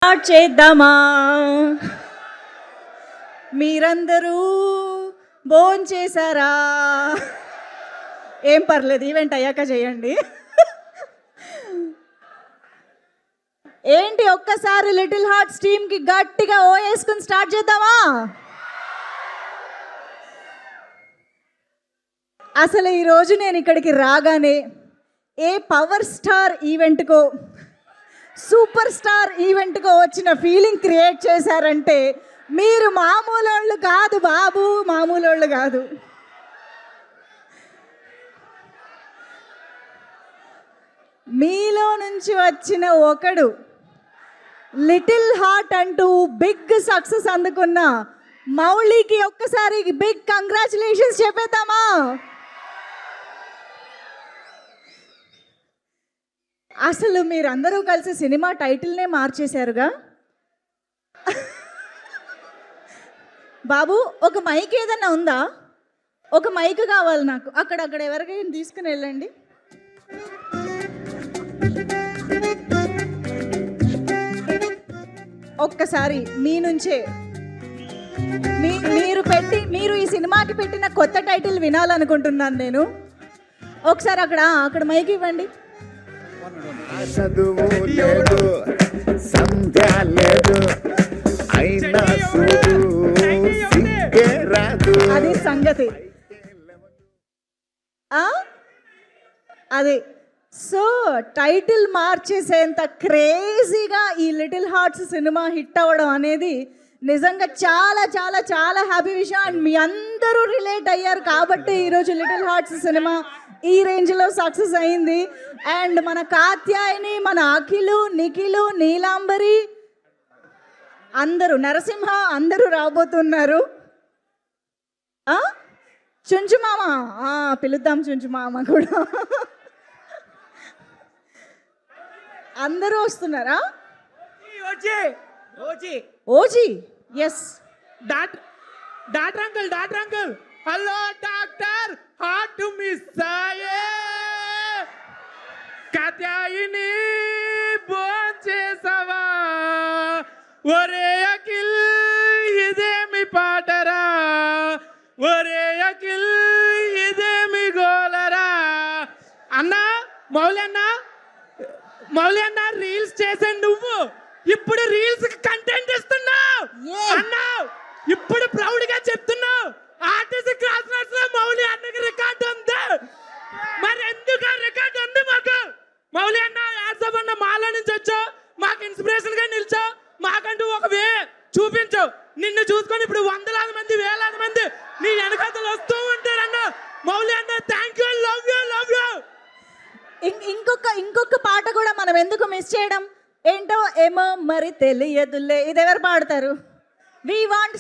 Start చేద్దామా? మీరందరూ భోంచేశారా? ఏం పర్లేదు, ఈవెంట్ అయ్యాక చేయండి. ఏంటి, ఒక్కసారి లిటిల్ హార్ట్స్ టీమ్కి గట్టిగా ఓ వేసుకుని స్టార్ట్ చేద్దామా? అసలు ఈరోజు నేను ఇక్కడికి రాగానే ఏ పవర్ స్టార్ ఈవెంట్కో సూపర్ స్టార్ ఈవెంట్కో వచ్చిన ఫీలింగ్ క్రియేట్ చేశారంటే మీరు మామూలు కాదు బాబు, మామూలు కాదు. మీలో నుంచి వచ్చిన ఒకడు లిటిల్ హార్ట్ అంటూ బిగ్ సక్సెస్ అందుకున్న మౌళికి ఒక్కసారి బిగ్ కంగ్రాచులేషన్స్ చెప్పేద్దామా? అసలు మీరందరూ కలిసి సినిమా టైటిల్నే మార్చేశారుగా. బాబు, ఒక మైక్ ఏదన్నా ఉందా? ఒక మైక్ కావాలి నాకు. అక్కడ ఎవరికైనా తీసుకుని వెళ్ళండి. ఒక్కసారి మీ నుంచే మీరు ఈ సినిమాకి పెట్టిన కొత్త టైటిల్ వినాలనుకుంటున్నాను నేను. ఒకసారి అక్కడ మైక్ ఇవ్వండి. చదువు లేదు, సంధ్య లేదు, అయినా రాదు. అది సంగతి. అది సో టైటిల్ మార్చేసేంత క్రేజీగా ఈ లిటిల్ హార్ట్స్ సినిమా హిట్ అవ్వడం అనేది నిజంగా చాలా చాలా చాలా హ్యాపీ విషయం. అండ్ మీ అందరూ రిలేట్ అయ్యారు కాబట్టి ఈరోజు లిటిల్ హార్ట్స్ సినిమా ఈ రేంజ్లో సక్సెస్ అయింది. అండ్ మన కాత్యాయని, మన అఖిలు, నిఖిలు, నీలాంబరి, అందరూ, నరసింహ అందరూ రాబోతున్నారు. చుంచుమామ పిలుద్దాం, చుంచుమామ కూడా అందరూ వస్తున్నారా? ఓజీ yes, doctor uncle hello doctor, heart miss అయ్యే కాత్యాయిని భోంచేసావా? ఒరే అఖిల్ ఇదేమి పాటరా, ఒరే అఖిల్ ఇదేమి గోలరా? అన్నా మౌలి అన్న రీల్స్ చేసే నువ్వు ఇప్పుడు రీల్స్ కంటెంట్ ఇస్తున్నావు అన్నా. ఇప్పుడు ప్రౌడ్ గా చెప్తున్నావు ఆర్టీసీ క్రాస్ రోడ్స్ లో మౌలి అన్నకి రికార్డ్ ఉంది. మరి ఎందుకు రికార్డ్ ఉంది మాకు? మౌలి అన్న యాసబ్ అన్న మాలో నుంచి వచ్చావు, మాకు ఇన్స్పిరేషన్ గా నిలిచావు, మాకంటూ ఒక వే చూపించు. నిన్ను చూసుకొని ఇప్పుడు వందలాది మంది, వేలాది మంది నీ వెనకాతలు వస్తూ ఉంటారన్న. మౌలి అన్న thank you, love you, love you. ఇంకొక పాట కూడా మనం ఎందుకు మిస్ చేయడం? ఏంటో ఏమో మరి తెలియదులే, ఇది ఎవరు పాడతారు? We want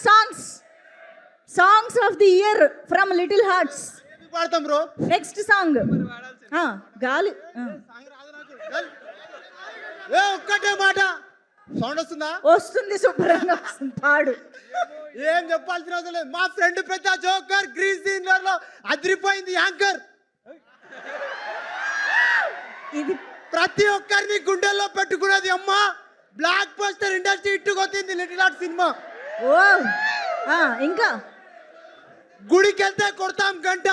songs of the year from little hearts. పాడతాం బ్రో. నెక్స్ట్ సాంగ్ గాలి. ఒక్కటే మాట సౌండ్ వస్తుందా? వస్తుంది, శుభ్రంగా వస్తుంది, పాడు. ఏం చెప్పాల్సిన అవసరం లేదు. మా ఫ్రెండ్ పెద్ద జోకర్ గ్రీన్ సీనర్ లో అదిరిపోయింది యాంకర్. ఇది ప్రతి ఒక్కరిని గుండెల్లో పెట్టుకున్నది అమ్మ. బ్లాక్ బస్టర్ ఇండస్ట్రీ ఇట్టుకొచ్చింది లిటిల్ హార్ట్ సినిమా. ఓ ఇంకా గుడికి వెళ్తే కొడతాం గంట,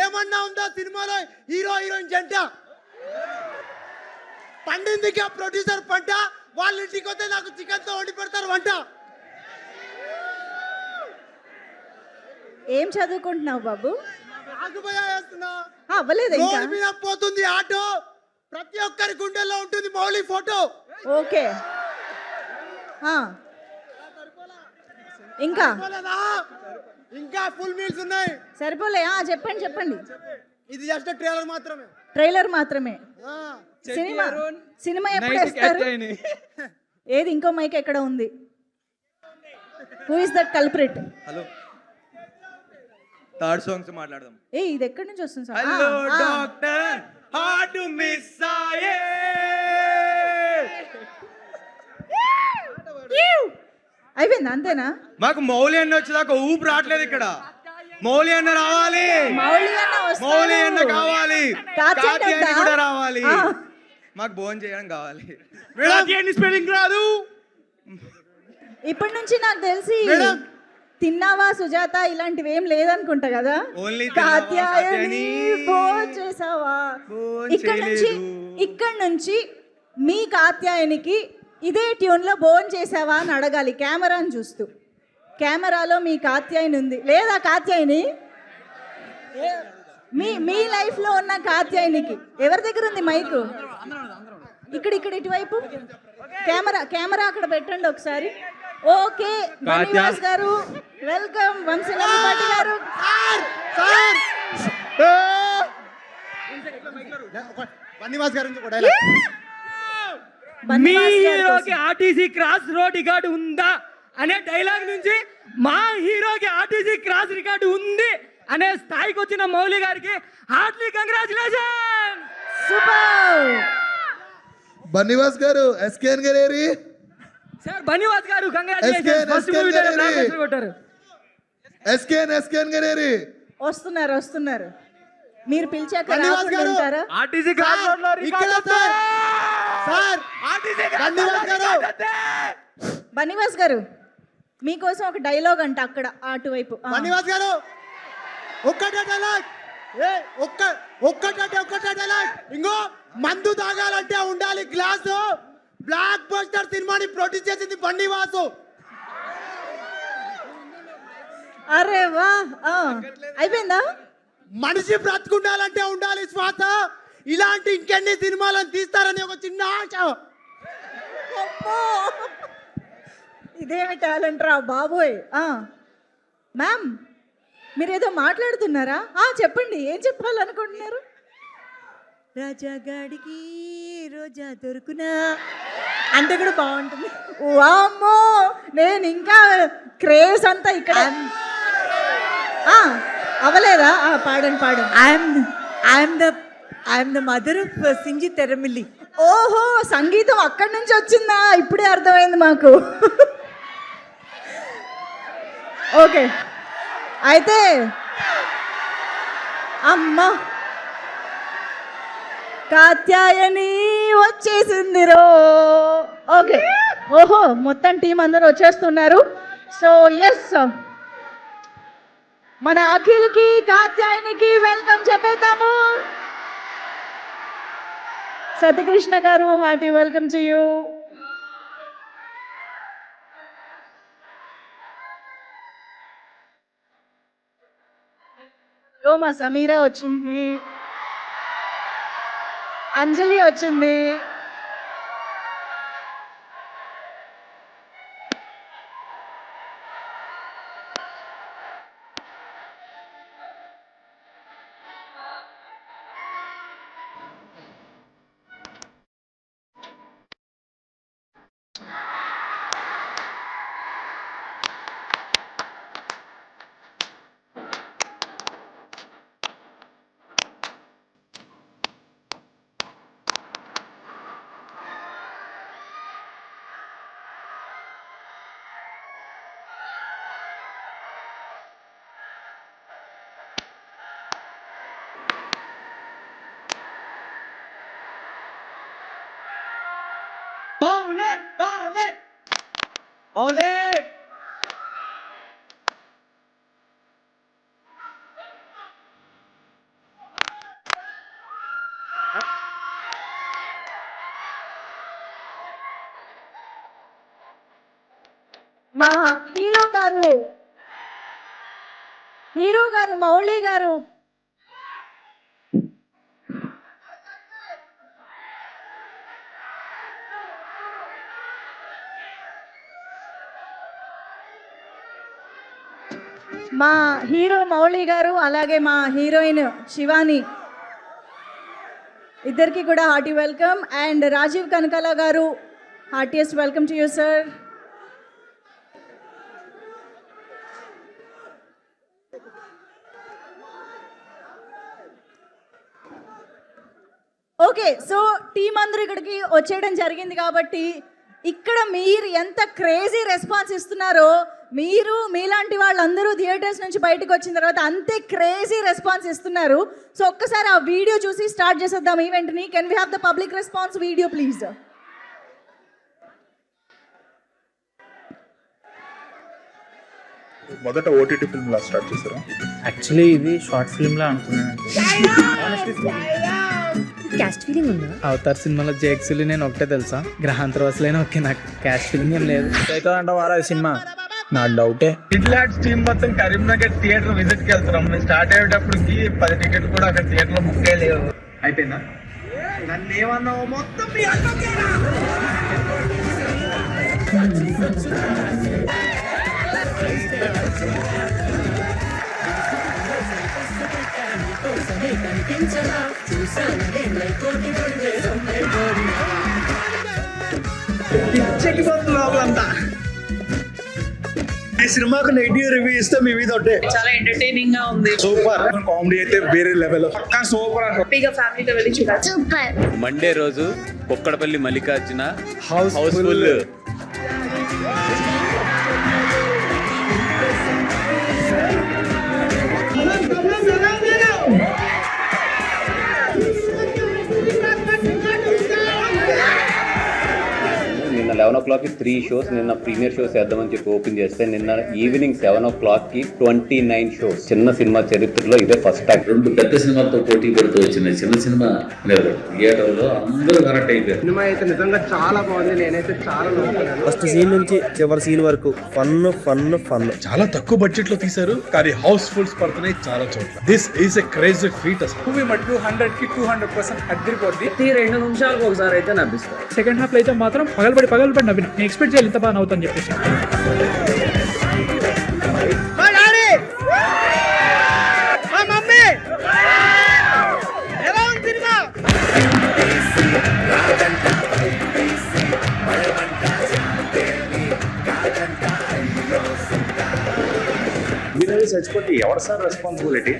ఏమన్నా ఉందా సినిమాలో హీరో హీరోయిన్ జంట? పండిందికి ఆ ప్రొడ్యూసర్ పంట, వాళ్ళ ఇంటికి వస్తే నాకు చికెన్ తో వండి పెడతారు వంట. ఏం చదువుకుంటున్నావు బాబు? అవ్వలేదు ఇంకా. రోడ్ మీద పోతుంది ఆటో, ప్రతి ఒక్కరి గుండెల్లో ఉంటుంది మౌలి ఫోటో. ఓకే, ఇంకా ఫుల్ మీల్స్ ఉన్నాయి. సరిపోలే? చెప్పండి. ఇది జస్ట్ ట్రైలర్ మాత్రమే. సినిమా ఎప్పుడు వేస్తారు? ఏది ఇంకో మైక్ ఎక్కడ ఉంది? Who is that culprit? Hello, third songs మాట్లాడదాం. ఇది ఎక్కడి నుంచి వస్తుంది sir? Hello doctor, heart miss అయ్యే. అయిపోయింది, అంతేనా? మాకు మౌలి అన్న వచ్చేదాకా ఊపు రావట్లేదు ఇక్కడ. మౌలి అన్న రావాలి, మౌలి అన్న కావాలి, కాత్యాయని కూడా రావాలి. మాకు భోజనం చేయడం కావాలి. స్పెల్లింగ్ రాదు, ఇప్పటి నుంచి నాకు తెలిసి మేడం. తిన్నావా సుజాత ఇలాంటివి ఏం లేదనుకుంటా కదా. Only తిన్నావా, కాత్యాయని కాత్యాయని, భోంచేసావా. భోంచేయలేదు. ఇక్కడ నుంచి మీ కాత్యాయనికి ఇదే ట్యూన్లో భోంచేసావా అని అడగాలి కెమెరాని చూస్తూ. కెమెరాలో మీ కాత్యాయని ఉంది లేదా కాత్యాయని? మీ లైఫ్లో ఉన్న కాత్యాయనికి ఎవరి దగ్గర ఉంది మైకు? ఇక్కడ ఇటువైపు కెమెరా అక్కడ పెట్టండి ఒకసారి. ఓకే బన్నివాస్ గారు వెల్కమ్. వంశీలపాటి గారు సార్ బన్నివాస్ గారు ఒక డైలాగ్. మీ బన్నివాస్ గారి హీరోకి కోసం. ఆర్టీసీ క్రాస్ రోడ్ రికార్డు ఉందా అనే డైలాగ్ నుంచి మా హీరోకి ఆర్టీసీ క్రాస్ రికార్డు ఉంది అనే స్థాయికి వచ్చిన మౌలి గారికి హార్ట్లీ కంగ్రాచులేషన్. సూపర్. బన్నివాస్ గారు SKN గారేరి sir Bunny Vas garu SKN congratulation. First movie గారేరి. కొట్టారు. ఎస్కేఎన్ గారేరి వస్తున్నారు. మీరు పిలిచాక బన్నివాస్ రాకుండా గారు. ఉంటారా? ఆర్టీసీ క్రాస్ రోడ్ లో ఇక్కడ సార్ బన్నివాస్ గారు బన్నివాస్ గారు మీకోసం ఒక డైలాగ్ అంట అక్కడ అటువైపు. బన్నివాస్ గారు ఒక్కటే డైలాగ్. ఒక్కటే డైలాగ్. ఇంకో మందు తాగాలంటే ఉండాలి గ్లాసు. బ్లాక్ బస్టర్ సినిమాని ప్రొడ్యూస్ చేసింది బన్నివాసు. అరే వా. అయిపోయిందా? మనిషి బ్రతుకుండాలంటే ఉండాలి శ్వాస. ఇలాంటి ఇంకెన్ని సినిమాలను తీస్తారని ఒక చిన్న ఆశ. అమ్మో! ఇదేమి టాలెంట్ రా బాబోయ్. మ్యామ్ మీరేదో మాట్లాడుతున్నారా? చెప్పండి, ఏం చెప్పాలనుకుంటున్నారు? రాజాగాడికి రోజా దొరుకునా అంటే కూడా బాగుంటుంది. వామ్మో, నేను ఇంకా క్రేజ్ అంతా ఇక్కడ అవలేదా? పాడండి. ఐఎమ్ ద మదర్ ఆఫ్ సింజి తెరమిల్లి. ఓహో, సంగీతం అక్కడి నుంచి వచ్చిందా? ఇప్పుడే అర్థమైంది మాకు. ఓకే, అయితే అమ్మా కాత్యాయని వచ్చేసింది రో. ఓకే, ఓహో, మొత్తం టీం అందరూ వచ్చేస్తున్నారు. సో ఎస్, మన అఖిల్కి కాత్యాయనికి వెల్కమ్ చెప్పేద్దాము. సత్యకృష్ణ గారు, హ్యాపీ వెల్కమ్ టు యూ. మా సమీరా వచ్చింది, అంజలి వచ్చింది. మా హీరో గారు మౌళి గారు మా హీరో మౌళి గారు అలాగే మా హీరోయిన్ శివాని ఇద్దరికి కూడా hearty welcome. And Rajeev Kanakala garu, heartiest welcome to you sir. Okay, so team అందరూ ఇక్కడికి వచ్చేయడం జరిగింది కాబట్టి ఇక్కడ మీరు ఎంత క్రేజీ రెస్పాన్స్ ఇస్తున్నారో, మీరు మీలాంటి వాళ్ళందరూ థియేటర్స్ నుంచి బయటకు వచ్చిన తర్వాత అంతే క్రేజీ రెస్పాన్స్ ఇస్తున్నారు. సో ఒక్కసారి ఆ వీడియో చూసి స్టార్ట్ చేసేద్దాం ఈవెంట్ని. Can we have the public response video please? మొదట ఓటీటీ ఫిల్మ్ లా స్టార్ట్ చేశారా? యాక్చువల్లీ ఇది షార్ట్ ఫిల్మ్ లా అనుకున్నాను. క్యాస్ట్ ఫీలింగ్ ఉందా? అవతార్ సినిమాలో జేక్సులు నేను ఒకటే తెలుసా, గ్రహాంతరవాసులైనా ఓకే, నాకు క్యాస్ట్ ఫీలింగ్ ఏం లేదు. అంటావారా సినిమా? నా డౌటే. ఇట్లాంటి టీం మొత్తం కరీంనగర్ థియేటర్ విజిట్ కి వెళ్తున్నాం. స్టార్ట్ అయ్యేటప్పటికి 10 టికెట్లు కూడా అక్కడ థియేటర్ లో బుక్ లేవు. అయిపోయిందా? నన్ను ఏమన్నావు మొత్తం మీ అక్కకేనా? పిచ్చెక్కిపోతుంది లోపలంతా. ఈ సినిమాకు నెగిటివ్ రివ్యూ ఇస్తే మీ మీద ఒకటే. చాలా ఎంటర్టైనింగ్ గా ఉంది. సూపర్ కామెడీ అయితే వేరే లెవెల్. సూపర్ హ్యాపీగా ఫ్యామిలీతో వెళ్ళి చూడాలి. సూపర్. మండే రోజు కుక్కడపల్లి మల్లికార్జున హౌస్ఫుల్. నిన్న 11 o'clock 3 shows, నిన్న ప్రీమియర్ షోస్ వేద్దామని చెప్పి ఓపెన్ చేస్తే నిన్న ఈవినింగ్ 7 o'clock 29 shows. చిన్న సినిమా చరిత్రలో ఇదే ఫస్ట్ టైం. 2 పెద్ద సినిమాతో పోటీ పడుతూ వచ్చిన చిన్న సినిమా థియేటర్లో అందరూ కనెక్ట్ అయిపోయారు. సినిమా అయితే నిజంగా చాలా బాగుంది. నేనైతే చాలా నవ్వుకున్నాను. ఫస్ట్ సీన్ నుంచి చివరి సీన్ వరకు ఫన్ ఫన్ ఫన్. చాలా తక్కువ బడ్జెట్ లో తీశారు కానీ హౌస్ఫుల్స్ పడుతున్నాయి చాలా చోట్ల. This is a crazy feet అసలు. మూవీ మటుకు 100కి 200% అద్దరిపోద్ది. 2 నిమిషాలకు ఒకసారి అయితే నవ్విస్తారు. సెకండ్ హాఫ్ లో అయితే మాత్రం పగలబడి నవ్విన. నేను ఎక్స్పెక్ట్ చేయాలి ఇంత బాగా నవ్వుతాను చెప్పేసి. మా డాడీ, మా మమ్మీ, ఎలా ఉంది సినిమా? చచ్చిపోతే ఎవరు సార్ రెస్పాన్సిబిలిటీ?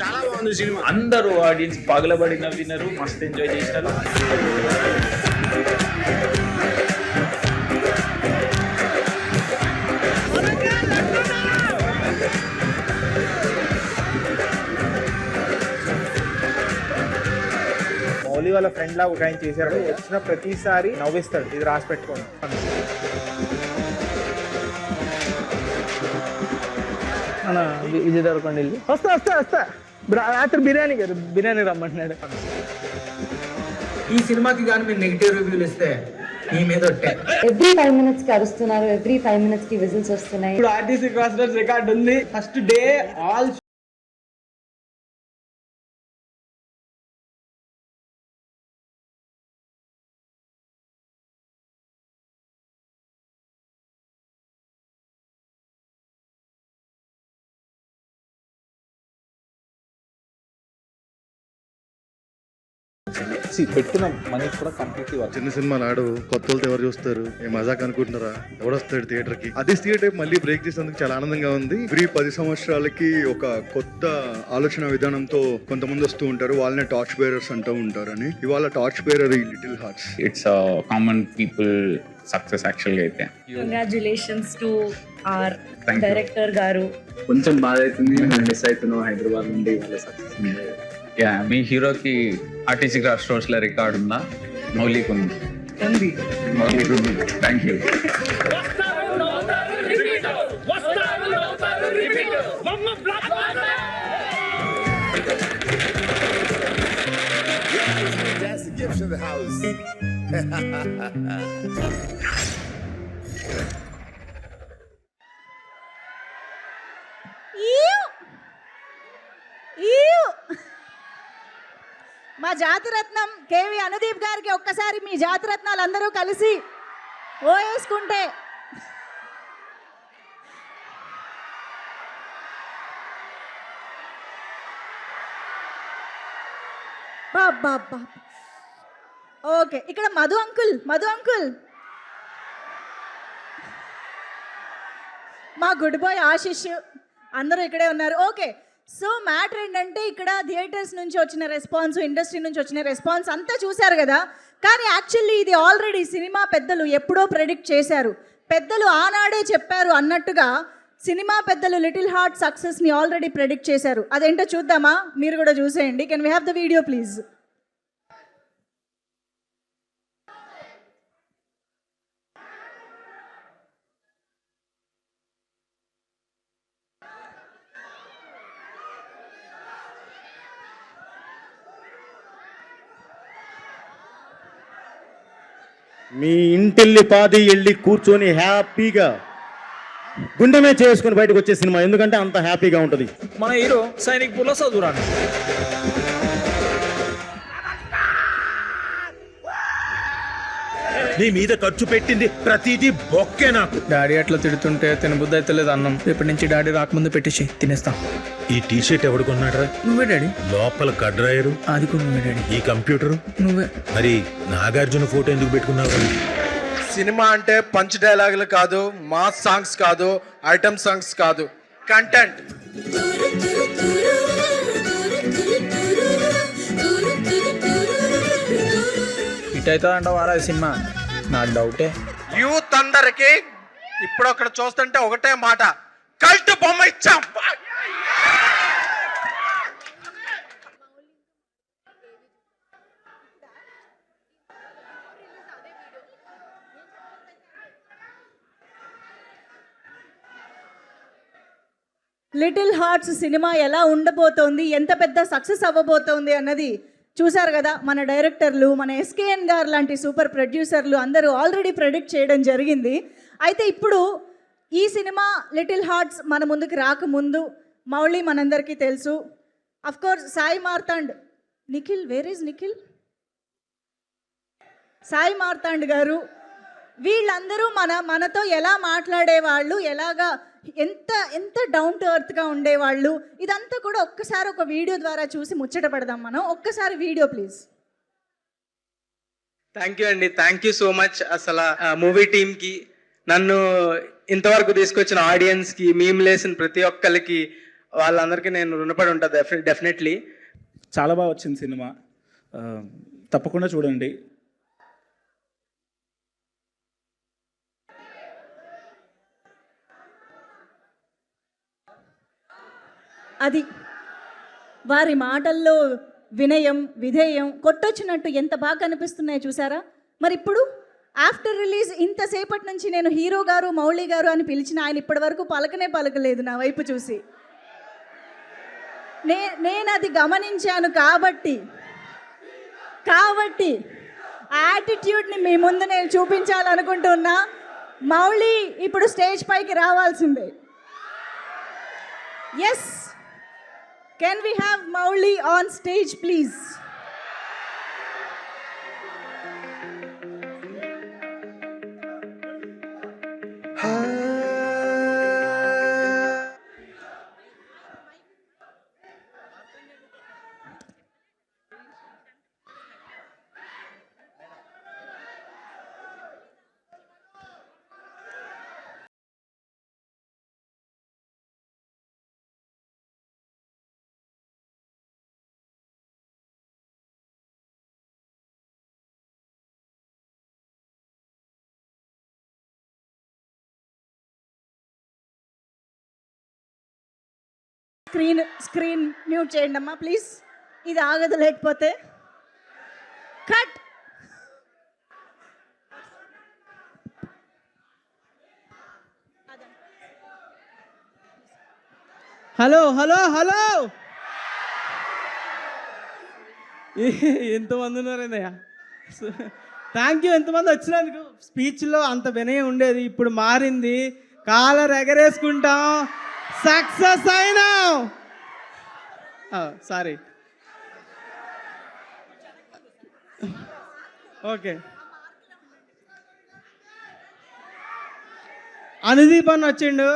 చాలా బాగుంది సినిమా. అందరూ ఆడియన్స్ పగలబడి నవ్వినారు, మస్తు ఎంజాయ్ చేసినారు. మౌలి వాళ్ళ ఫ్రెండ్ లా ఒక ఆయన చేశారు, వచ్చిన ప్రతిసారి నవ్విస్తాడు. ఇది రాసి పెట్టుకోండి. మన విజయ్ దేవరకొండ వెళ్ళి వస్తా రాత్రి బిర్యానీ రమ్మంటున్నాడు. ఈ సినిమాకి కానీ మీరు నెగిటివ్ రివ్యూలు ఇస్తే మీ మీద ఒట్టే. ఎవ్రీ 5 minutes కి అరుస్తున్నారు, ఎవ్రీ 5 minutes కి విజిల్స్ వస్తున్నాయి. ఇప్పుడు ఆర్టీసీ క్రాస్ రోడ్స్ రికార్డ్ ఉంది. ఫస్ట్ డే ఆల్ పెట్టిన మనీ కూడా కంప్లీట్లీ చిన్న సినిమాలు ఆడు కొత్త వాళ్ళతో ఎవరు చూస్తారు? ఏ మజాక్ అనుకుంటున్నారా? ఎవడొస్తాడు థియేటర్ కి? అదే థియేటర్ మళ్ళీ బ్రేక్ చేసినందుకు చాలా ఆనందంగా ఉంది. ఎవ్రీ 10 సంవత్సరాలకి ఒక కొత్త ఆలోచన విధానంతో కొంతమంది వస్తూ ఉంటారు. వాళ్ళనే టార్చ్ బేరర్స్ అంటూ ఉంటారని. ఇవాళ టార్చ్ బేరర్ ఈ little hearts. It's common people success యాక్చువల్గా అయితే. కంగ్రాచులేషన్స్ టు ఆర్ డైరెక్టర్ గారు. కొంచెం బాధ అవుతుంది, మిస్ అవుతున్నాం హైదరాబాద్ నుండి వాళ్ళ సక్సెస్. యా, మీ హీరోకి ఆర్టీసీ క్రాస్ రోడ్స్ లో రికార్డ్ ఉందా? మౌలిక్ ఉంది. మౌలిక్ ఉంది. Thank you. మా జాతిరత్నం కేవి అనుదీప్ గారికి ఒక్కసారి మీ జాతిరత్నాలు అందరూ కలిసి ఓ వేసుకుంటే బాబా. ఓకే, ఇక్కడ మధు అంకుల్ మా గుడ్ బాయ్ ఆశిష్ అందరూ ఇక్కడే ఉన్నారు. ఓకే, సో మ్యాటర్ ఏంటంటే ఇక్కడ థియేటర్స్ నుంచి వచ్చిన రెస్పాన్స్, ఇండస్ట్రీ నుంచి వచ్చిన రెస్పాన్స్ అంతా చూశారు కదా. కానీ యాక్చువల్లీ ఇది ఆల్రెడీ సినిమా పెద్దలు ఎప్పుడో ప్రెడిక్ట్ చేశారు. పెద్దలు ఆనాడే చెప్పారు అన్నట్టుగా సినిమా పెద్దలు లిటిల్ హార్ట్ సక్సెస్ని ఆల్రెడీ ప్రెడిక్ట్ చేశారు. అదేంటో చూద్దామా? మీరు కూడా చూసేయండి. Can we have the video please? మీ ఇంటిల్లి పాది వెళ్ళి కూర్చొని హ్యాపీగా గుండెమే చేసుకుని బయటకు వచ్చే సినిమా, ఎందుకంటే అంత హ్యాపీగా ఉంటుంది. మన హీరో సైనిక్ పూర్లో చదువురాను. నీ మీద ఖర్చు పెట్టింది ప్రతిదీ బొక్కే నాకు. డాడీ అట్లా తిడుతుంటే తినబుద్ధి అయితే లేదు అన్నం. రేపటి నుంచి డాడీ రాకముందు పెట్టేసి తినేస్తాం. ఈ టీ షర్ట్ ఎవడు కొన్నాడు? నువ్వే డాడీ. లోపల కడ్రాయరు అది కూడా నువ్వే డాడీ. ఈ కంప్యూటర్ నువ్వే. మరి నాగార్జున ఫోటో ఎందుకు పెట్టుకున్నావు? సినిమా అంటే పంచ్ డైలాగులు కాదు, మాస్ సాంగ్స్ కాదు, ఐటమ్ సాంగ్స్ కాదు, కంటెంట్. హిట్ అవుతుంది అంటావారా ఈ సినిమా? నాకు డౌటే. యూత్ అందరికి ఇప్పుడు అక్కడ చూస్తుంటే ఒకటే మాట, కల్ట్ బొమ్మ ఇచ్చాం. లిటిల్ హార్ట్స్ సినిమా ఎలా ఉండబోతోంది, ఎంత పెద్ద సక్సెస్ అవ్వబోతోంది అన్నది చూశారు కదా. మన డైరెక్టర్లు, మన ఎస్కేఎన్ గారు లాంటి సూపర్ ప్రొడ్యూసర్లు అందరూ ఆల్రెడీ ప్రెడిక్ట్ చేయడం జరిగింది. అయితే ఇప్పుడు ఈ సినిమా లిటిల్ హార్ట్స్ మన ముందుకు రాకముందు మౌళి మనందరికీ తెలుసు. Of course Sai Marthand, Nikhil, where is Nikhil? Sai Marthand garu, వీళ్ళందరూ మనతో ఎలా మాట్లాడేవాళ్ళు, ఎలాగా ఎంత ఎంత డౌన్ టు ఎర్త్గా ఉండేవాళ్ళు, ఇదంతా కూడా ఒక్కసారి ఒక వీడియో ద్వారా చూసి ముచ్చట పడదాం మనం. ఒక్కసారి వీడియో ప్లీజ్. థ్యాంక్ యూ అండి, థ్యాంక్ యూ సో మచ్. అసలు మూవీ టీమ్కి, నన్ను ఇంతవరకు తీసుకొచ్చిన ఆడియన్స్కి, మేము లేసిన ప్రతి ఒక్కరికి, వాళ్ళందరికీ నేను రుణపడి ఉంటాను డెఫినెట్లీ. చాలా బాగా వచ్చింది సినిమా, తప్పకుండా చూడండి. అది వారి మాటల్లో వినయం, విధేయం కొట్టొచ్చినట్టు ఎంత బాగా కనిపిస్తున్నాయో చూసారా. మరి ఇప్పుడు ఆఫ్టర్ రిలీజ్ ఇంతసేపటి నుంచి నేను హీరో గారు, మౌళి గారు అని పిలిచిన ఆయన ఇప్పటి వరకు పలకలేదు నా వైపు చూసి. నేను అది గమనించాను కాబట్టి యాటిట్యూడ్ని మీ ముందు నేను చూపించాలనుకుంటున్నా. మౌళి ఇప్పుడు స్టేజ్ పైకి రావాల్సిందే. Yes, can we have Mauli on stage please? Screen mute చేయండి అమ్మా ప్లీజ్, ఇది ఆగదు లేకపోతే. కట్. హలో హలో హలో, ఎంతమంది ఉన్నారన్నయ్య? థ్యాంక్ యూ ఎంతమంది వచ్చినందుకు. స్పీచ్లో అంత వినయం ఉండేది, ఇప్పుడు మారింది. కాలర్ ఎగరేసుకుంటాం, సక్సెస్ అయినాం. Sorry, okay. అనుదీప్ అన్న వచ్చిండు.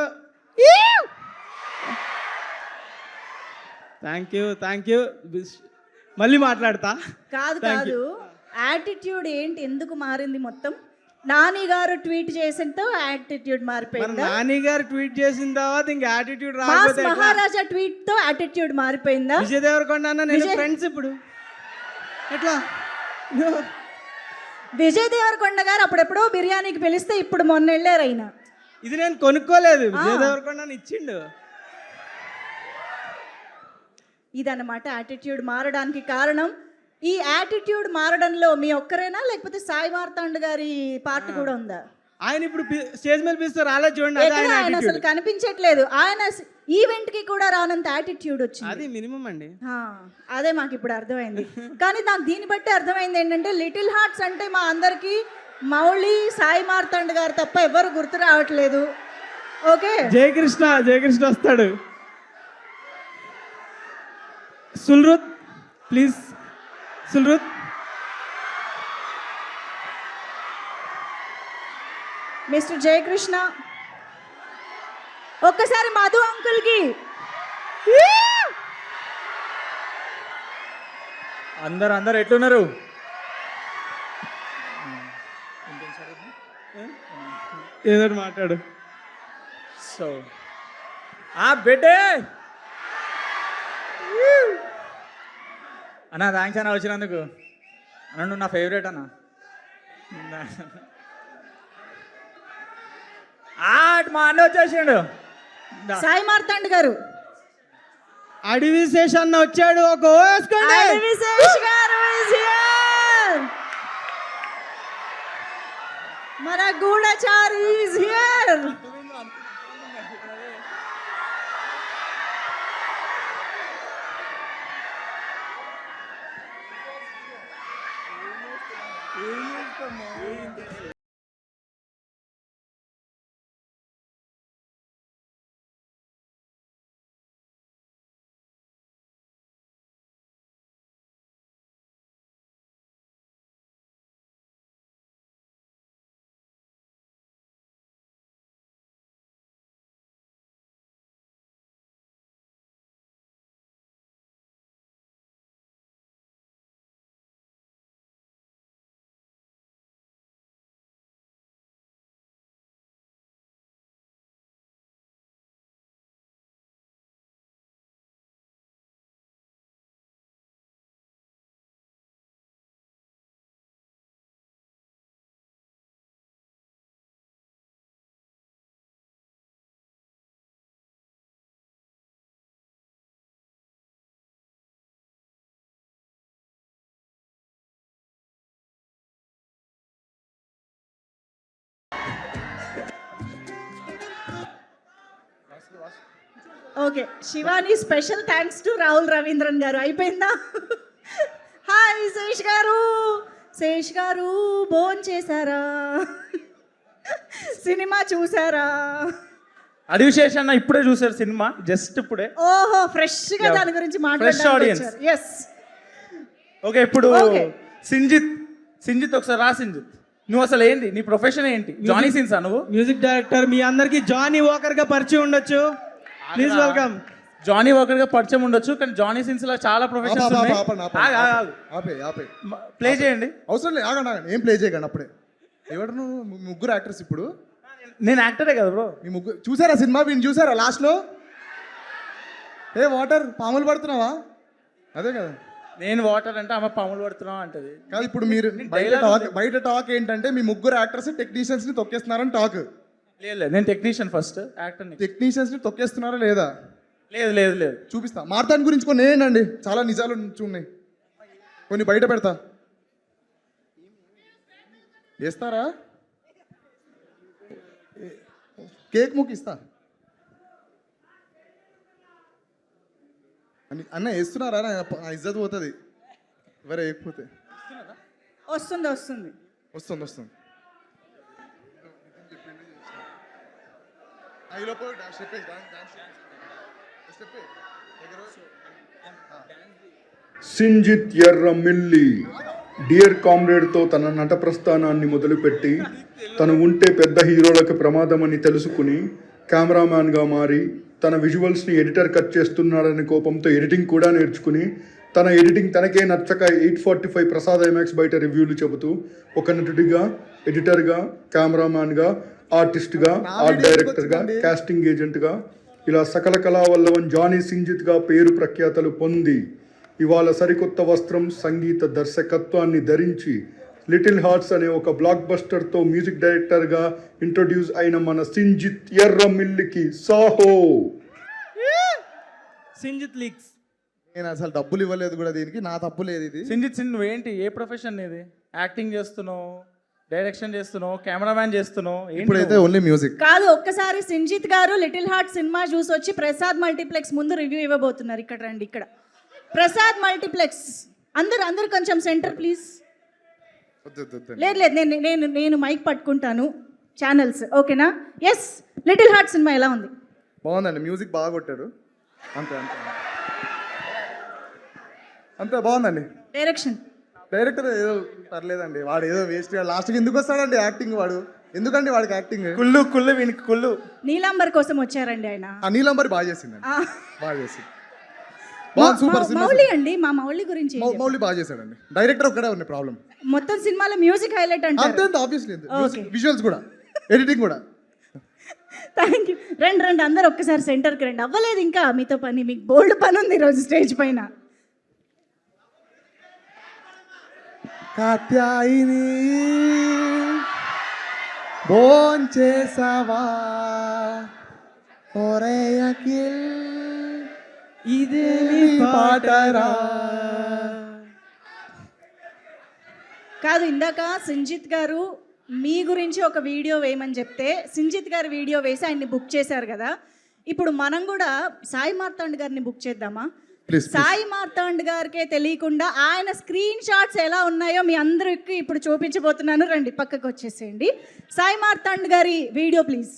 Thank you. మళ్ళీ మాట్లాడతా. కాదు, యాటిట్యూడ్ ఏంటి, ఎందుకు మారింది మొత్తం? నాని గారు ట్వీట్ చేసినతో యాటిట్యూడ్ మారిపోయిందా? నాని గారు ట్వీట్ చేసిన తర్వాత ఇంకా యాటిట్యూడ్ మాస్ మహారాజా ట్వీట్ తో యాటిట్యూడ్ మారిపోయిందా? విజయ్ దేవరకొండ అన్న నేను ఫ్రెండ్స్ ఇప్పుడు ఎట్లా? విజయ్ దేవరకొండ గారు అప్పుడెప్పుడో బిర్యానీకి పిలిస్తే ఇప్పుడు మొన్న వెళ్ళారు అయినా. ఇది నేను కొనుక్కోలేదు, విజయ్ దేవరకొండ ఇచ్చిండు. ఇదన్నమాట యాటిట్యూడ్ మారడానికి కారణం. ఈ యాటిట్యూడ్ మారడంలో మీ ఒక్కరేనా, లేకపోతే సాయి మార్తాండ్ గారి పార్ట్ కూడా ఉందా? ఆయన ఇప్పుడు స్టేజ్ మీద పిలుస్తారు, అలా చూడండి. ఆయన అసలు కనిపించట్లేదు. ఆయన ఈవెంట్ కి కూడా రానంత యాటిట్యూడ్ వచ్చింది. అది మినిమం అండి. అదే మాకు ఇప్పుడు అర్థమైంది. కానీ నాకు దీన్ని బట్టి అర్థమైంది ఏంటంటే లిటిల్ హార్ట్స్ అంటే మా అందరికి మౌళి, సాయి మార్తాండ్ గారు తప్ప ఎవరు గుర్తు రావట్లేదు. ఓకే, జయకృష్ణ వస్తాడు. సుల్రుత్ ప్లీజ్, సుల్రుత్. మిస్టర్ జయకృష్ణ. ఒక్కసారి మధు అంకుల్కి. అందరు ఎట్లున్నారు? ఏదో మాట్లాడు. సో బెడ్డే అన్న, థ్యాంక్స్ అన్న వచ్చినందుకు. అన్న నువ్వు నా ఫేవరెట్ అన్న. మా అన్న వచ్చేసిండు. సాయి మార్తాండ్ గారు. అడవి శేష్ అన్న వచ్చాడు. ఒక వేసుకోండి. అడవి శేష్ గారు is here. మన గూఢచారి is here. Okay, Shivani special thanks to Rahul Ravindran గారు. అయిపోయిందా? హాయ్ శేష్ గారు. శేష్ గారు భోన్ చేశారా? సినిమా చూసారా? అది విశేష అన్న ఇప్పుడే చూసారు సినిమా, జస్ట్ ఇప్పుడే. ఓహో, ఫ్రెష్ గా దాని గురించి మాట్లాడారు. ఎస్. ఓకే, ఇప్పుడు సింజిత్ ఒకసారి రా. సింజిత్, నువ్వు అసలు ఏంటి, నీ ప్రొఫెషన్ ఏంటి? జానీ సిన్సా నువ్వు? Music director. మీ అందరికి జానీ వాకర్ గా పరిచయం ఉండొచ్చు. Please welcome. జానీ వాకర్ గా పరిచయం ఉండొచ్చు, కానీ జానీ సిన్స్ లో చాలా ప్రొఫెషన్స్ ఉన్నాయి. ప్లే చేయండి. అవసరం లేదు, ఆగండి. ఏం ప్లే చేయకండి అప్పుడే. ఎవరు నువ్వు? ముగ్గురు యాక్టర్స్ ఇప్పుడు. నేను యాక్టరే కదా బ్రో. మీ ముగ్గురు చూసారా సినిమా? వీడిని చూసారా లాస్ట్లో? ఏ వాటర్ పాములు పడుతున్నావా? అదే కదా. నేను వాటర్ అంటే ఆమె పాములు పడుతున్నావు అంటది. కాదు, ఇప్పుడు మీరు బయట టాక్ ఏంటంటే మీ ముగ్గురు యాక్టర్స్ టెక్నీషియన్స్ ని తొక్కేస్తున్నారని టాక్. లేదు, నేను టెక్నీషియన్ ఫస్ట్, యాక్టర్. టెక్నీషియన్స్ ని తొక్కేస్తున్నారా లేదా? లేదు చూపిస్తా. మార్తాన్ గురించి కొన్ని ఏంటండి, చాలా నిజాలు ఉన్నాయి, కొన్ని బయట పెడతా. వేస్తారా? కేక్ ముక్కు ఇస్తా. అన్న వేస్తున్నారా? నా ఇజ్జత్ పోతుంది ఎవరు వేయకపోతే. వస్తుంది. సింజిత్ ఎర్రమిల్లి డియర్ కామ్రేడ్తో తన నట ప్రస్థానాన్ని మొదలుపెట్టి తను ఉంటే పెద్ద హీరోలకు ప్రమాదమని తెలుసుకుని కెమెరామ్యాన్గా మారి తన విజువల్స్ని ఎడిటర్ కట్ చేస్తున్నాడని కోపంతో ఎడిటింగ్ కూడా నేర్చుకుని తన ఎడిటింగ్ తనకే నచ్చక 845 ప్రసాద్ ఐమాక్స్ బయట రివ్యూలు చెబుతూ ఒక నటుడిగా, ఎడిటర్గా, కెమెరామ్యాన్గా, ఆర్టిస్ట్గా, ఆర్ట్ డైరెక్టర్గా, కాస్టింగ్ ఏజెంట్గా ఇలా సకల కళావల్లవన్ జానీ సింజిత్గా పేరు ప్రఖ్యాతలు పొంది ఇవాళ సరికొత్త వస్త్రం, సంగీత దర్శకత్వాన్ని ధరించి లిటిల్ హార్ట్స్ అనే ఒక బ్లాక్ బస్టర్తో మ్యూజిక్ డైరెక్టర్గా ఇంట్రొడ్యూస్ అయిన మన సింజిత్ ఎర్రమిల్లికి సాహో. సింజిత్ లీక్స్. నేను అసలు డబ్బులు ఇవ్వలేదు కూడా దీనికి, నా తప్పు లేదు ఇది. సింజిత్ నువ్వేంటి, ఏ ప్రొఫెషన్ ఇది? యాక్టింగ్ చేస్తున్నావు, డైరెక్షన్ చేస్తున్నావు, కెమెరామ్యాన్ చేస్తున్నావు, ఇప్పుడైతే ఓన్లీ మ్యూజిక్ కాదు. ఒక్కసారి సింజిత్ గారు లిటిల్ హార్ట్ సినిమా చూసి వచ్చి ప్రసాద్ మల్టీప్లెక్స్ ముందు రివ్యూ ఇవ్వబోతున్నారు. ఇక్కడ రండి. ఇక్కడ ప్రసాద్ మల్టీప్లెక్స్. అందరు కొంచెం సెంటర్ ప్లీజ్. లేదు లేదు, నేను నేను నేను మైక్ పట్టుకుంటాను. ఛానల్స్ ఓకేనా? ఎస్, లిటిల్ హార్ట్ సినిమా ఎలా ఉంది? బాగుందండి, మ్యూజిక్ బాగా కొట్టాడు. అంతే అంతే అంతే బాగుందండి. డైరెక్షన్ డైరెక్టర్ ఏదో పర్లేదండి, వాడు ఏదో వేస్ట్ లాస్ట్కి ఎందుకు వస్తాడండి యాక్టింగ్, వాడు ఎందుకండి వాడికి యాక్టింగ్? కుళ్ళు వీనికి కుళ్ళు. నీలాంబర్ కోసం వచ్చారండి ఆయన. నీలంబరి బాగా చేసిందండి, ఆ. బాగా చేసింది. బాగుంది, సూపర్ సినిమా. మౌలి అండి, మా మౌలి గురించి మౌలి బాగా చేశాడండి. డైరెక్టర్ ఒక్కడే ఉంది ప్రాబ్లం. మొత్తం సినిమాలో మ్యూజిక్ హైలైట్ అంతే అంటారు. అంతే ఆబ్వియస్లీ, Okay. విజువల్స్ కూడా, ఎడిటింగ్ కూడా. Thank you. రండి రండి అందరు ఒక్కసారి సెంటర్కి రండి. అవ్వలేదు ఇంకా మీతో పని, మీకు బోల్డ్ పని ఉంది ఈరోజు స్టేజ్ పైన. కాత్యాయిని భోంచేసావా ఒరే అఖిల్, ఇదే పాటరా. కాదు, ఇందాక సంజిత్ గారు మీ గురించి ఒక వీడియో వేయమని చెప్తే సంజిత్ గారు వీడియో వేసి ఆయన్ని బుక్ చేశారు కదా. ఇప్పుడు మనం కూడా సాయి మార్తాండ్ గారిని బుక్ చేద్దామా? సాయి మార్తాండ్ గారికే తెలియకుండా ఆయన స్క్రీన్ షాట్స్ ఎలా ఉన్నాయో మీ అందరికి ఇప్పుడు చూపించబోతున్నాను. రండి పక్కకు వచ్చేసేయండి. సాయి మార్తాండ్ గారి వీడియో ప్లీజ్.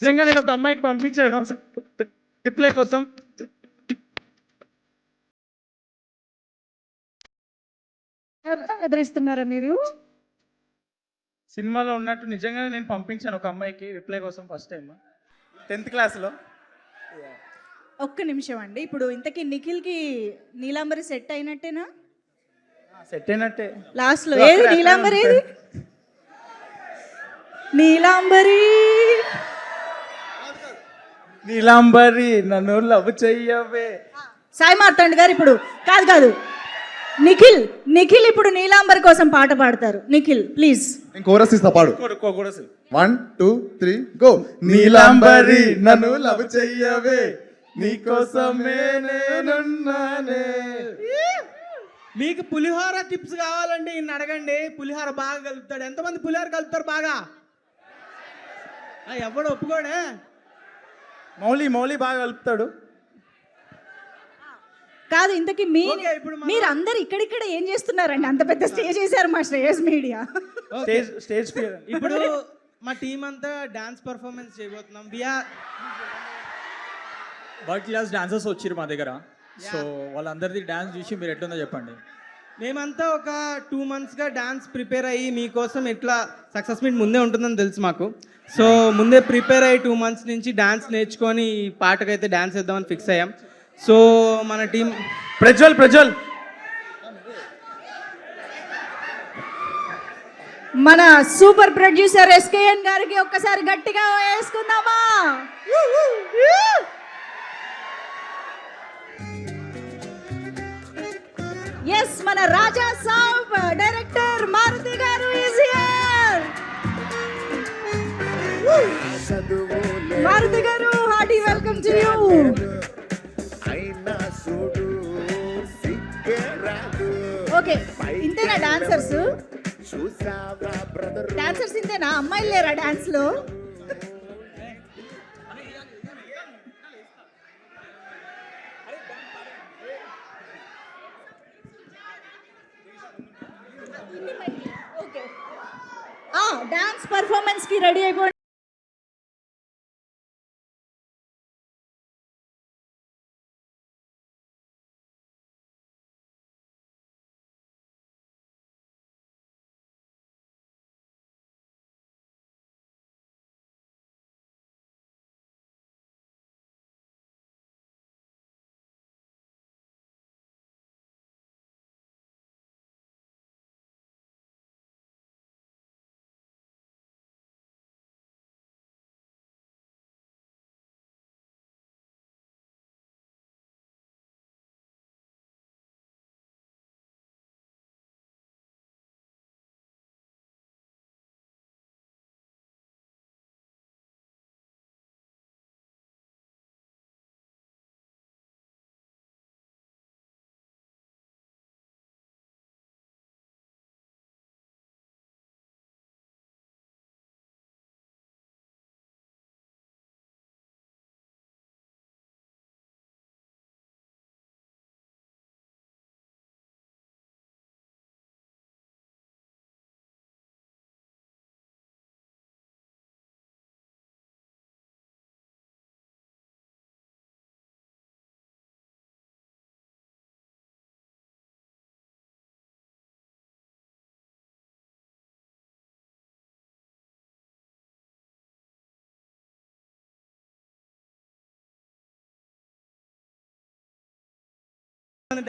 నిజంగా నేను ఒక అమ్మాయికి పంపించాను రిప్లై కోసం. ఎదురిస్తున్నారా మీరు? సినిమాలో ఉన్నట్టు నిజంగానే నేను పంపించాను ఒక అమ్మాయికి రిప్లై కోసం ఫస్ట్ టైం 10th క్లాస్లో. ఒక్క నిమిషం అండి. ఇప్పుడు ఇంతకీ నిఖిల్కి నీలాంబరి సెట్ అయినట్టేనా? సెట్ అయినట్టే. లాస్ట్లో ఏది నీలాంబరి? ఏది నీలాంబరి? నీలాంబరి నన్ను లవ్ చెయ్యవే. సాయి మార్తాండ్ గారు ఇప్పుడు కాదు కాదు నిఖిల్ ఇప్పుడు నీలాంబరి కోసం పాట పాడతారు. నిఖిల్ ప్లీజ్. నేను కోరస్ ఇస్తా, పాడు. 1 2 3 గో. నీలాంబరి నన్ను లవ్ చెయ్యవే, నీకోసమే నేనున్నానే. మీకు పులిహోర టిప్స్ కావాలండి ఇన్ని అడగండి. పులిహోర బాగా కలుపుతాడు. ఎంతమంది పులిహోర కలుపుతారు బాగా? ఎవడు ఒప్పుకోడే? మౌలి బాగా కలుపుతాడు. కాదు, ఇంతకీ మీరు అందరు ఇక్కడిక్కడ ఏం చేస్తున్నారండి? అంత పెద్ద స్టేజ్ చేశారు మా శ్రేయస్ మీడియా. Stage fear. ఇప్పుడు మా టీం అంతా డాన్స్ పర్ఫార్మెన్స్ చేయబోతున్నాం. వరల్డ్ క్లాస్ డాన్సర్స్ వచ్చారు మా దగ్గర. సో వాళ్ళందరిది డాన్స్ చూసి మీరు ఎట్లుందో చెప్పండి. మేమంతా ఒక 2 monthsగా డాన్స్ ప్రిపేర్ అయ్యి మీకోసం ఎట్లా సక్సెస్ మీట్ ముందే ఉంటుందని తెలుసు మాకు. సో ముందే ప్రిపేర్ అయ్యి 2 months నుంచి డాన్స్ నేర్చుకొని ఈ పాటకైతే డాన్స్ వేద్దామని ఫిక్స్ అయ్యాం. సో మన టీం ప్రజ్వల్ మన సూపర్ ప్రొడ్యూసర్ ఎస్కేఎన్ గారికి ఒక్కసారి గట్టిగా వేసుకుందామా? ఎస్, మన రాజా సాబ్ డైరెక్టర్ మారుతి గారు is here. Maruthi garu, hearty welcome to you. Okay, ఇంతేనా డాన్సర్స్? ఇంతేనా? అమ్మాయిలు లేరా డాన్స్ లో? డాన్స్ పర్ఫార్మెన్స్ కి రెడీ అయిపోయి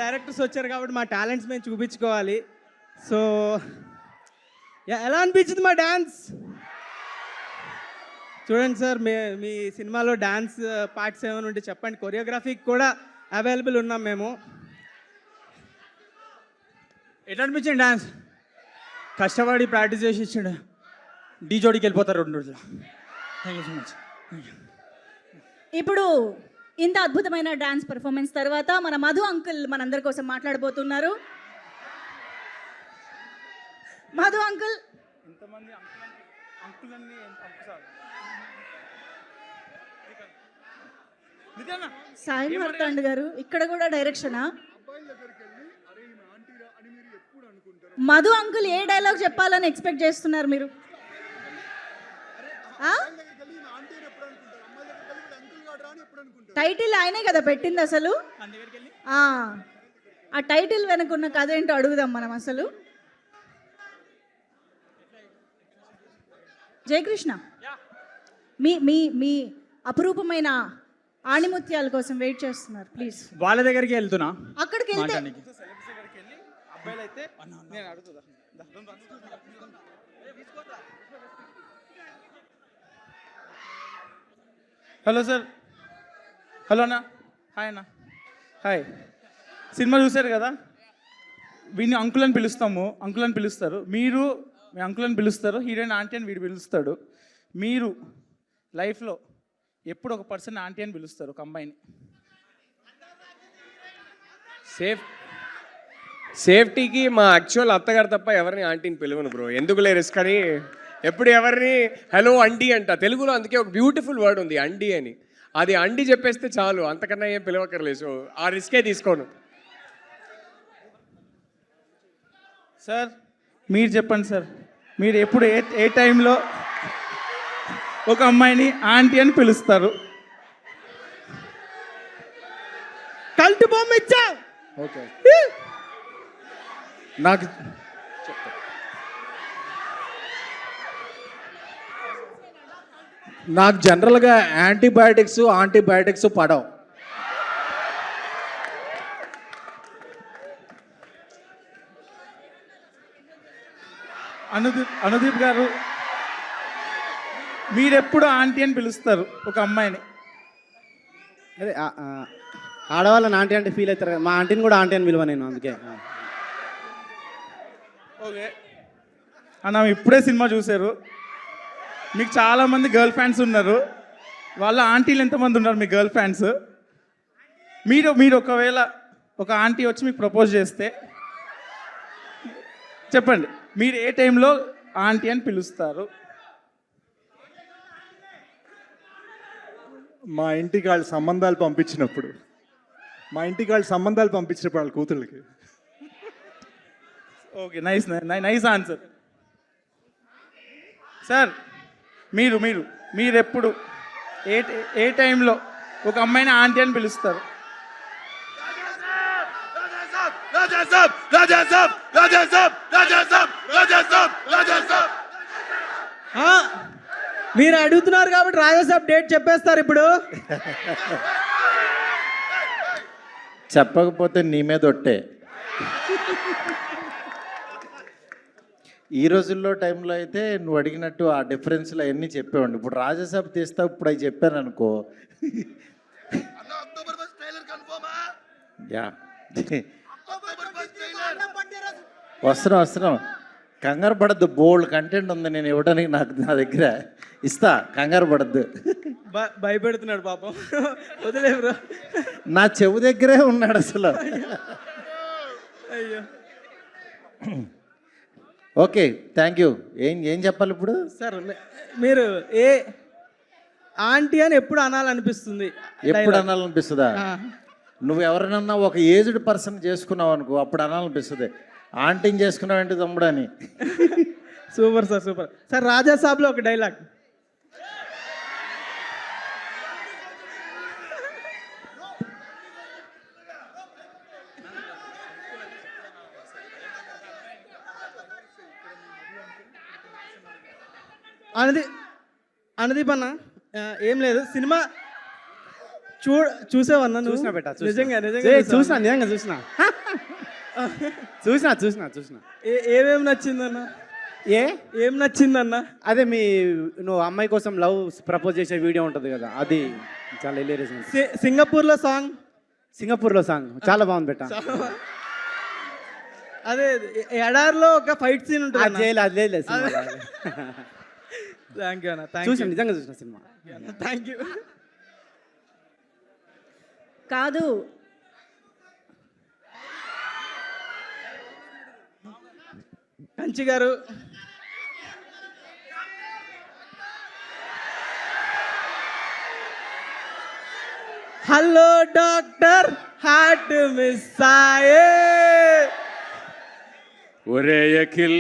డైరెక్టర్స్ వచ్చారు కాబట్టి మా టాలెంట్స్ మేము చూపించుకోవాలి. సో ఎలా అనిపించింది మా డ్యాన్స్? చూడండి సార్, మీ సినిమాలో డ్యాన్స్ పార్ట్స్ ఏమైనా ఉంటే చెప్పండి. కొరియోగ్రఫీకి కూడా అవైలబుల్ ఉన్నాం మేము. ఎట్లా అనిపించింది డాన్స్? కష్టపడి ప్రాక్టీస్ చేసి ఇచ్చిండు. డీ జోడికి వెళ్ళిపోతారు 2 రోజులు. Thank you so much. ఇప్పుడు ఇంత అద్భుతమైన డాన్స్ పర్ఫార్మెన్స్ తర్వాత మన మధు అంకుల్ మనందరి కోసం మాట్లాడబోతున్నారు. మధు అంకుల్. సాయి మార్తాండ్ గారు ఇక్కడ కూడా డైరెక్షనా? మధు అంకుల్ ఏ డైలాగ్ చెప్పాలని ఎక్స్పెక్ట్ చేస్తున్నారు మీరు? టైటిల్ ఆయనే కదా పెట్టింది అసలు. ఆ టైటిల్ వెనకున్న కథ ఏంటో అడుగుదాం మనం అసలు. జయకృష్ణ, మీ మీ మీ అపురూపమైన ఆణిముత్యాల కోసం వెయిట్ చేస్తున్నారు. ప్లీజ్ వాళ్ళ దగ్గరికి వెళ్తున్నా. అక్కడికి వెళ్తే హలో సార్. హలో అన్న. హాయ్ అన్న. హాయ్. సినిమా చూశారు కదా, వీడిని అంకుల్ అని పిలుస్తాము. అంకుల్ అని పిలుస్తారు. మీరు మీ అంకుల్ అని పిలుస్తారు. హీరోయిన్ ఆంటీ అని వీడు పిలుస్తాడు. మీరు లైఫ్లో ఎప్పుడు ఒక పర్సన్ ఆంటీ అని పిలుస్తారు, ఒక అమ్మాయిని. సేఫ్టీకి మా యాక్చువల్ అత్తగారు తప్ప ఎవరిని ఆంటీని పిలవను బ్రో. ఎందుకులే రిస్క్ అని ఎప్పుడు ఎవరిని హలో అండి అంట. తెలుగులో అందుకే ఒక బ్యూటిఫుల్ వర్డ్ ఉంది అండి అని. అది అండి చెప్పేస్తే చాలు, అంతకన్నా ఏం పిలవక్కర్లేదు. సో ఆ రిస్కే తీసుకోను. సార్ మీరు చెప్పండి సార్, మీరు ఎప్పుడు ఏ టైంలో ఒక అమ్మాయిని ఆంటీ అని పిలుస్తారు? కల్ట్ బొమ్మ ఇచ్చా. ఓకే. నాకు జనరల్గా యాంటీబయాటిక్స్ పడవు. అనుదీప్ గారు, మీరెప్పుడు ఆంటీ అని పిలుస్తారు ఒక అమ్మాయిని? అదే ఆడవాళ్ళని ఆంటీ అంటే ఫీల్ అవుతారు కదా, మా ఆంటీని కూడా ఆంటీ అని పిలువ నేను, అందుకే. ఓకే అన్న, ఇప్పుడే సినిమా చూశారు. మీకు చాలామంది గర్ల్ ఫ్యాన్స్ ఉన్నారు. వాళ్ళ ఆంటీలు ఎంతమంది ఉన్నారు మీ గర్ల్ ఫ్యాన్స్? మీరు ఒకవేళ ఒక ఆంటీ వచ్చి మీకు ప్రపోజ్ చేస్తే చెప్పండి, మీరు ఏ టైంలో ఆంటీ అని పిలుస్తారు? మా ఇంటికి వాళ్ళు సంబంధాలు పంపించినప్పుడు వాళ్ళ కూతుళ్ళకి. Okay, nice answer. సార్ మీరెప్పుడు ఏ టైంలో ఒక అమ్మాయిని ఆంటీ అని పిలుస్తారు? మీరు అడుగుతున్నారు కాబట్టి రాజాసాబ్ డేట్ చెప్పేస్తారు ఇప్పుడు. చెప్పకపోతే నీ మీద ఒట్టే. ఈ రోజుల్లో టైంలో అయితే నువ్వు అడిగినట్టు ఆ డిఫరెన్స్లో అవన్నీ చెప్పేవాడిని. ఇప్పుడు రాజాసాబ్ తీస్తావు, ఇప్పుడు అవి చెప్పాను అనుకో. యా వస్తున్నాం. కంగారు పడద్దు, బోల్డ్ కంటెంట్ ఉంది నేను ఇవ్వడానికి. నా దగ్గర ఇస్తా, కంగారు పడద్దు. భయపెడుతున్నాడు పాపం, వదిలే బ్రో. నా చెవు దగ్గరే ఉన్నాడు అసలు. అయ్యో. Okay, thank you. ఏం చెప్పాలి ఇప్పుడు? సార్ మీరు ఏ ఆంటీ అని ఎప్పుడు అనాలనిపిస్తుంది? ఎప్పుడు అనాలనిపిస్తుందా? నువ్వు ఎవరినన్నా ఒక ఏజ్డ్ పర్సన్ చేసుకున్నావు అనుకో, అప్పుడు అనాలనిపిస్తుంది. ఆంటీని చేసుకున్నావు ఏంటి తమ్ముడు అని. Super sir, super sir. రాజాసాబ్లో ఒక డైలాగ్. అనుదీప్ అన్న, ఏం లేదు, సినిమా చూసావన్నా నువ్వు? చూసినా బెట్ట నిజంగా చూసినా నిజంగా చూసినా చూసినా ఏమేమి నచ్చిందన్న? ఏం నచ్చిందన్న? అదే నువ్వు అమ్మాయి కోసం లవ్ ప్రపోజ్ చేసే వీడియో ఉంటుంది కదా, అది చాలా హిలేరియస్. సింగపూర్లో సాంగ్ చాలా బాగుంది బెట్ట. అదే ఎడార్లో ఒక ఫైట్ సీన్ ఉంటుంది. అది లేదు థ్యాంక్ యూ అన్న. చూసిన నిజంగా చూసిన సినిమా. Thank you. కాదు, కంచి గారు హలో డాక్టర్, హార్ట్ మిస్ ఆయే. ఒరే అఖిల్,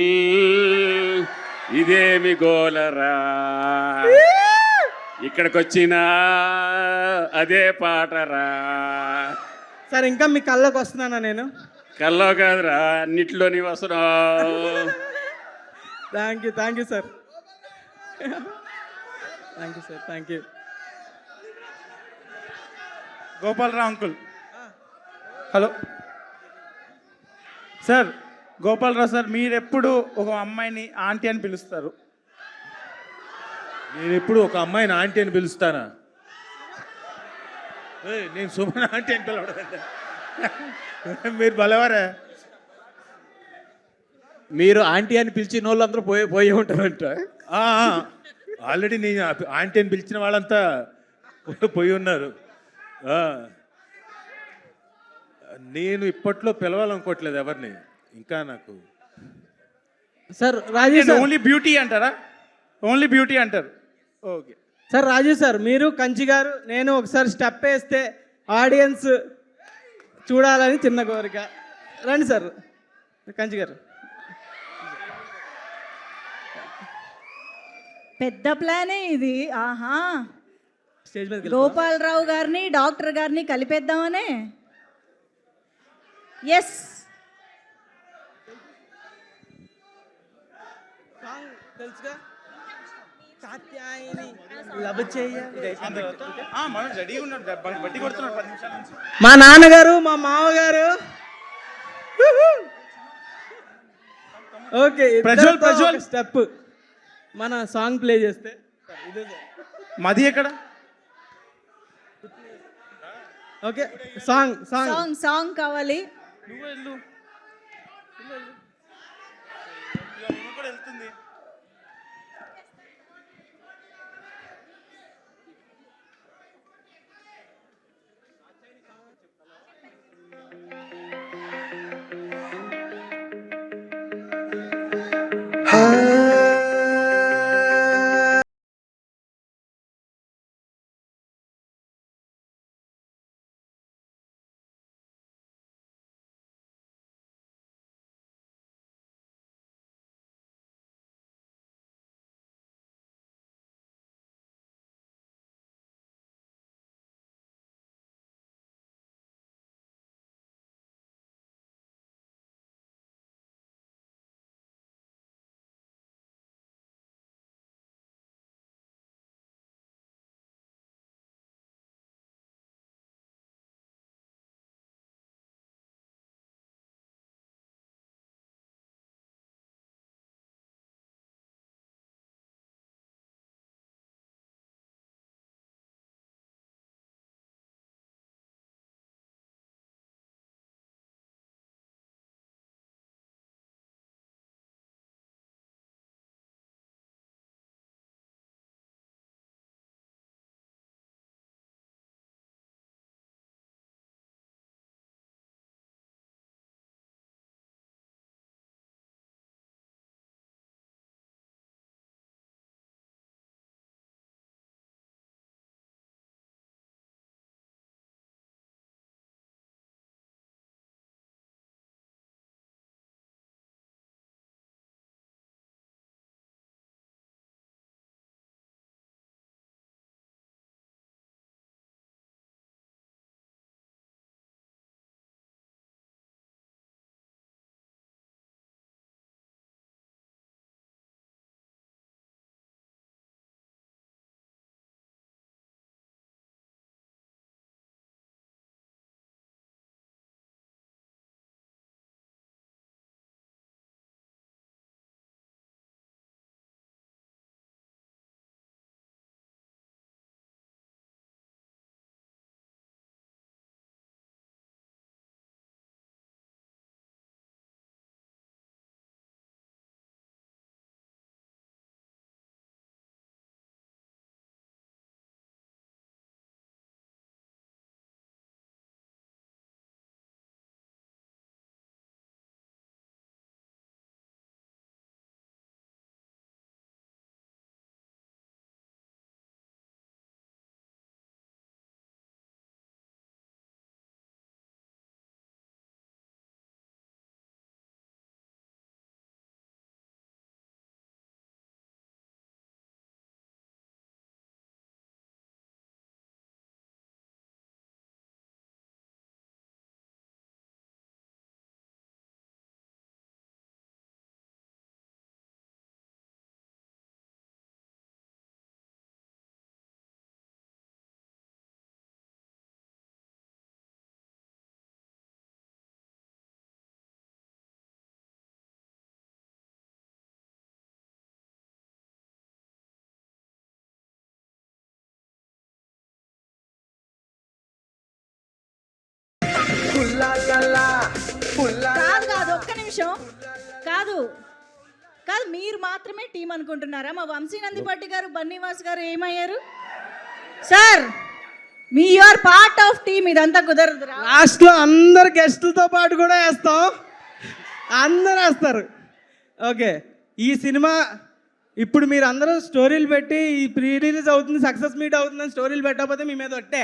ఇదేమి గోలరా, ఇక్కడికొచ్చినా అదే పాటరా. సార్ ఇంకా మీ కళ్ళకి వస్తున్నానా నేను? కల్లో కాదురా, అన్నిట్లోని వస్తున్నావు. Thank you sir. Thank you. Gopalarao uncle. Hello sir, Gopalarao sir, మీరెప్పుడు ఒక అమ్మాయిని ఆంటీ అని పిలుస్తారు? నేను ఎప్పుడు ఒక అమ్మాయిని ఆంటీ అని పిలుస్తానా? నేను సుమన్ ఆంటీ అని పిలవడం. మీరు బలవారా? మీరు ఆంటీ అని పిలిచిన వాళ్ళందరూ పోయి ఉంటారంట. ఆల్రెడీ నేను ఆంటీ అని పిలిచిన వాళ్ళంతా పోయి ఉన్నారు. నేను ఇప్పట్లో పిలవాలనుకోవట్లేదు ఎవరిని ఇంకా. నాకు సార్ రాజేష్ ఓన్లీ బ్యూటీ అంటారా? ఓన్లీ బ్యూటీ అంటారు. Okay sir. రాజు సార్, మీరు కంచి గారు నేను ఒకసారి స్టెప్ వేస్తే ఆడియన్స్ చూడాలని చిన్న కోరిక. రండి సార్. కంచి గారు పెద్ద ప్లానే ఇది. ఆహా, స్టేజ్ మీద గోపాలరావు గారిని డాక్టర్ గారిని కలిపేద్దామనే. ఎస్, తెలుసుగా, కాత్యాయని లవ్ చేయ. మా నాన్నగారు, మా మామగారు. ఓకే, ప్రజ్వల్ స్టెప్ మన సాంగ్ ప్లే చేస్తే. మది ఎక్కడ? ఓకే, సాంగ్ సాంగ్ కావాలి. నువ్వు వెళ్ళు. వెళ్తుంది. నిమిషం. కాదు కాదు, మీరు మాత్రమే టీం అనుకుంటున్నారా? మా వంశీ నందిపట్టి గారు, బన్నీవాస్ గారు ఏమయ్యారు? సార్, మీ యూఆర్ పార్ట్ ఆఫ్ టీమ్, ఇదంతా కుదరదురా. లాస్ట్లో అందరు గెస్టులతో పాటు కూడా వేస్తాం, అందరూ వేస్తారు. ఓకే, ఈ సినిమా ఇప్పుడు మీరు అందరూ స్టోరీలు పెట్టి ఈ ప్రీ రిలీజ్ అవుతుంది, సక్సెస్ మీట్ అవుతుందని స్టోరీలు పెట్టకపోతే మీ మీద ఒట్టే.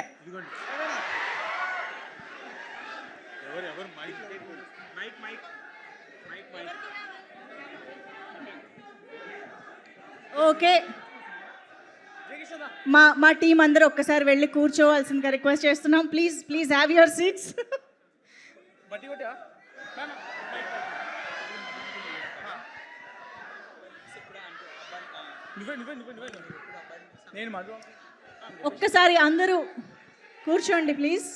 ఓకే, మా టీం అందరూ ఒక్కసారి వెళ్ళి కూర్చోవాల్సిందిగా రిక్వెస్ట్ చేస్తున్నాం. Please please have your seats. ఒక్కసారి అందరూ కూర్చోండి ప్లీజ్.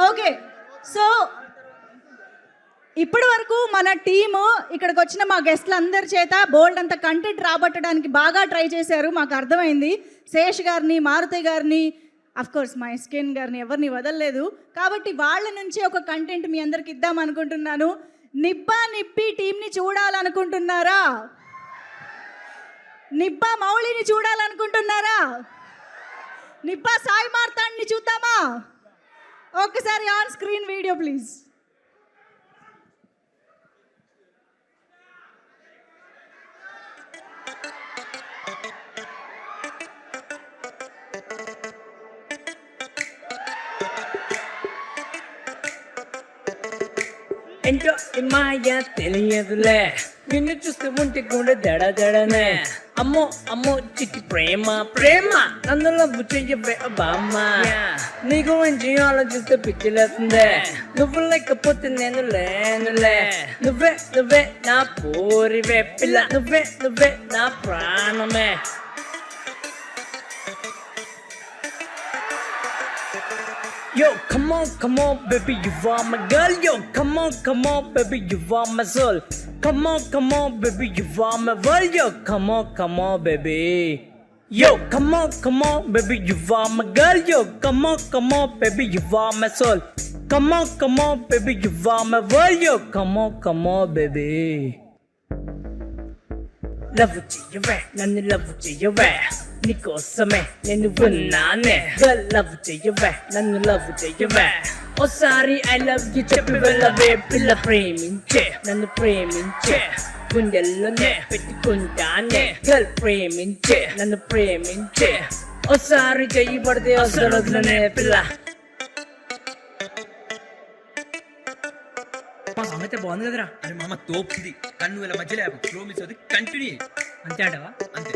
ఓకే, సో ఇప్పటి వరకు మన టీము ఇక్కడికి వచ్చిన మా గెస్ట్లు అందరి చేత బోల్డ్ అంత కంటెంట్ రాబట్టడానికి బాగా ట్రై చేశారు, మాకు అర్థమైంది. శేష్ గారిని, మారుతి గారిని, కోర్స్ మా ఎస్కేన్ గారిని ఎవరిని వదలలేదు. కాబట్టి వాళ్ళ నుంచి ఒక కంటెంట్ మీ అందరికి ఇద్దాం అనుకుంటున్నాను. నిబ్బా నిప్పి టీంని చూడాలనుకుంటున్నారా? నిబ్బా మౌళిని చూడాలనుకుంటున్నారా? నిబ్బా సాయి మార్తాండ్ని చూద్దామా? ఒక్కసారి ఆన్ స్క్రీన్ వీడియో ప్లీజ్. ఏంటో మాయ తెలియదులే, నిన్ను చూస్తూ ఉంటే కూడా దడదడనే. అమ్మో అమ్మో చిట్టి ప్రేమ ప్రేమ, నన్ను లవ్వు చెయ్యవే బామ్మ. నీ గురించి ఆలోచిస్తే పిచ్చిలేస్తుందే, నువ్వు లేకపోతే నేను లేనులే. నువ్వే నువ్వే నా పూరివే పిల్ల, నువ్వే నువ్వే నా ప్రాణమే. Yo, come on, baby, you are my girl. Yo, come on, baby, you are my soul. Come on, baby, you are my world. Yo, come on, baby. Yo, come on, baby, you are my girl. Yo, come on, baby, you are my soul. Come on, baby, you are my world. Yo, come on, baby. Love చెయ్యవే, నన్ను love చెయ్యవే, నీకోసమే నేను ఉన్నానే. Love చెయ్యవే, నన్ను love చెయ్యవే, ఓసారి I love you చెప్పి వెళ్ళవే పిల్ల. ప్రేమించే, నన్ను ప్రేమించే, గుండెల్లోనే పెట్టుకుంటానే. గర్ల్ ప్రేమించే, నన్ను ప్రేమించే, ఓసారి చెయ్యి పడితే వదలనే పిల్ల. మా సామెత బాగుంది కదరా? అని మామ తోపుంది, కన్ను వేల మధ్యలో ఫ్లో మిస్ అవుతుంది, కంటిన్యూ అంతే అంటవా? అంతే.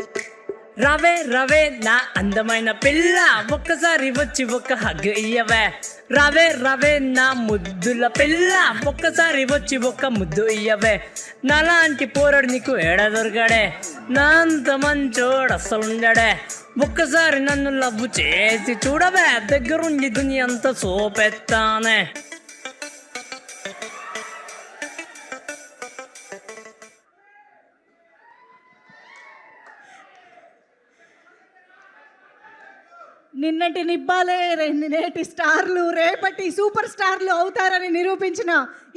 రవే రవే నా అందమైన పిల్ల, ఒక్కసారి వచ్చి ఒక హగ్ ఇయ్యవే. రవే రవే నా ముద్దుల పిల్ల, ఒక్కసారి వచ్చి ఒక ముద్దు ఇయ్యవే. నాలాంటి పోరాడు నీకు ఏడ దొరకడే, నా అంత మంచోడు అసలుండడే. ఒక్కసారి నన్ను లవ్ చేసి చూడవే, దగ్గరుండి దునియా అంతా సోపెత్తానే. నిన్నటి నిబ్బాలే నేటి స్టార్లు రేపటి సూపర్ స్టార్లు అవుతారని నిరూపించిన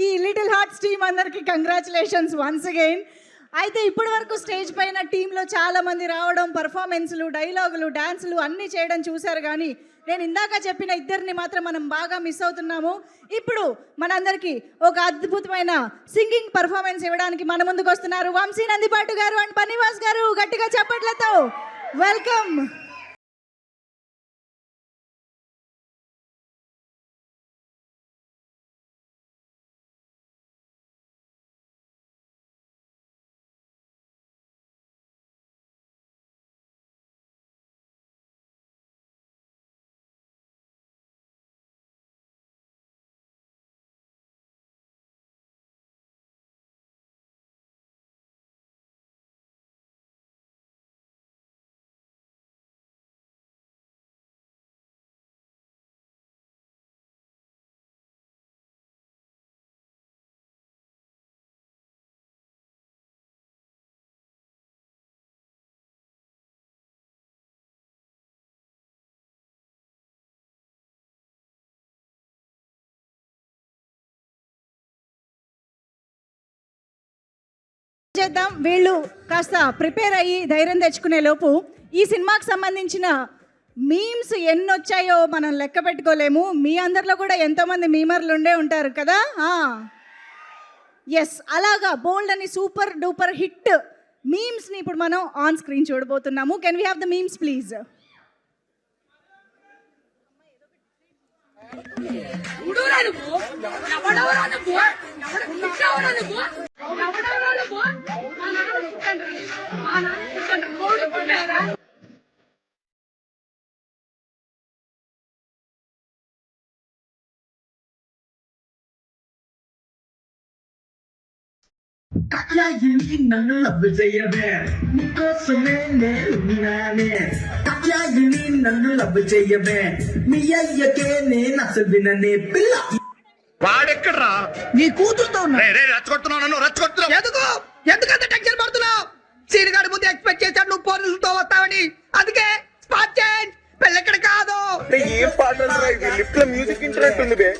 ఈ లిటిల్ హార్ట్స్ టీమ్ అందరికీ కంగ్రాచులేషన్స్ వన్స్ అగైన్. అయితే ఇప్పటి వరకు స్టేజ్ పైన టీంలో చాలామంది రావడం, పర్ఫార్మెన్స్లు, డైలాగులు, డాన్సులు అన్నీ చేయడం చూశారు. కానీ నేను ఇందాక చెప్పిన ఇద్దరిని మాత్రం మనం బాగా మిస్ అవుతున్నాము. ఇప్పుడు మనందరికీ ఒక అద్భుతమైన సింగింగ్ పర్ఫార్మెన్స్ ఇవ్వడానికి మన ముందుకు వస్తున్నారు వంశీ నందిపాటి గారు అండ్ బన్నీవాస్ గారు. గట్టిగా చప్పట్లతో వెల్కమ్. చేద్దాం. వీళ్ళు కాస్త ప్రిపేర్ అయ్యి ధైర్యం తెచ్చుకునే లోపు ఈ సినిమాకి సంబంధించిన మీమ్స్ ఎన్ని వచ్చాయో మనం లెక్క పెట్టుకోలేము. మీ అందరిలో కూడా ఎంతోమంది మీమర్లు ఉండే ఉంటారు కదా. ఎస్, అలాగా బోల్డ్ అని సూపర్ డూపర్ హిట్ మీమ్స్ని ఇప్పుడు మనం ఆన్ స్క్రీన్ చూడబోతున్నాము. Can we have the memes please? నన్ను లవ్ చెయ్యవే నీకోసమే నేనున్నానే. నన్ను లవ్ చెయ్యవే మీ అయ్యకే నేను అసలు విననే పిల్ల. వాడెక్కడ్రా? నీ కూతురుతో రెచ్చగొడుతున్నావు నన్ను, రెచ్చగొడుతున్నావు. ఎందుకంత టెన్షన్ పడుతున్నావు? సీనిగాడి ముందు ఎక్స్పెక్ట్ చేశాడు నువ్వు పోలీసులతో వస్తావని. అందుకే స్పాట్ చేంజ్, పెళ్ళెక్కడ కాదు. ఏం పాట లిప్ లో మ్యూజిక్ ఇచ్చినట్టుంది బే.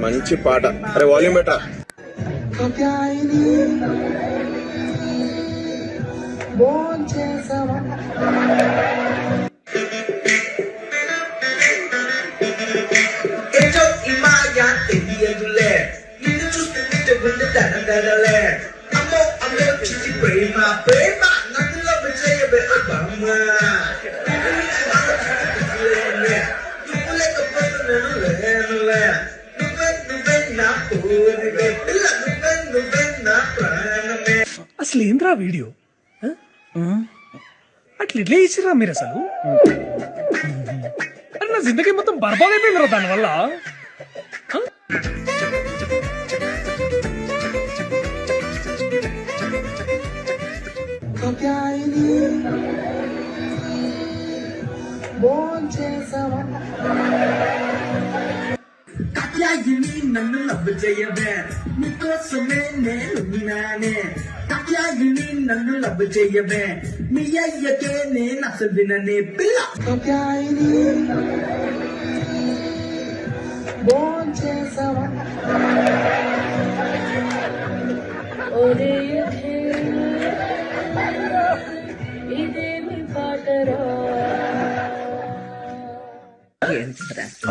మంచి పాట. అరే వాల్యూమ్ బెటా. తెలియదులే నిన్ను చూస్తుంటే గుండె తడదడలే. అమ్మో అమ్మో చిచి ప్రేమ ప్రేమ నన్ను లవ్ చేయవే బామ్మ. నువ్వు లేకపోతే నేను లేనులే. నువ్వే నా పూరివే పిల్ల, నువ్వే నా ప్రాణమే. అసలు ఏంద్రా వీడియో? అట్లా ఇట్లా ఇచ్చిరా మీరు అసలు? అరే నా జిందగీ మొత్తం బర్బాద్ అయిపోయిందిరా దానివల్ల. నన్ను లవ్ చేయవే నీకోసమే నేనున్నానే. కాత్యాయిని నన్ను లవ్ చేయవే మీ అయ్యకే నేను అసలు విననే పిల్ల.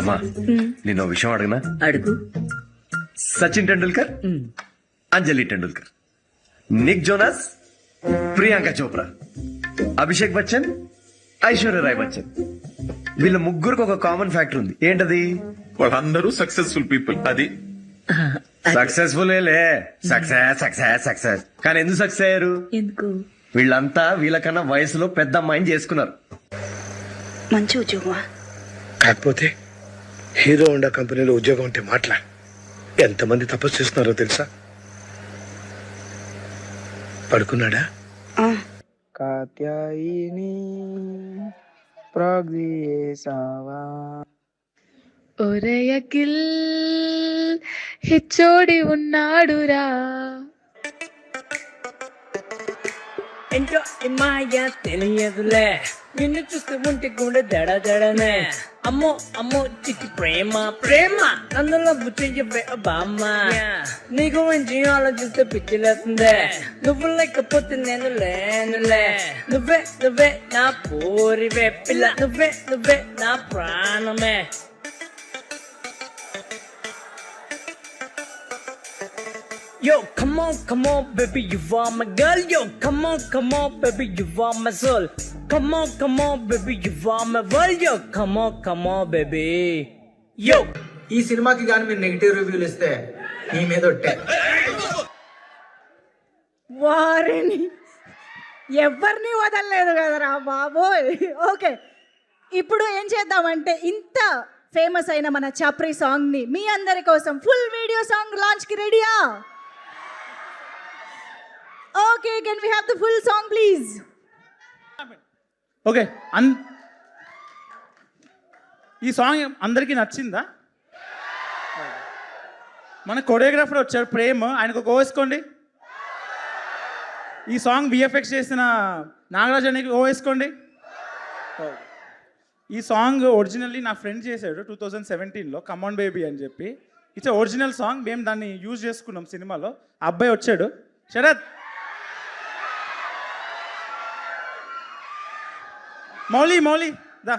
అమ్మా నేను విషయం అడగనా? అడుగు. సచిన్ టెండూల్కర్, అంజలి టెండూల్కర్, నిక్ జోనాస్, ప్రియాంక చోప్రా, అభిషేక్ బచ్చన్, ఐశ్వర్య రాయ్ బచ్చన్, వీళ్ళ ముగ్గురికి ఒక కామన్ ఫ్యాక్టర్ ఉంది. ఏంటది? వాళ్ళందరూ సక్సెస్ఫుల్ పీపుల్. అది సక్సెస్ఫుల్ సక్సెస్ సక్సెస్ సక్సెస్. కానీ ఎందుకు సక్సెస్ అయ్యారు? ఎందుకు? వీళ్ళంతా వీళ్ళకన్నా వయసులో పెద్ద అమ్మాయిని చేసుకున్నారు. మంచి ఉద్యోగమా? కాకపోతే హీరో హోండా కంపెనీలో ఉద్యోగం అంటే మాటలా? ఎంతమంది తపస్సు చేస్తున్నారో తెలుసా? పడుకున్నాడా? కాత్యాయిని ప్రాగ్జియేసావా ఒరయకిల్ హిచ్చోడి ఉన్నాడురా. ఏంటో ఈ మాయ తెలియదులే నిన్ను చూస్తూ ఉంటే కూడా దడ దడనే. అమ్మో అమ్మో చిట్టి ప్రేమ ప్రేమ నన్ను లవ్ చెయ్యవే బామ్మ. నీ గురించి ఆలోచిస్తే పిచ్చిలేస్తుందే. నువ్వు లేకపోతే నేను లేనులే. నువ్వే నా పూరివే పిల్ల, నువ్వే నా ప్రాణమే. Yo, come on, baby, you are my girl. Yo, come on, baby, you are my soul. Come on, baby, you are my world. Yo, come on, baby. Yo. ఈ సినిమాకి కానీ మీరు నెగిటివ్ రివ్యూలు ఇస్తే మీ మీద ఒట్టే. వారిని ఎవరిని వదలలేదు కదరా బాబోయ్. ఓకే, ఇప్పుడు ఏం చేద్దామంటే ఇంత ఫేమస్ అయిన మన చప్రీ సాంగ్ని మీ అందరి కోసం ఫుల్ వీడియో సాంగ్ లాంచ్కి రెడీయా? Okay, can we have the full song please? Okay, ఈ సాంగ్ అందరికీ నచ్చిందా? మన కొరియోగ్రాఫర్ వచ్చారు ప్రేమ్, ఆయనకు ఒక వేసుకోండి. ఈ సాంగ్ విఎఫ్ఎక్స్ చేసిన నాగరాజ్ అనికి ఓ వేసుకోండి. ఈ సాంగ్ ఒరిజినల్లీ నా ఫ్రెండ్ చేశాడు 2017లో కమాన్ బేబీ అని చెప్పి. It's original song. మేము దాన్ని యూజ్ చేసుకున్నాం సినిమాలో. ఆ అబ్బాయి వచ్చాడు, శరత్ మౌలి దా.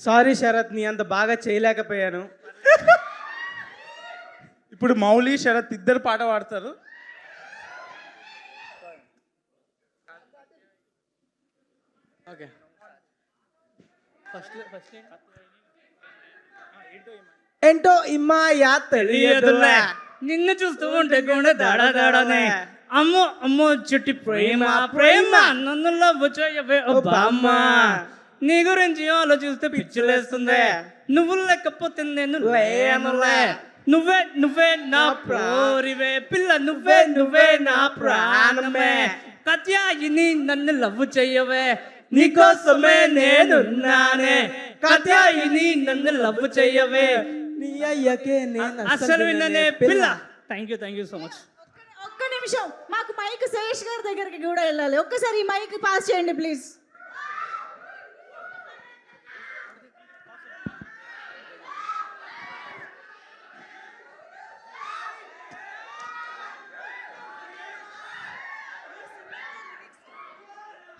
సారీ శరత్, నీ అంత బాగా చేయలేకపోయాను. ఇప్పుడు మౌలి శరత్ ఇద్దరు పాట పాడతారు. ఓకే, ఫస్ట్ ఏంటో ఇమ్మాయా తెలియదులే, నిన్ను చూస్తూ ఉంటే గుండె దడదడనే. అమ్మో అమ్మో చుట్టి ప్రేమ ప్రేమ నన్ను లవ్ చేయవే ఓ బామ్మ. నీ గురించి ఆలోచిస్తే పిచ్చిలేస్తుంది. నువ్వు లేకపోతే నేను లేనులే. నువ్వే నా ప్రోరివే పిల్ల, నువ్వే నా ప్రాణమే. కత్యాయిని నన్ను లవ్ చెయ్యవే, నీకోసమే నేనున్నానే. కత్యాయిని నన్ను లవ్ చెయ్యవే, నీ అయ్యకే నేను అసలు విన్ననే పిల్ల. Thank you so much. ఒక్క నిమిషం, మాకు మైక్ శేష్ గారి దగ్గరికి కూడా వెళ్ళాలి. ఒక్కసారి ఈ మైక్ పాస్ చేయండి ప్లీజ్.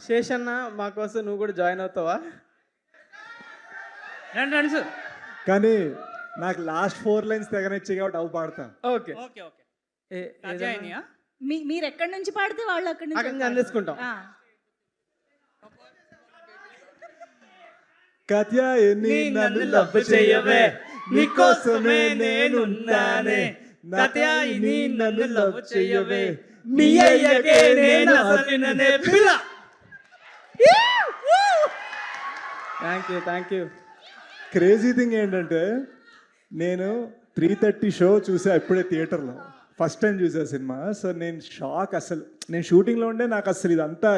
శేషన్న, మా కోసం నువ్వు కూడా జాయిన్ అవుతావా? రండి సార్. కానీ నాకు లాస్ట్ 4 లైన్స్ తెగనిచ్చి కాబట్టి అవి పాడతాను. ఓకే, మీరు ఎక్కడి నుంచి పాడితే వాళ్ళు అక్కడి నుంచి అందేసుకుంటాం. కత్యాయిని నన్ను లవ్ చేయవే, నీకోసమే నేనున్నానే. కత్యాయిని నన్ను లవ్ చేయవే, మీ అయ్యకే నేను అసలు విన్ననే పిల్ల. Thank you. క్రేజీ థింగ్ ఏంటంటే నేను 3:30 షో చూసా ఇప్పుడే థియేటర్లో. ఫస్ట్ టైం చూసా సినిమా. సో నేను షాక్. అసలు నేను షూటింగ్లో ఉండే నాకు అసలు ఇదంతా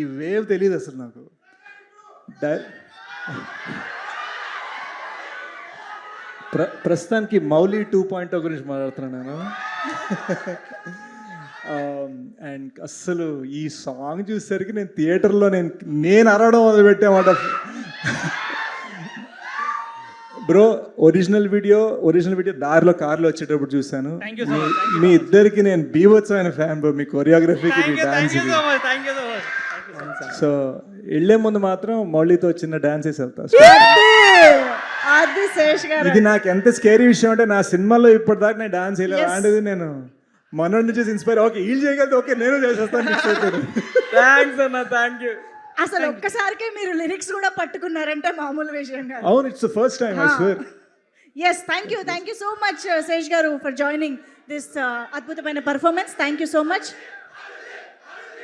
ఈ వేవ్ తెలియదు అసలు నాకు. ప్రస్తుతానికి మౌలి 2.0 గురించి మాట్లాడుతున్నాను నేను. అండ్ అస్సలు ఈ సాంగ్ చూసేసరికి నేను థియేటర్లో నేను అరవడం మొదలుపెట్టామాట. బ్రో, ఒరిజినల్ వీడియో దారిలో కార్లో వచ్చేటప్పుడు చూశాను. మీ ఇద్దరికి నేను బీభత్సమైన ఫ్యాన్ బ్రో, మీ కొరియోగ్రఫీకి, మీ డాన్స్కి. సో వెళ్ళే ముందు మాత్రం మౌలితో చిన్న డాన్స్ వేసి వెళ్తా. అది శేష్ గారు. ఇది నాకు ఎంత స్కేరీ విషయం అంటే, నా సినిమాలో ఇప్పటిదాకా నేను డాన్స్ వేయలేదు. అలాంటిది నేను మనోడి నుంచి ఇన్స్పైర్. ఓకే, వీళ్ళు చేయగలిగితే ఓకే నేను చేసేస్తాను. థ్యాంక్స్ అన్న, థ్యాంక్ యూ. అసలు ఒక్కసారికే మీరు లిరిక్స్ కూడా పట్టుకున్నారంటే మామూలు విషయం కాదు. అవును, it's the first time I swear. Yes, thank you so much Shesh garu for joining this అద్భుతమైన performance. Thank you so much.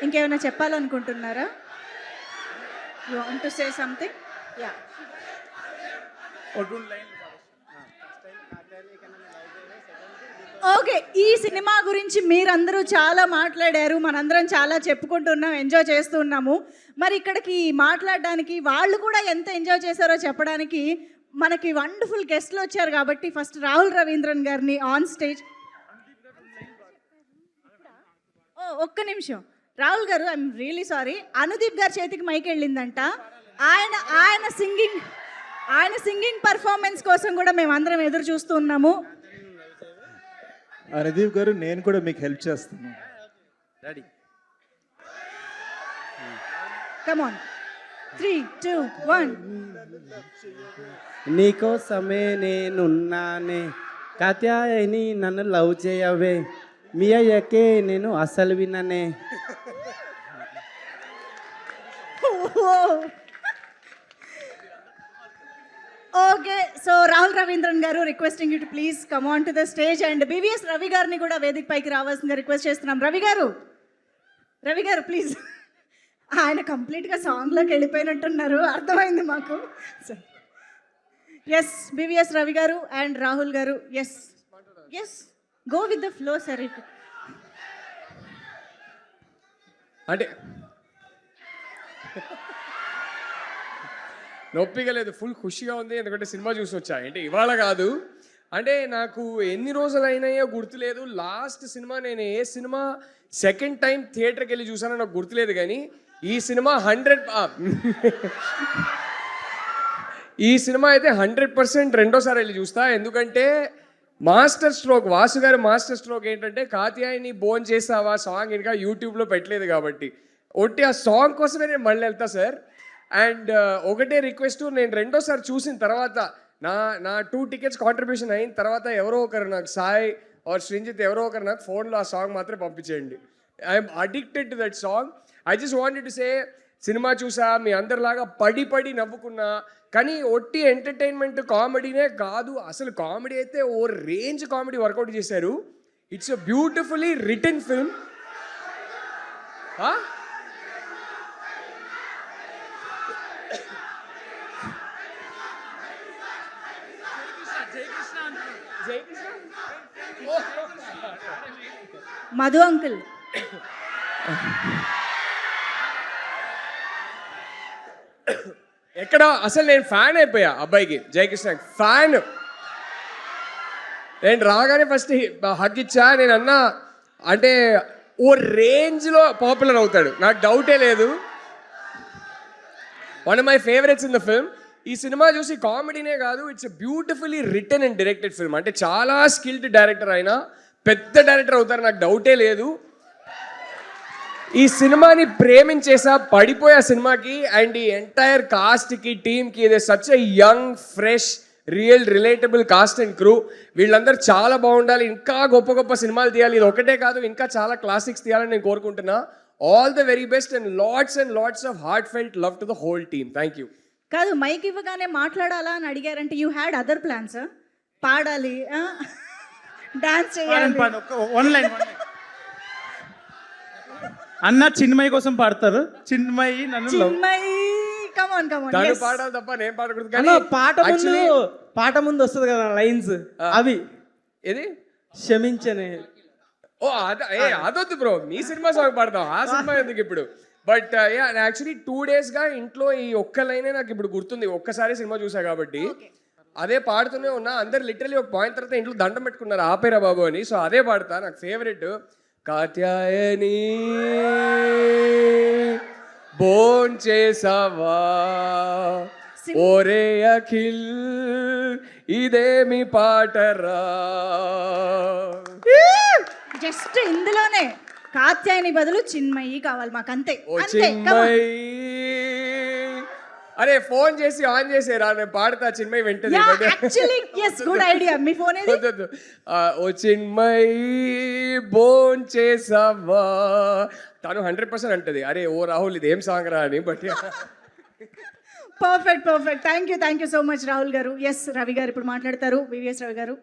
ఇంకేమైనా చెప్పాలనుకుంటున్నారా? You want to say something? Yeah. Okay, ఈ సినిమా గురించి మీరందరూ చాలా మాట్లాడారు, మనందరం చాలా చెప్పుకుంటున్నాం, ఎంజాయ్ చేస్తున్నాము. మరి ఇక్కడికి మాట్లాడడానికి వాళ్ళు కూడా ఎంత ఎంజాయ్ చేశారో చెప్పడానికి మనకి వండర్ఫుల్ గెస్ట్లు వచ్చారు. కాబట్టి ఫస్ట్ రాహుల్ రవీంద్రన్ గారిని ఆన్ స్టేజ్. ఒక్క నిమిషం రాహుల్ గారు, ఐఎమ్ రియలీ సారీ, అనుదీప్ గారి చేతికి మైక్ వెళ్ళిందంట. ఆయన సింగింగ్ పర్ఫార్మెన్స్ కోసం కూడా మేము అందరం ఎదురు చూస్తూ ఉన్నాము. అనుదీప్ గారు, నేను కూడా మీకు హెల్ప్ చేస్తాను. రెడీ? Come on, 3, 2, 1. నీకోసమే నేనున్నానే, కాత్యాయని నన్ను లవ్ చేయవే, మీ అయ్యకే నేను అసలు విన్ననే. ఓకే, సో రాహుల్ రవీంద్రన్ గారు, requesting you to please come on to the stage. And BVS Ravi గారిని కూడా వేదిక పైకి రావాల్సిందిగా రిక్వెస్ట్ చేస్తున్నాం. రవి గారు ప్లీజ్. ఆయన కంప్లీట్గా సాంగ్లోకి వెళ్ళిపోయినట్టున్నారు, అర్థమైంది మాకు. ఎస్, బీవీఎస్ రవి గారు and Rahul garu. Yes, go with the flow sir. అంటే నొప్పిగా లేదు, ఫుల్ ఖుషిగా ఉంది. ఎందుకంటే సినిమా చూసి వచ్చా, అంటే ఇవాళ కాదు, అంటే నాకు ఎన్ని రోజులు అయినాయో గుర్తులేదు. లాస్ట్ సినిమా నేను ఏ సినిమా సెకండ్ టైం థియేటర్కి వెళ్ళి చూసానో నాకు గుర్తులేదు. కానీ ఈ సినిమా 100 ఈ సినిమా అయితే 100% రెండోసారి వెళ్ళి చూస్తా. ఎందుకంటే మాస్టర్ స్ట్రోక్, వాసు గారి మాస్టర్ స్ట్రోక్ ఏంటంటే కాత్యాయని బోన్ చేసావా సాంగ్ ఇంకా యూట్యూబ్లో పెట్టలేదు కాబట్టి ఒట్టి ఆ సాంగ్ కోసమే నేను మళ్ళీ వెళ్తా సార్. అండ్ ఒకటే రిక్వెస్ట్, నేను రెండోసారి చూసిన తర్వాత నా 2 టికెట్స్ కాంట్రిబ్యూషన్ అయిన తర్వాత ఎవరో ఒకరు నాకు సాయి ఆర్ శ్రీంజిత్ ఎవరో ఒకరు నాకు ఫోన్లో ఆ సాంగ్ మాత్రం పంపించేయండి. I'm addicted to that song. I just wanted to say, cinema చూసా మీ అందరిలాగా పడి నవ్వుకున్నా, కానీ ఒట్టి ఎంటర్టైన్మెంట్ కామెడీనే కాదు, అసలు కామెడీ అయితే ఓ రేంజ్ కామెడీ వర్కౌట్ చేశారు. It's a beautifully written film. Madhu uncle ఎక్కడ అసలు నేను ఫ్యాన్ అయిపోయా అబ్బాయికి, జయకృష్ణ ఫ్యాన్. నేను రాగానే ఫస్ట్ హగ్ ఇచ్చా. నేను అన్నా అంటే ఓ రేంజ్లో పాపులర్ అవుతాడు, నాకు డౌటే లేదు. One of my favourites in the film. ఈ సినిమా చూసి కామెడీనే కాదు, it's beautifully written and directed film. అంటే చాలా స్కిల్డ్ డైరెక్టర్ అయినా పెద్ద డైరెక్టర్ అవుతారు, నాకు డౌటే లేదు. ఈ సినిమాని ప్రేమించేసా, పడిపోయా సినిమాకి. అండ్ ఈ ఎంటైర్ కాస్ట్కి, టీమ్కి, ఇది such a young fresh relatable cost and crew. వీళ్ళందరూ చాలా బాగుండాలి, ఇంకా గొప్ప గొప్ప సినిమాలు తీయాలి. ఇది ఒకటే కాదు, ఇంకా చాలా క్లాసిక్స్ తీయాలని నేను కోరుకుంటున్నా. All the very best and lots of heart felt love to the whole team. Thank you. కాదు, మైక్ ఇవ్వగానే మాట్లాడాలా అని అడిగారంటే యూ హ్యాడ్ అదర్ ప్లాన్స్. పాడాలి, డాన్స్ చేయాలి. అన్న చిన్మయి కోసం పాడతారు. చిన్మయి నన్ను తను పాడాలి తప్ప నేను పాడకూడదు. కానీ పాట ముందు వస్తుంది కదా లైన్స్, అవి ఏది క్షమించనే. ఓ అదొద్దు బ్రో, మీ సినిమా సాంగ్ పాడతాం, ఆ సినిమా ఎందుకు ఇప్పుడు. బట్ యాక్చువల్లీ 2 డేస్గా ఇంట్లో ఈ ఒక్క లైనే నాకు ఇప్పుడు గుర్తుంది, ఒక్కసారి సినిమా చూసా కాబట్టి అదే పాడుతూనే ఉన్నా. అందరు లిటరలీ ఒక పాయింట్ తర్వాత ఇంట్లో దండం పెట్టుకున్నారు ఆపేరా బాబు అని. సో అదే పాడతా, నాకు ఫేవరెట్. కాత్యాయని బోన్ చేసావా ఓరే అఖిల్ ఇదేమి పాటరా. జస్ట్ ఇందులోనే కాత్యాయని బదులు చిన్మయి కావాలి మాకు, అంతే. ఓ చిన్మయి, అరే ఫోన్ చేసి ఆన్ చేసేరా, నేను పాడతా చిన్మయి వెంటనే. Good idea. మీ ఫోన్ ఓ చిన్మయి బోన్ చేసావా, తను 100% అంటది అరే ఓ రాహుల్ ఇదేం సాంగ్ రా అని. But perfect. Thank you so much Rahul garu. Yes, Ravi garu ఇప్పుడు మాట్లాడతారు. వివిఎస్ రవి గారు.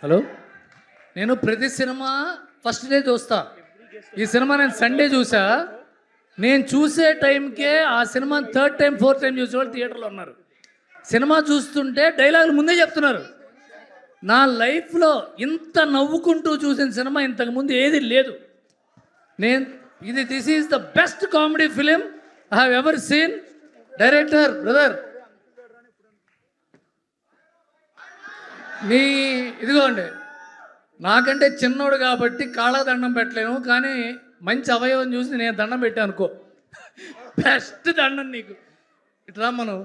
హలో, నేను ప్రతి సినిమా ఫస్ట్ డే చూస్తా. ఈ సినిమా నేను సండే చూసా. నేను చూసే టైంకే ఆ cinema 3rd time 4th time చూసే వాళ్ళు థియేటర్లో ఉన్నారు. సినిమా చూస్తుంటే డైలాగులు ముందే చెప్తున్నారు. నా లైఫ్లో ఇంత నవ్వుకుంటూ చూసిన సినిమా ఇంతకుముందు ఏది లేదు. This is the best comedy film I have ever seen. Director brother, ఇదిగోండి, నాకంటే చిన్నోడు కాబట్టి కాళ్ళ దండం పెట్టలేను, కానీ మంచి అవయవం చూసి నేను దండం పెట్టాను అనుకో. బెస్ట్ దండం నీకు. ఇట్లా మనం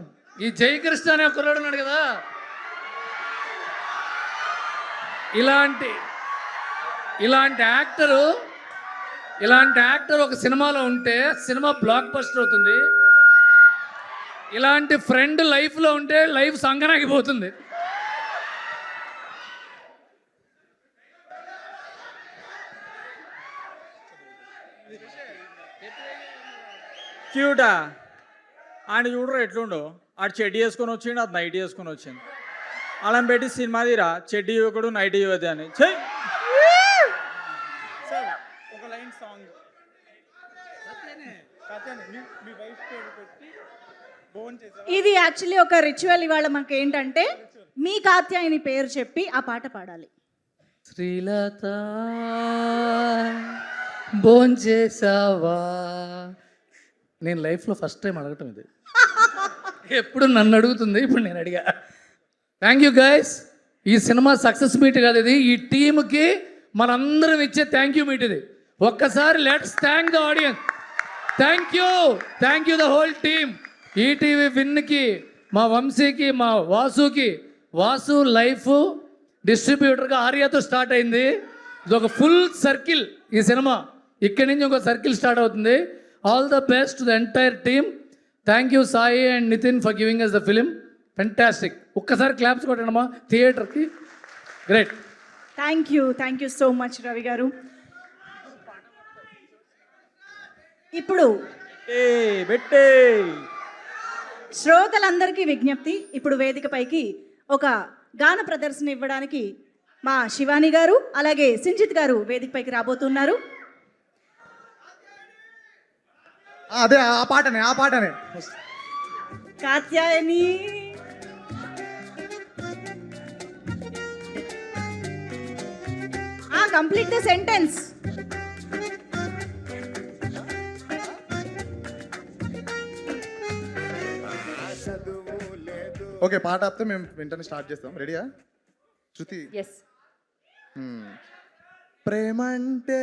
ఈ జయకృష్ణ అనే కుర్రాడు ఉన్నాడు కదా, ఇలాంటి యాక్టర్ ఒక సినిమాలో ఉంటే సినిమా బ్లాక్ బస్టర్ అవుతుంది. ఇలాంటి ఫ్రెండ్ లైఫ్లో ఉంటే లైఫ్ సంగనాగిపోతుంది. క్యూటా ఆయన చూడరు ఎట్లుండో. ఆడు చెడ్డీ వేసుకొని వచ్చిండు, అది నైట్ వేసుకొని వచ్చింది. అలా పెట్టి సినిమా తీరా, చెడ్డీ యువకుడు నైట్ యువతి అని. ఒక లైన్ సాంగ్ ఇది యాక్చువల్లీ ఒక రిచువల్. ఇవాళ మాకు ఏంటంటే మీ కాత్యాయని పేరు చెప్పి ఆ పాట పాడాలి. శ్రీలత భోంచేసావా. నేను లైఫ్లో ఫస్ట్ టైం అడగటం ఇది. ఎప్పుడు నన్ను అడుగుతుంది, ఇప్పుడు నేను అడిగా. Thank you guys. ఈ సినిమా సక్సెస్ మీట్ కాదు ఇది, ఈ టీంకి మనందరం ఇచ్చే థ్యాంక్ యూ మీట్ ఇది. ఒక్కసారి let's thank the audience. Thank you the whole team. ETV విన్కి, మా వంశీకి, మా వాసుకి. వాసు లైఫ్ డిస్ట్రిబ్యూటర్గా ఆర్యాతో స్టార్ట్ అయింది. ఇది ఒక ఫుల్ సర్కిల్ ఈ సినిమా. ఇక్కడి నుంచి ఒక సర్కిల్ స్టార్ట్ అవుతుంది. All the best to the entire team. Thank you Sai and Nithin for giving us the film. Fantastic. ఒక్కసారి క్లాప్స్ కొట్టండమ్మా థియేటర్కి. Great. Thank you so much Ravi garu. ఇప్పుడు శ్రోతలందరికీ విజ్ఞప్తి, ఇప్పుడు వేదికపైకి ఒక గాన ప్రదర్శన ఇవ్వడానికి మా శివాని గారు అలాగే సింజిత్ గారు వేదికపైకి రాబోతున్నారు. అదే ఆ పాటనే Katyayani. Complete the sentence. Okay, పాట ఆపితే మేము వెంటనే స్టార్ట్ చేస్తాం. రెడీయా శృతి? ఎస్. ప్రేమంటే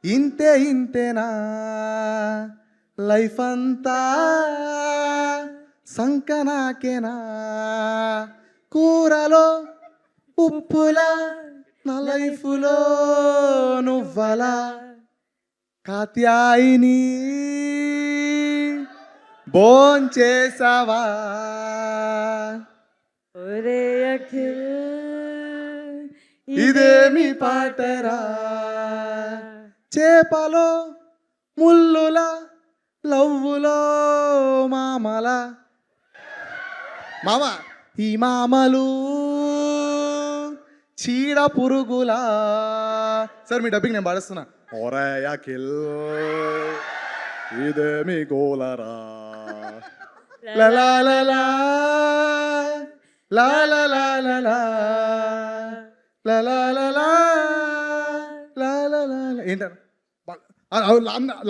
ఇంతేనా, లైఫ్ అంతా సంకనాకేనా, కూరలో ఉప్పులా నా లైఫ్లో నువ్వలా, కాత్యాయిని భోంచేసావా, ఒరే అఖిల్ ఇదేమి పాటరా, చేపలో ముల్లుల లవ్వులో మామల, మామ ఈ మామలు చీడ పురుగులా. సార్ మీ డబ్బింగ్ నేను పాడిస్తున్నా. ఒరే అఖిల్ ఇదేమి గోలరా, లలా ఏంటన్నా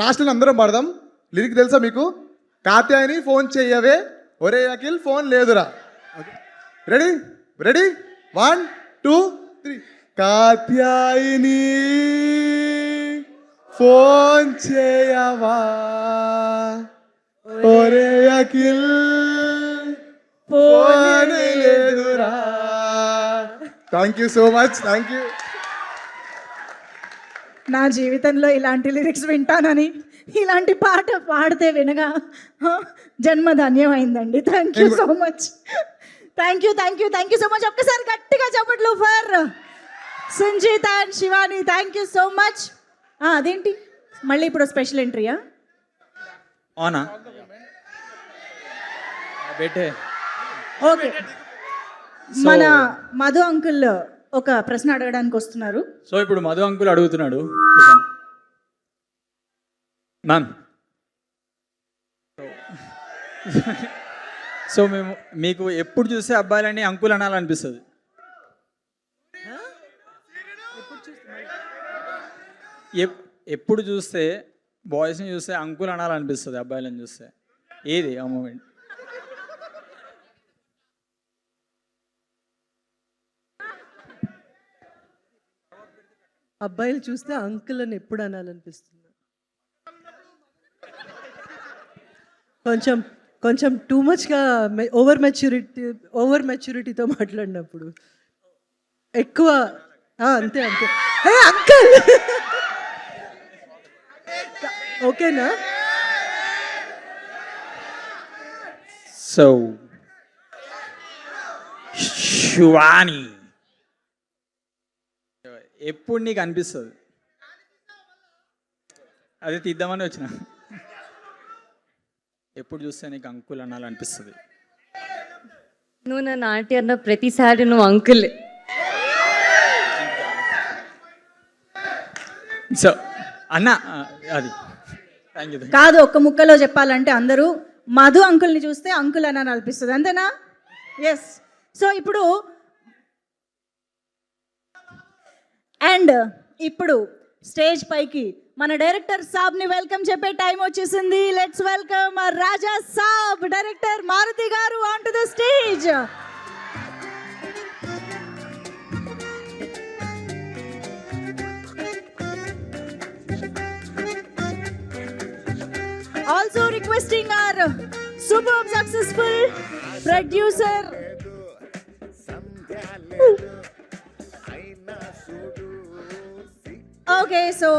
లాస్ట్ అందరం పాడదాం. లిరిక్ తెలుసా మీకు? కాత్యాయని ఫోన్ చెయ్యవే, ఒరే అఖిల్ ఫోన్ లేదురా. రెడీ 1 2 3. కాత్యాయని ఫోన్ చేయవా, ఒరే అఖిల్ ఫోన్ లేదురా. Thank you so much. Thank you. నా జీవితంలో ఇలాంటి లిరిక్స్ వింటానని, ఇలాంటి పాట పాడితే వినగా జన్మ ధన్యమైందండి. Thank you so much. Thank you so much. ఒక్కసారి గట్టిగా చెప్పట్లు for Sanjeeth and Shivani. Thank you so much. అదేంటి మళ్ళీ ఇప్పుడు స్పెషల్ ఎంట్రీయా? అవునా బేటే. ఓకే, మన మధు అంకుల్ ఒక ప్రశ్న అడగడానికి వస్తున్నారు. సో ఇప్పుడు మధు అంకుల్ అడుగుతున్నాడు. మ్యామ్, సో మీకు ఎప్పుడు చూస్తే అబ్బాయిలని అంకుల్ అనాలనిపిస్తుంది? ఎప్పుడు చూస్తే బాయ్స్ని చూస్తే అంకుల్ అనాలనిపిస్తుంది అబ్బాయిలని చూస్తే? ఏది ఆ మూమెంట్? అబ్బాయిలు చూస్తే అంకుల్ అని ఎప్పుడు అనాలనిపిస్తుంది? కొంచెం టూ మచ్గా ఓవర్ మెచ్యూరిటీతో మాట్లాడినప్పుడు ఎక్కువ. అంతే హే అంకుల్, ఓకేనా? సో శివాని, ఎప్పుడు నీకు అనిపిస్తుంది? అదే తీద్దామని వచ్చిన. ఎప్పుడు చూస్తే నీకు అంకుల్ అనాలనిపిస్తుంది? నువ్వు నన్ను ఆంటీ అన్న ప్రతిసారి నువ్వు అంకుల్. సో అన్న అది థ్యాంక్ యూ. కాదు, ఒక్క ముక్కలో చెప్పాలంటే అందరూ మధు అంకుల్ని చూస్తే అంకుల్ అని అనిపిస్తుంది, అంతేనా? ఎస్. సో ఇప్పుడు స్టేజ్ పైకి మన డైరెక్టర్ సాబ్ని వెల్కమ్ చెప్పే టైం వచ్చేసింది. Let's welcome Raja Saab, director Maruthi garu on to the stage. Also requesting our super successful producer okay so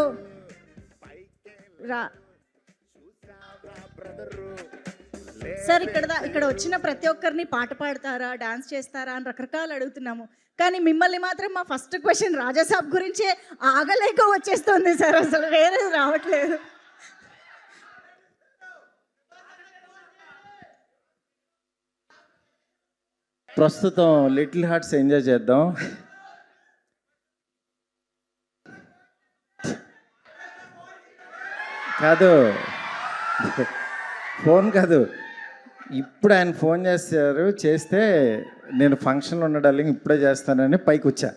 sir ఇక్కడ వచ్చిన ప్రతి ఒక్కరిని పాట పాడతారా డాన్స్ చేస్తారా అని రకరకాలు అడుగుతున్నాము, కానీ మిమ్మల్ని మాత్రం మా ఫస్ట్ క్వశ్చన్ రాజాసాబ్ గురించే ఆగలేక వచ్చేస్తుంది సార్, అసలు వేరే రావట్లేదు. ప్రస్తుతం లిటిల్ హార్ట్స్ ఎంజాయ్ చేద్దాం. కాదు, ఫోన్ కాదు, ఇప్పుడు ఆయన ఫోన్ చేస్తే నేను ఫంక్షన్లో ఉన్న డార్లింగ్ ఇప్పుడే చేస్తానని పైకి వచ్చా,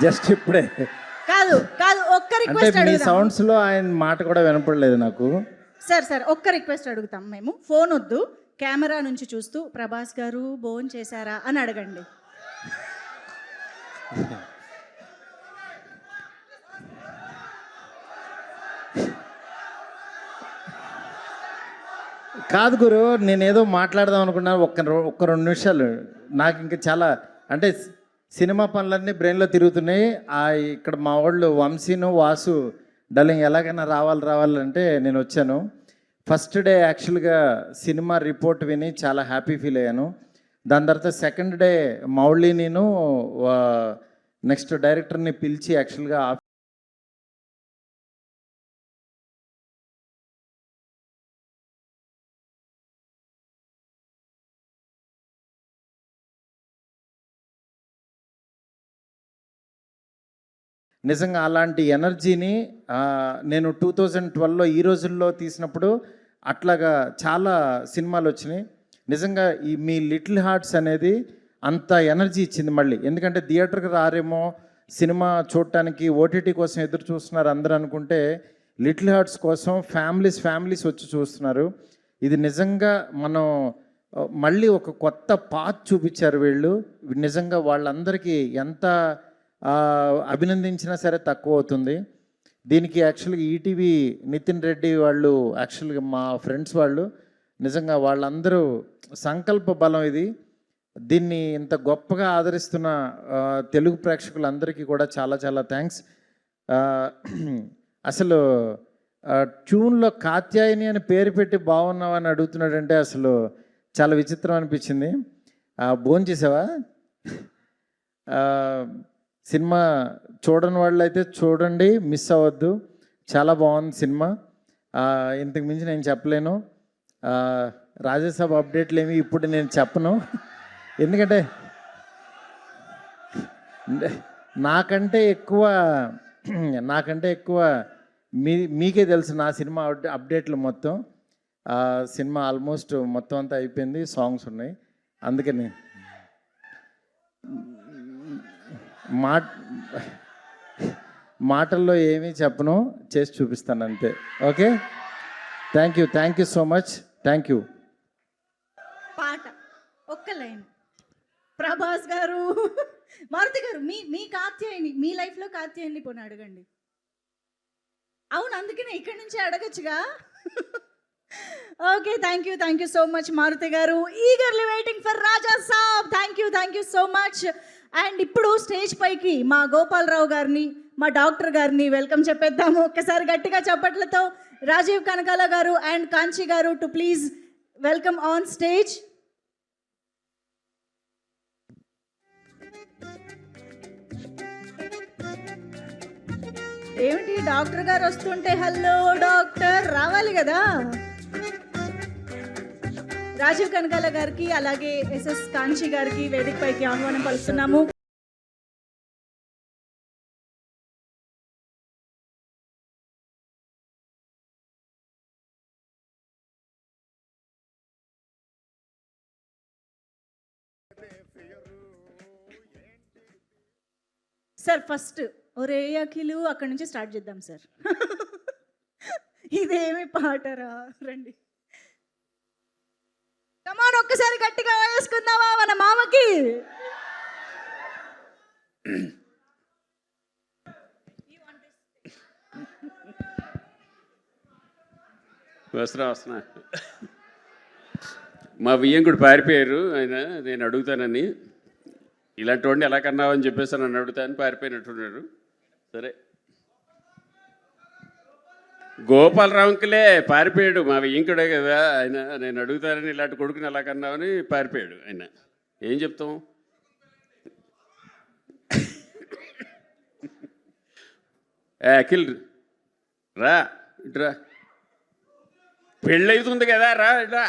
జస్ట్ ఇప్పుడే. కాదు కాదు ఒక్క అంటే రిక్వెస్ట్ మీ అడుగుతాం సౌండ్స్లో ఆయన మాట కూడా వినపడలేదు నాకు. సార్ ఒక్క రిక్వెస్ట్ అడుగుతాం మేము, ఫోన్ వద్దు, కెమెరా నుంచి చూస్తూ ప్రభాస్ గారు భోన్ చేశారా అని అడగండి. కాదు గురు, నేనేదో మాట్లాడదాం అనుకున్నాను, ఒక్క 2 నిమిషాలు. నాకు ఇంకా చాలా అంటే సినిమా పనులన్నీ బ్రెయిన్లో తిరుగుతున్నాయి. ఇక్కడ మా వాళ్ళు వంశీను వాసు డార్లింగ్ ఎలాగైనా రావాలంటే నేను వచ్చాను. ఫస్ట్ డే యాక్చువల్గా సినిమా రిపోర్ట్ విని చాలా హ్యాపీ ఫీల్ అయ్యాను. దాని తర్వాత సెకండ్ డే మౌళి నేను నెక్స్ట్ డైరెక్టర్ని పిలిచి యాక్చువల్గా నిజంగా అలాంటి ఎనర్జీని నేను 2012లో ఈ రోజుల్లో తీసినప్పుడు అట్లాగా చాలా సినిమాలు వచ్చినాయి. నిజంగా ఈ మీ లిటిల్ హార్ట్స్ అనేది అంత ఎనర్జీ ఇచ్చింది మళ్ళీ. ఎందుకంటే థియేటర్కి రారేమో సినిమా చూడటానికి, ఓటీటీ కోసం ఎదురు చూస్తున్నారు అందరూ అనుకుంటే లిటిల్ హార్ట్స్ కోసం ఫ్యామిలీస్ వచ్చి చూస్తున్నారు. ఇది నిజంగా మనం మళ్ళీ ఒక కొత్త పాత్ చూపించారు వీళ్ళు. నిజంగా వాళ్ళందరికీ ఎంత అభినందించినా సరే తక్కువ అవుతుంది. దీనికి యాక్చువల్గా ఈటీవీ నితిన్ రెడ్డి వాళ్ళు, యాక్చువల్గా మా ఫ్రెండ్స్ వాళ్ళు, నిజంగా వాళ్ళందరూ సంకల్ప బలం ఇది. దీన్ని ఇంత గొప్పగా ఆదరిస్తున్న తెలుగు ప్రేక్షకులందరికీ కూడా చాలా చాలా థ్యాంక్స్. అసలు ట్యూన్లో కాత్యాయని అని పేరు పెట్టి బాగున్నావని అడుగుతున్నాడంటే అసలు చాలా విచిత్రం అనిపించింది. భోంచేసావా? సినిమా చూడని వాళ్ళు అయితే చూడండి, మిస్ అవ్వద్దు, చాలా బాగుంది సినిమా. ఇంతకు మించి నేను చెప్పలేను. రాజాసాబ్ అప్డేట్లు ఏమి ఇప్పుడు నేను చెప్పను, ఎందుకంటే నాకంటే ఎక్కువ మీకే తెలుసు నా సినిమా అప్డేట్లు మొత్తం. సినిమా ఆల్మోస్ట్ మొత్తం అంతా అయిపోయింది, సాంగ్స్ ఉన్నాయి, అందుకని మాటల్లో ఏమీ చెప్పను, చేసి చూపిస్తాను అంతే. Okay, thank you so much, thank you. పాట ఒక్క లైన్ ప్రభాస్ గారు, మారుతి గారు, మీ కాత్యాయని, మీ లైఫ్లో కాత్యాయని పోనీ అడగండి. అవును, అందుకనే ఇక్కడి నుంచి అడగచ్చుగా. Okay, thank you so much Maruthi garu. Eagerly waiting for Raja Saab. Thank you so much. And ఇప్పుడు స్టేజ్ పైకి మా గోపాలరావు గారిని, మా డాక్టర్ గారిని వెల్కమ్ చెప్పేద్దాము. ఒక్కసారి గట్టిగా చప్పట్లతో రాజీవ్ కనకాల గారు అండ్ కాంచి గారు to please welcome on stage. ఏమిటి డాక్టర్ గారు వస్తుంటే హలో డాక్టర్ రావాలి కదా. రాజీవ్ కనకాల గారికి అలాగే ఎస్ఎస్ కాంచి గారికి వేదిక పైకి ఆహ్వానం పలుకుతున్నాము. సార్ ఫస్ట్ ఒరే అఖిలు అక్కడి నుంచి స్టార్ట్ చేద్దాం సార్. ఇదేమి పాటరా, రండి కమాన్, ఒక్కసారి గట్టిగా వేసుకుందామా మన మామకి. వస్తున్నా మా వియ్యంకుడు పారిపోయారు ఆయన, నేను అడుగుతానని, ఇలాంటి వాడిని ఎలా కన్నావని చెప్పేసి నన్ను అడుగుతాను, పారిపోయినట్టున్నారు. సరే, గోపాలరావుకిలే పారిపోయాడు, మా వియ్యంకుడే కదా ఆయన, నేను అడుగుతానని ఇలాంటి కొడుకుని ఎలా కన్నావని పారిపోయాడు ఆయన. ఏం చెప్తాం? అఖిల్ రా ఇట్రా, పెళ్ళి అవుతుంది కదా, రా ఇట్రా.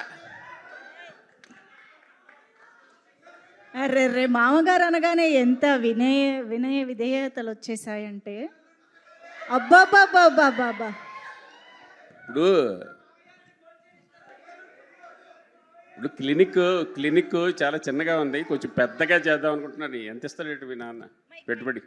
అరే రే మామగారు అనగానే ఎంత వినయ విధేయతలు వచ్చేసాయంటే, అబ్బాబాబాబాబా. ఇప్పుడు క్లినిక్ చాలా చిన్నగా ఉంది, కొంచెం పెద్దగా చేద్దాం అనుకుంటున్నాను. ఎంత ఇస్తాడు మీ నాన్న పెట్టుబడి?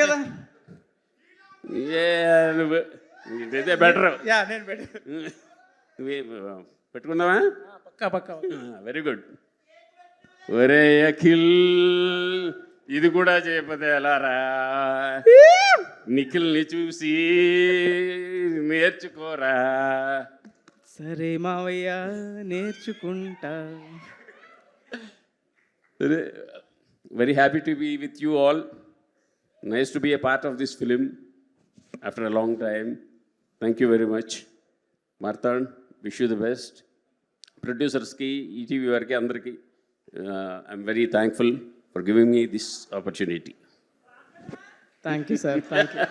కదా ఇదైతే బెటర్. నేను బెటర్. పెట్టుకుందామా? పక్కా. Very good. ఒరే అఖిల్, ఇది కూడా చేయకపోతే ఎలారా? నిఖిల్ని చూసి నేర్చుకోరా. సరే మావయ్య, నేర్చుకుంటా. Very happy to be with you all. Nice to be a part of this film after a long time. Thank you very much. Marthan, wish you the best. Producers ki, ETV variki andariki, I'm very thankful for giving me this opportunity. Thank you sir, thank you.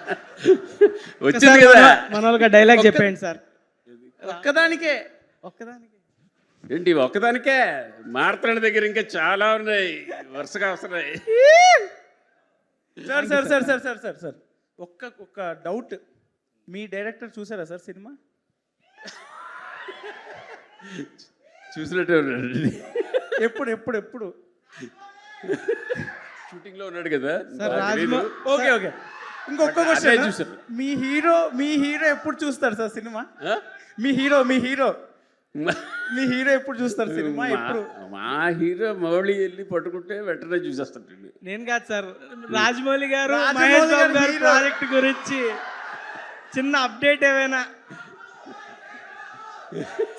వచ్చింది కదా మన వాళ్ళకి dialogue చెప్పండి sir. ఒక్కదానికే ఏంటి ఒక్కదానికే? మార్తాండ్ దగ్గర ఇంకా చాలా ఉన్నాయి, వరుసగా వస్తున్నాయి. సార్ ఒక్క డౌట్, మీ డైరెక్టర్ చూసారా సార్ సినిమా? చూసినట్టే ఉన్నాడు. ఎప్పుడు షూటింగ్ లో ఉన్నాడు కదా సార్. ఓకే. ఇంకొక క్వశ్చన్, మీ హీరో ఎప్పుడు చూస్తారు సార్ సినిమా? మీ హీరో ఎప్పుడు చూస్తారు సినిమా? ఎప్పుడు? మా హీరో మౌళి వెళ్ళి పట్టుకుంటే వెంటనే చూసేస్తాడు. నేను కాదు సార్, రాజమౌళి గారు మహేష్ బాబు గారు ప్రాజెక్ట్ గురించి చిన్న అప్డేట్ ఏమైనా?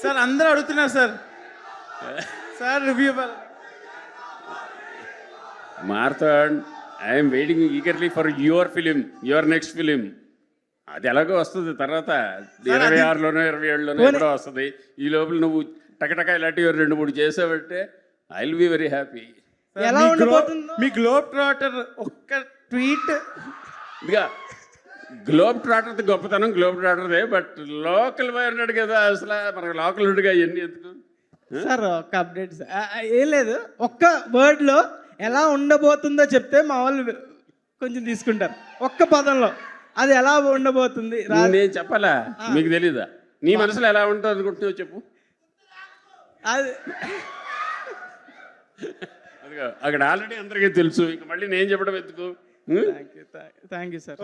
సార్ అందరూ అడుగుతున్నారు sir review. Marthand, I'm waiting eagerly for your film, your next film. అది ఎలాగో వస్తుంది తర్వాత, 26లోనో 27లోనో ఎప్పుడో వస్తుంది. ఈ లోపల నువ్వు టకటక ఇలాంటివి 2-3 చేసావంటే I will be very happy. ఎలా ఉండబోతుందో మీ గ్లోబ్ ట్రాటర్ ఒక్క ట్వీట్. ఇదిగా గ్లోబ్ ట్రాటర్ది గొప్పతనం గ్లోబ్ ట్రాటర్దే, బట్ లోకల్ బాయ్ ఉన్నాడు కదా, అసలు మనకు లోకల్ ఉండిగా ఇవన్నీ ఎందుకు సార్? ఒక అప్డేట్ సార్, ఏం లేదు, ఒక్క వర్డ్లో ఎలా ఉండబోతుందో చెప్తే మా వాళ్ళు కొంచెం తీసుకుంటారు. ఒక్క పదంలో అది ఎలా ఉండబోతుంది నేను చెప్పాలా? మీకు తెలీదా? నీ మనసులో ఎలా ఉంటుంది అనుకుంటున్నావు చెప్పు. అది అక్కడ ఆల్రెడీ అందరికీ తెలుసు, ఇంకా మళ్ళీ నేను చెప్పడం ఎందుకు? Thank you sir.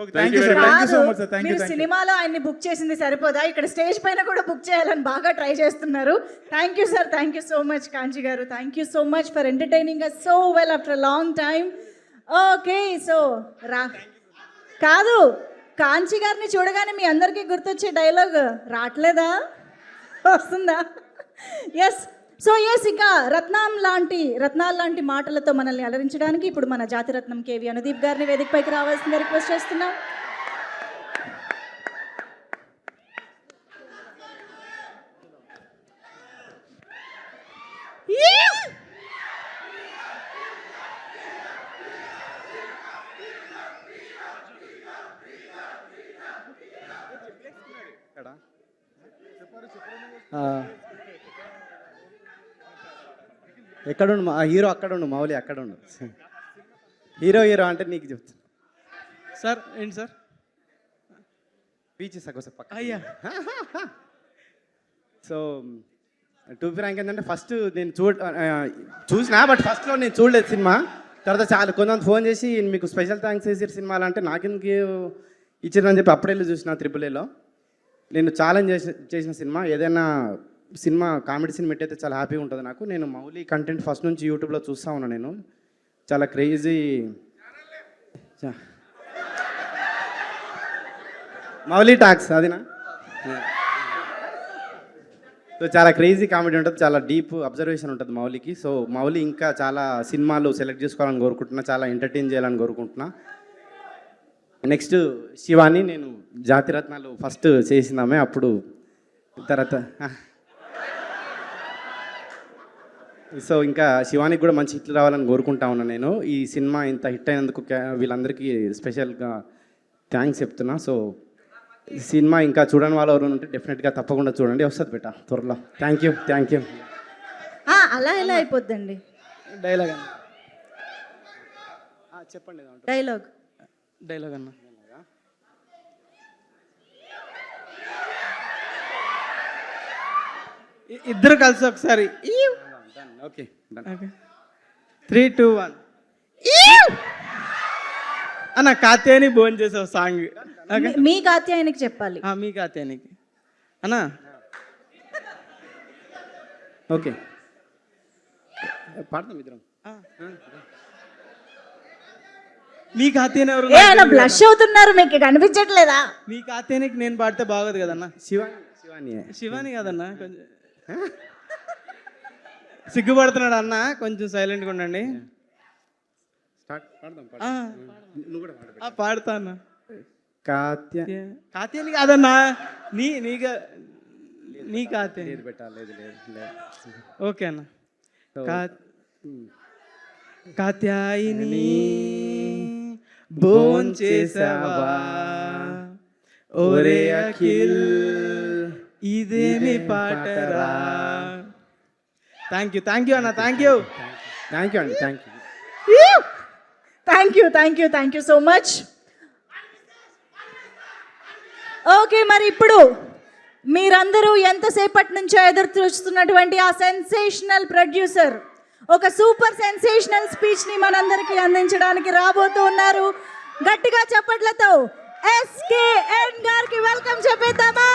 మీరు సినిమాలో ఆయన్ని బుక్ చేసింది సరిపోదా, ఇక్కడ స్టేజ్ పైన కూడా బుక్ చేయాలని బాగా ట్రై చేస్తున్నారు. Thank you sir, thank you so much Kanchi garu. Thank you so much for entertaining us so well after long time. Okay, so కాదు, కాంచి గారిని చూడగానే మీ అందరికీ గుర్తొచ్చే డైలాగ్ రావట్లేదా? వస్తుందా? ఎస్. సో ఎస్, ఇక రత్నాలు లాంటి మాటలతో మనల్ని అలరించడానికి ఇప్పుడు మన జాతిరత్నం కేవి అనుదీప్ గారిని వేదికపైకి రావాల్సిందిగా రిక్వెస్ట్ చేస్తున్నాం. ఎక్కడుండు మా హీరో? అక్కడుండు మౌలి, అక్కడుండు. హీరో అంటే నీకు చెప్తాను సార్. ఏంటి సార్? స్పీచ్ ఇస్తా కోసం పక్క అయ్యా సో టు ఫ్రాంక్ ఏంటంటే ఫస్ట్ నేను చూసినా బట్ ఫస్ట్లో నేను చూడలేదు సినిమా. తర్వాత చాలా కొంతమంది ఫోన్ చేసి మీకు స్పెషల్ థ్యాంక్స్ చేసారు సినిమాలు అంటే నాకెందుకు ఇచ్చారని చెప్పి అప్పుడే వెళ్ళి చూసిన AAAలో. నేను ఛాలెంజ్ చేసిన సినిమా ఏదైనా సినిమా కామెడీ సినిమా అయితే చాలా హ్యాపీగా ఉంటుంది నాకు. నేను మౌలి కంటెంట్ ఫస్ట్ నుంచి యూట్యూబ్లో చూస్తూ ఉన్నాను. నేను చాలా క్రేజీ మౌలి టాక్స్ అదినా. సో చాలా క్రేజీ కామెడీ ఉంటుంది, చాలా డీప్ అబ్జర్వేషన్ ఉంటుంది మౌలికి. సో మౌలి ఇంకా చాలా సినిమాలు సెలెక్ట్ చేసుకోవాలని కోరుకుంటున్నా, చాలా ఎంటర్టైన్ చేయాలని కోరుకుంటున్నా. నెక్స్ట్ శివాని, నేను జాతిరత్నాలు ఫస్ట్ చేసిందామే, అప్పుడు తర్వాత సో ఇంకా శివానికి కూడా మంచి హిట్లు రావాలని కోరుకుంటా ఉన్నాను నేను. ఈ సినిమా ఇంత హిట్ అయినందుకు వీళ్ళందరికీ స్పెషల్గా థ్యాంక్స్ చెప్తున్నా. సో సినిమా ఇంకా చూడని వాళ్ళు ఎవరు ఉంటే డెఫినెట్గా తప్పకుండా చూడండి, వస్తుంది బేట త్వరలో. Thank you. అలా ఎలా అయిపోద్దండి డైలాగ్ అన్న, చెప్పండి డైలాగ్ అన్న. ఇద్దరు కలిసి ఒకసారి ఓకే 3, 2, 1 అన్న. కాత్యాయని భోజనం చేసావు సాంగ్. మీ కాత్యాయనికి చెప్పాలి. మీ కాత్యాయనికి అన్న. ఓకే పాడతాం ఇద్దరం. మీ కాత్యాయని ఎవరు? బ్లష్ అవుతున్నారు, మీకు కనిపించట్లేదా? మీ కాత్యాయనికి నేను పాడితే బాగోదు కదన్నా. శివాని కదన్నా, కొంచెం సిగ్గుపడుతున్నాడు అన్న, కొంచెం సైలెంట్గా ఉండండి. పాడతా అన్న. కాత్యాయని కాదన్నా, నీ కాత్యాయని పెట్టాలి. ఓకే అన్న. కాత్యాయని భోంచేసావా ఓరే అఖిల్, ఇదేమి పాటరా. థ్యాంక్ యూ అన్న. థ్యాంక్ యూ అండి. Thank you so much. Okay, మరి ఇప్పుడు మీరందరూ ఎంతసేపటి నుంచో ఎదురు చూస్తున్నటువంటి ఆ సెన్సేషనల్ ప్రొడ్యూసర్ ఒక సూపర్ సెన్సేషనల్ స్పీచ్ని మనందరికీ అందించడానికి రాబోతూ ఉన్నారు. గట్టిగా చప్పట్లతో SKN గారికి వెల్కమ్ చెప్పేద్దామా?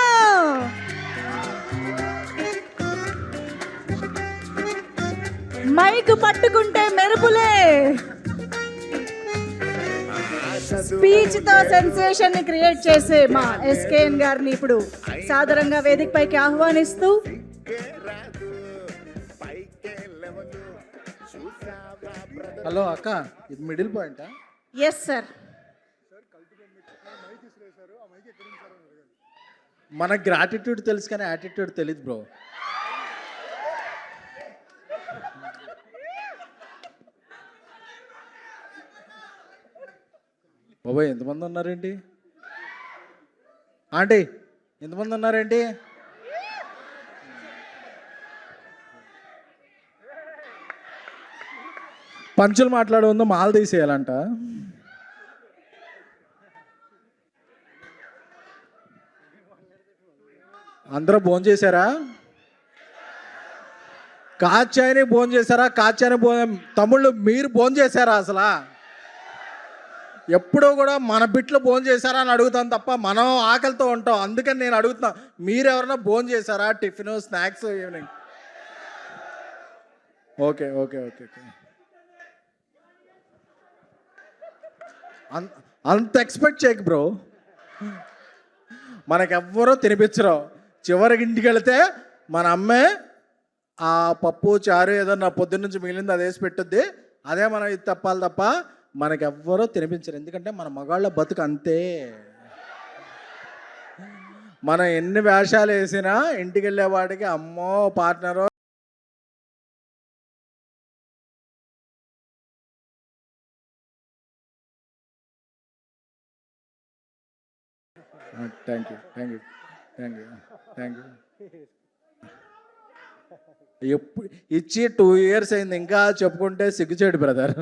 మైక్ పట్టుకుంటే మెరుపులే. స్పీచ్ తో సెన్సేషన్ ని క్రియేట్ చేసే మా SKN గారిని ఇప్పుడు సాదరంగా వేదిక పైకి ఆహ్వానిస్తూ, హలో అక్క, ఇది మిడిల్ పాయింటా? Yes sir. మన గ్రాటిట్యూడ్ తెలుసు కానీ యాటిట్యూడ్ తెలియదు బ్రో. బాబాయ్ ఎంతమంది ఉన్నారేంటి? ఆంటీ ఎంతమంది ఉన్నారేంటి? పంచులు మాట్లాడే ఉందో మాల తీసేయాలంట. అందరూ భోజనం చేశారా? కాచాయని భోజనం చేశారా? కాచాయని తమ్ముళ్ళు మీరు భోజనం చేశారా? అసలు ఎప్పుడూ కూడా మన బిట్లు భోజనం చేశారా అని అడుగుతాను తప్ప మనం ఆకలితో ఉంటాం. అందుకని నేను అడుగుతున్నా, మీరు ఎవరైనా భోజనం చేశారా? Tiffin, snacks, evening? ఓకే. అంత ఎక్స్పెక్ట్ చేయకు బ్రో. మనకెవ్వరూ తినిపించరు. చివరికి ఇంటికి వెళితే మన అమ్మే ఆ పప్పు చారు ఏదన్నా పొద్దున్న నుంచి మిగిలింది అది వేసి పెట్టుద్ది, అదే మనం ఇది తప్పాలి తప్ప మనకెవ్వరూ తినిపించరు. ఎందుకంటే మన మగాళ్ళ బతుకు అంతే. మనం ఎన్ని వేషాలు వేసినా ఇంటికి వెళ్ళేవాడికి అమ్మో పార్ట్నరో థ్యాంక్ యూ. ఎప్పుడు ఇచ్చి 2 years అయింది, ఇంకా చెప్పుకుంటే సిగ్గుచేడు బ్రదర్.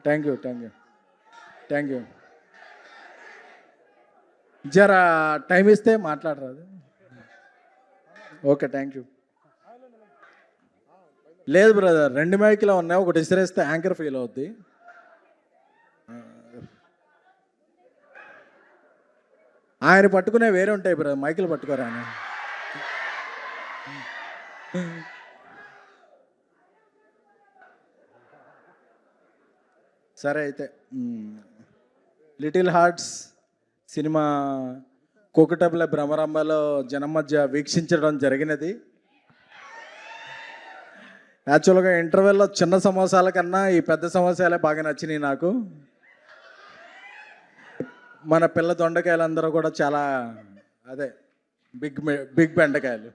Thank you. జరా టైం ఇస్తే మాట్లాడరాదు. Okay, thank you. లేదు బ్రదర్, 2 మైకులు ఉన్నాయి, ఒకటి ఇసిరేస్తే యాంకర్ ఫెయిల్ అవుద్ది. ఆయన పట్టుకునే వేరే ఉంటాయి బ్రదర్, మైకులు పట్టుకోరా ఆయన. సరే అయితే, లిటిల్ హార్ట్స్ సినిమా కోకటపల్ల భ్రమరాంబలో జనం మధ్య వీక్షించడం జరిగినది. యాక్చువల్గా ఇంటర్వెల్లో చిన్న సమోసాల కన్నా ఈ పెద్ద సమోసాలే బాగా నచ్చినాయి నాకు. మన పిల్ల దొండకాయలు కూడా చాలా, అదే బిగ్ బెండకాయలు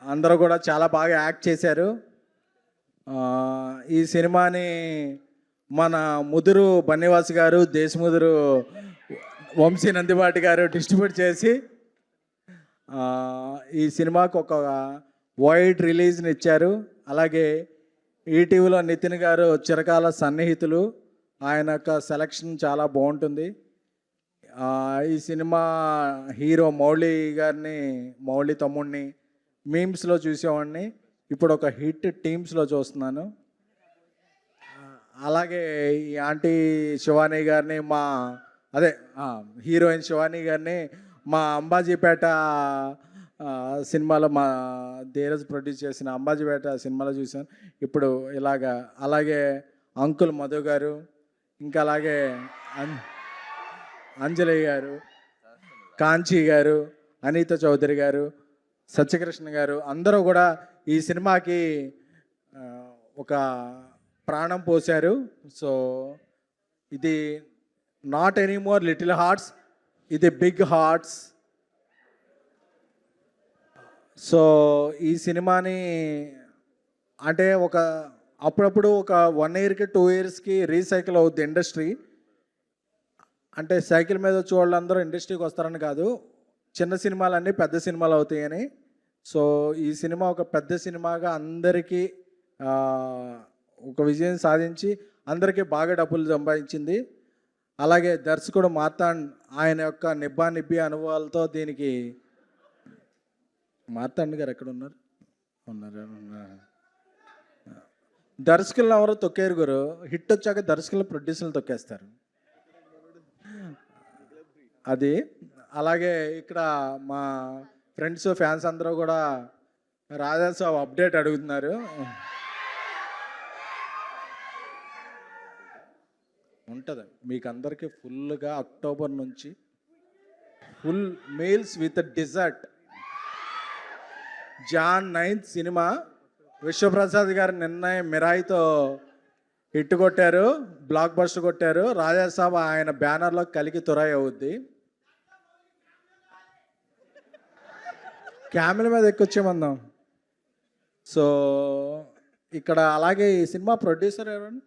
అందరూ కూడా చాలా బాగా యాక్ట్ చేశారు. ఈ సినిమాని మన ముదురు బన్నివాస్ గారు, దేశముదురు వంశీ నందిబాటి గారు డిస్ట్రిబ్యూట్ చేసి ఈ సినిమాకు ఒక వైడ్ రిలీజ్ని ఇచ్చారు. అలాగే ఈటీవీలో నితిన్ గారు చిరకాల సన్నిహితులు, ఆయన యొక్క సెలక్షన్ చాలా బాగుంటుంది. ఈ సినిమా హీరో మౌళి తమ్ముడిని మీమ్స్లో చూసేవాడిని, ఇప్పుడు ఒక హిట్ టీమ్స్లో చూస్తున్నాను. అలాగే ఈ ఆంటీ శివాని గారిని, హీరోయిన్ శివాని గారిని మా అంబాజీపేట సినిమాలో మా ధీరజ్ ప్రొడ్యూస్ చేసిన అంబాజీపేట సినిమాలో చూశాను. ఇప్పుడు ఇలాగా, అలాగే అంకుల్ మధు గారు, ఇంకా అలాగే అంజలి గారు, కాంచీ గారు, అనిత చౌదరి గారు, సత్యకృష్ణ గారు అందరూ కూడా ఈ సినిమాకి ఒక ప్రాణం పోశారు. సో ఇది నాట్ ఎనీమోర్ లిటిల్ హార్ట్స్, ఇది బిగ్ హార్ట్స్. సో ఈ సినిమాని అంటే అప్పుడప్పుడు ఒక 1 ఇయర్కి 2 ఇయర్స్కి రీసైకిల్ అవుద్ది ఇండస్ట్రీ. అంటే సైకిల్ మీద వచ్చే వాళ్ళందరూ ఇండస్ట్రీకి వస్తారని కాదు, చిన్న సినిమాలన్నీ పెద్ద సినిమాలు అవుతాయని. సో ఈ సినిమా ఒక పెద్ద సినిమాగా అందరికీ ఒక విజయం సాధించి అందరికీ బాగా డబ్బులు సంపాదించింది. అలాగే దర్శకుడు మార్తాండ్ ఆయన యొక్క నిబ్బి అనుభవాలతో దీనికి, మార్తాండ్ గారు ఎక్కడ ఉన్నారు? దర్శకులను ఎవరో తొక్కేరు గురు, హిట్ వచ్చాక దర్శకులు ప్రొడ్యూసర్లు తొక్కేస్తారు అది. అలాగే ఇక్కడ మా ఫ్రెండ్స్ ఫ్యాన్స్ అందరూ కూడా రాజాసాబ్ అప్డేట్ అడుగుతున్నారు. ఉంటుంది మీకు అందరికీ ఫుల్గా అక్టోబర్ నుంచి full meals with dessert. Jan 9th cinema Vishwaprasad garu నిన్న మిరాయితో హిట్ కొట్టారు, బ్లాక్ బస్టర్ కొట్టారు. రాజాసాబ్ ఆయన బ్యానర్లో కలికి తురాయి అవుద్ది. క్యామెల్ మీద ఎక్కొచ్చేమందాం. సో ఇక్కడ అలాగే ఈ సినిమా ప్రొడ్యూసర్ ఎవరండి?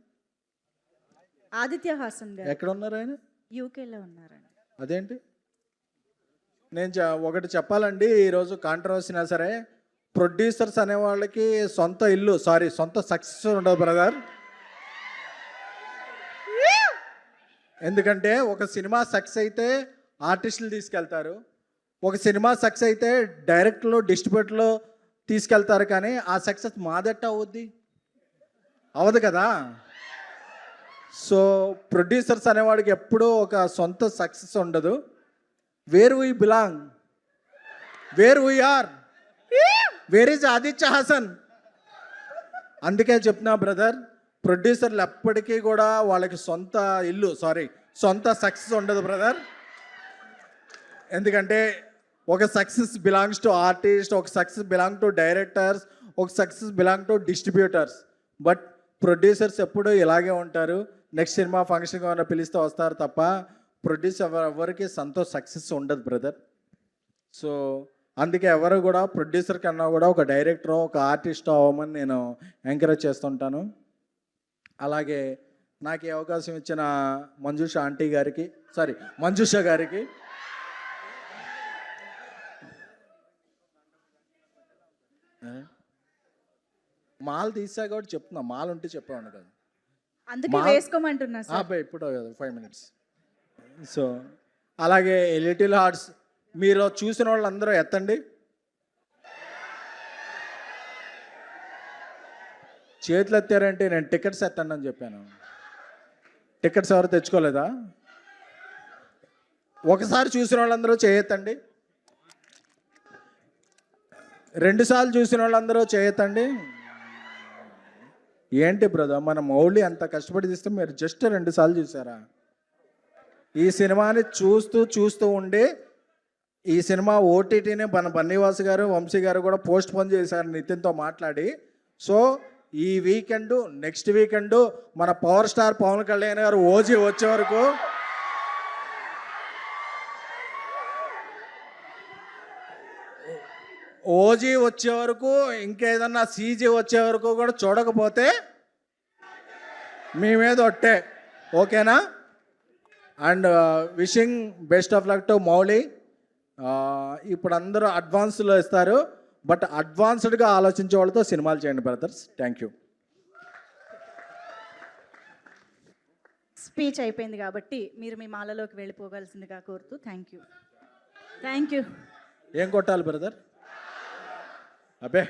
ఆదిత్య హాసన్ గారు. ఎక్కడ ఉన్నారు ఆయన? యూకేలో ఉన్నారండి. అదేంటి? నేను ఒకటి చెప్పాలండి, ఈరోజు కాంట్రవర్సీనా సరే, ప్రొడ్యూసర్స్ అనే వాళ్ళకి సొంత ఇల్లు, సొంత సక్సెస్ ఉండదు బ్రదర్. ఎందుకంటే ఒక సినిమా సక్సెస్ అయితే ఆర్టిస్టులు తీసుకెళ్తారు, ఒక సినిమా సక్సెస్ అయితే డైరెక్టర్లు డిస్ట్రిబ్యూటర్లు తీసుకెళ్తారు, కానీ ఆ సక్సెస్ మాదట్ట అవుద్ది, అవదు కదా. సో ప్రొడ్యూసర్స్ అనేవాడికి ఎప్పుడూ ఒక సొంత సక్సెస్ ఉండదు. Where we belong, where we are, where is Aditya Hasan. అందుకే చెప్తున్నా బ్రదర్, ప్రొడ్యూసర్లు ఎప్పటికీ కూడా వాళ్ళకి సొంత ఇల్లు, సొంత సక్సెస్ ఉండదు బ్రదర్. ఎందుకంటే ఒక సక్సెస్ బిలాంగ్స్ టు ఆర్టిస్ట్, ఒక సక్సెస్ బిలాంగ్ టు డైరెక్టర్స్, ఒక success belong to distributors. But producers ఎప్పుడూ ఇలాగే ఉంటారు. నెక్స్ట్ సినిమా ఫంక్షన్గా ఏమైనా పిలిస్తే వస్తారు తప్ప ప్రొడ్యూసర్ ఎవరికి సొంత సక్సెస్ ఉండదు బ్రదర్. సో అందుకే ఎవరు కూడా ప్రొడ్యూసర్ కన్నా కూడా ఒక డైరెక్టర్, ఒక ఆర్టిస్ట్ అవ్వమని నేను ఎంకరేజ్ చేస్తుంటాను. అలాగే నాకు ఈ అవకాశం ఇచ్చిన మంజుష గారికి మాల్ తీసా కాబట్టి చెప్తున్నా, మాల్ ఉంటే చెప్పాను కదా, అందుకే వేసుకోమంటున్నా సార్. ఇప్పుడు 5 minutes. సో అలాగే లిటిల్ హార్ట్స్ మీరు చూసిన వాళ్ళందరూ ఎత్తండి. చేతులు ఎత్తారంటే నేను టికెట్స్ ఎత్తండి అని చెప్పాను. టికెట్స్ ఎవరు తెచ్చుకోలేదా? ఒకసారి చూసిన వాళ్ళందరూ చేయొద్దండి. 2 సార్లు చూసిన వాళ్ళందరూ చేయొద్దండి. ఏంటి బ్రదర్, మన మౌలి అంత కష్టపడి తీస్తే మీరు జస్ట్ 2 సార్లు చూసారా? ఈ సినిమాని చూస్తూ ఉండి ఈ సినిమా ఓటీటీని మన బన్నీవాస్ గారు వంశీ గారు కూడా పోస్ట్ పోన్ చేశారు నితిన్తో మాట్లాడి. సో ఈ వీకెండ్ నెక్స్ట్ వీకెండ్ మన పవర్ స్టార్ పవన్ కళ్యాణ్ గారు ఓజీ వచ్చే వరకు ఇంకేదన్నా సీజీ వచ్చే వరకు కూడా చూడకపోతే మీ మీద ఒట్టే. ఓకేనా? And wishing best of luck to Mouli. ఇప్పుడు అందరూ అడ్వాన్స్లో ఇస్తారు, బట్ అడ్వాన్స్డ్గా ఆలోచించే వాళ్ళతో సినిమాలు చేయండి బ్రదర్స్. Thank you. స్పీచ్ అయిపోయింది కాబట్టి మీరు మీ మాలలోకి వెళ్ళిపోగలసిందిగా కోరుతూ థ్యాంక్ యూ. ఏం కొట్టాలి బ్రదర్? అబ్బే,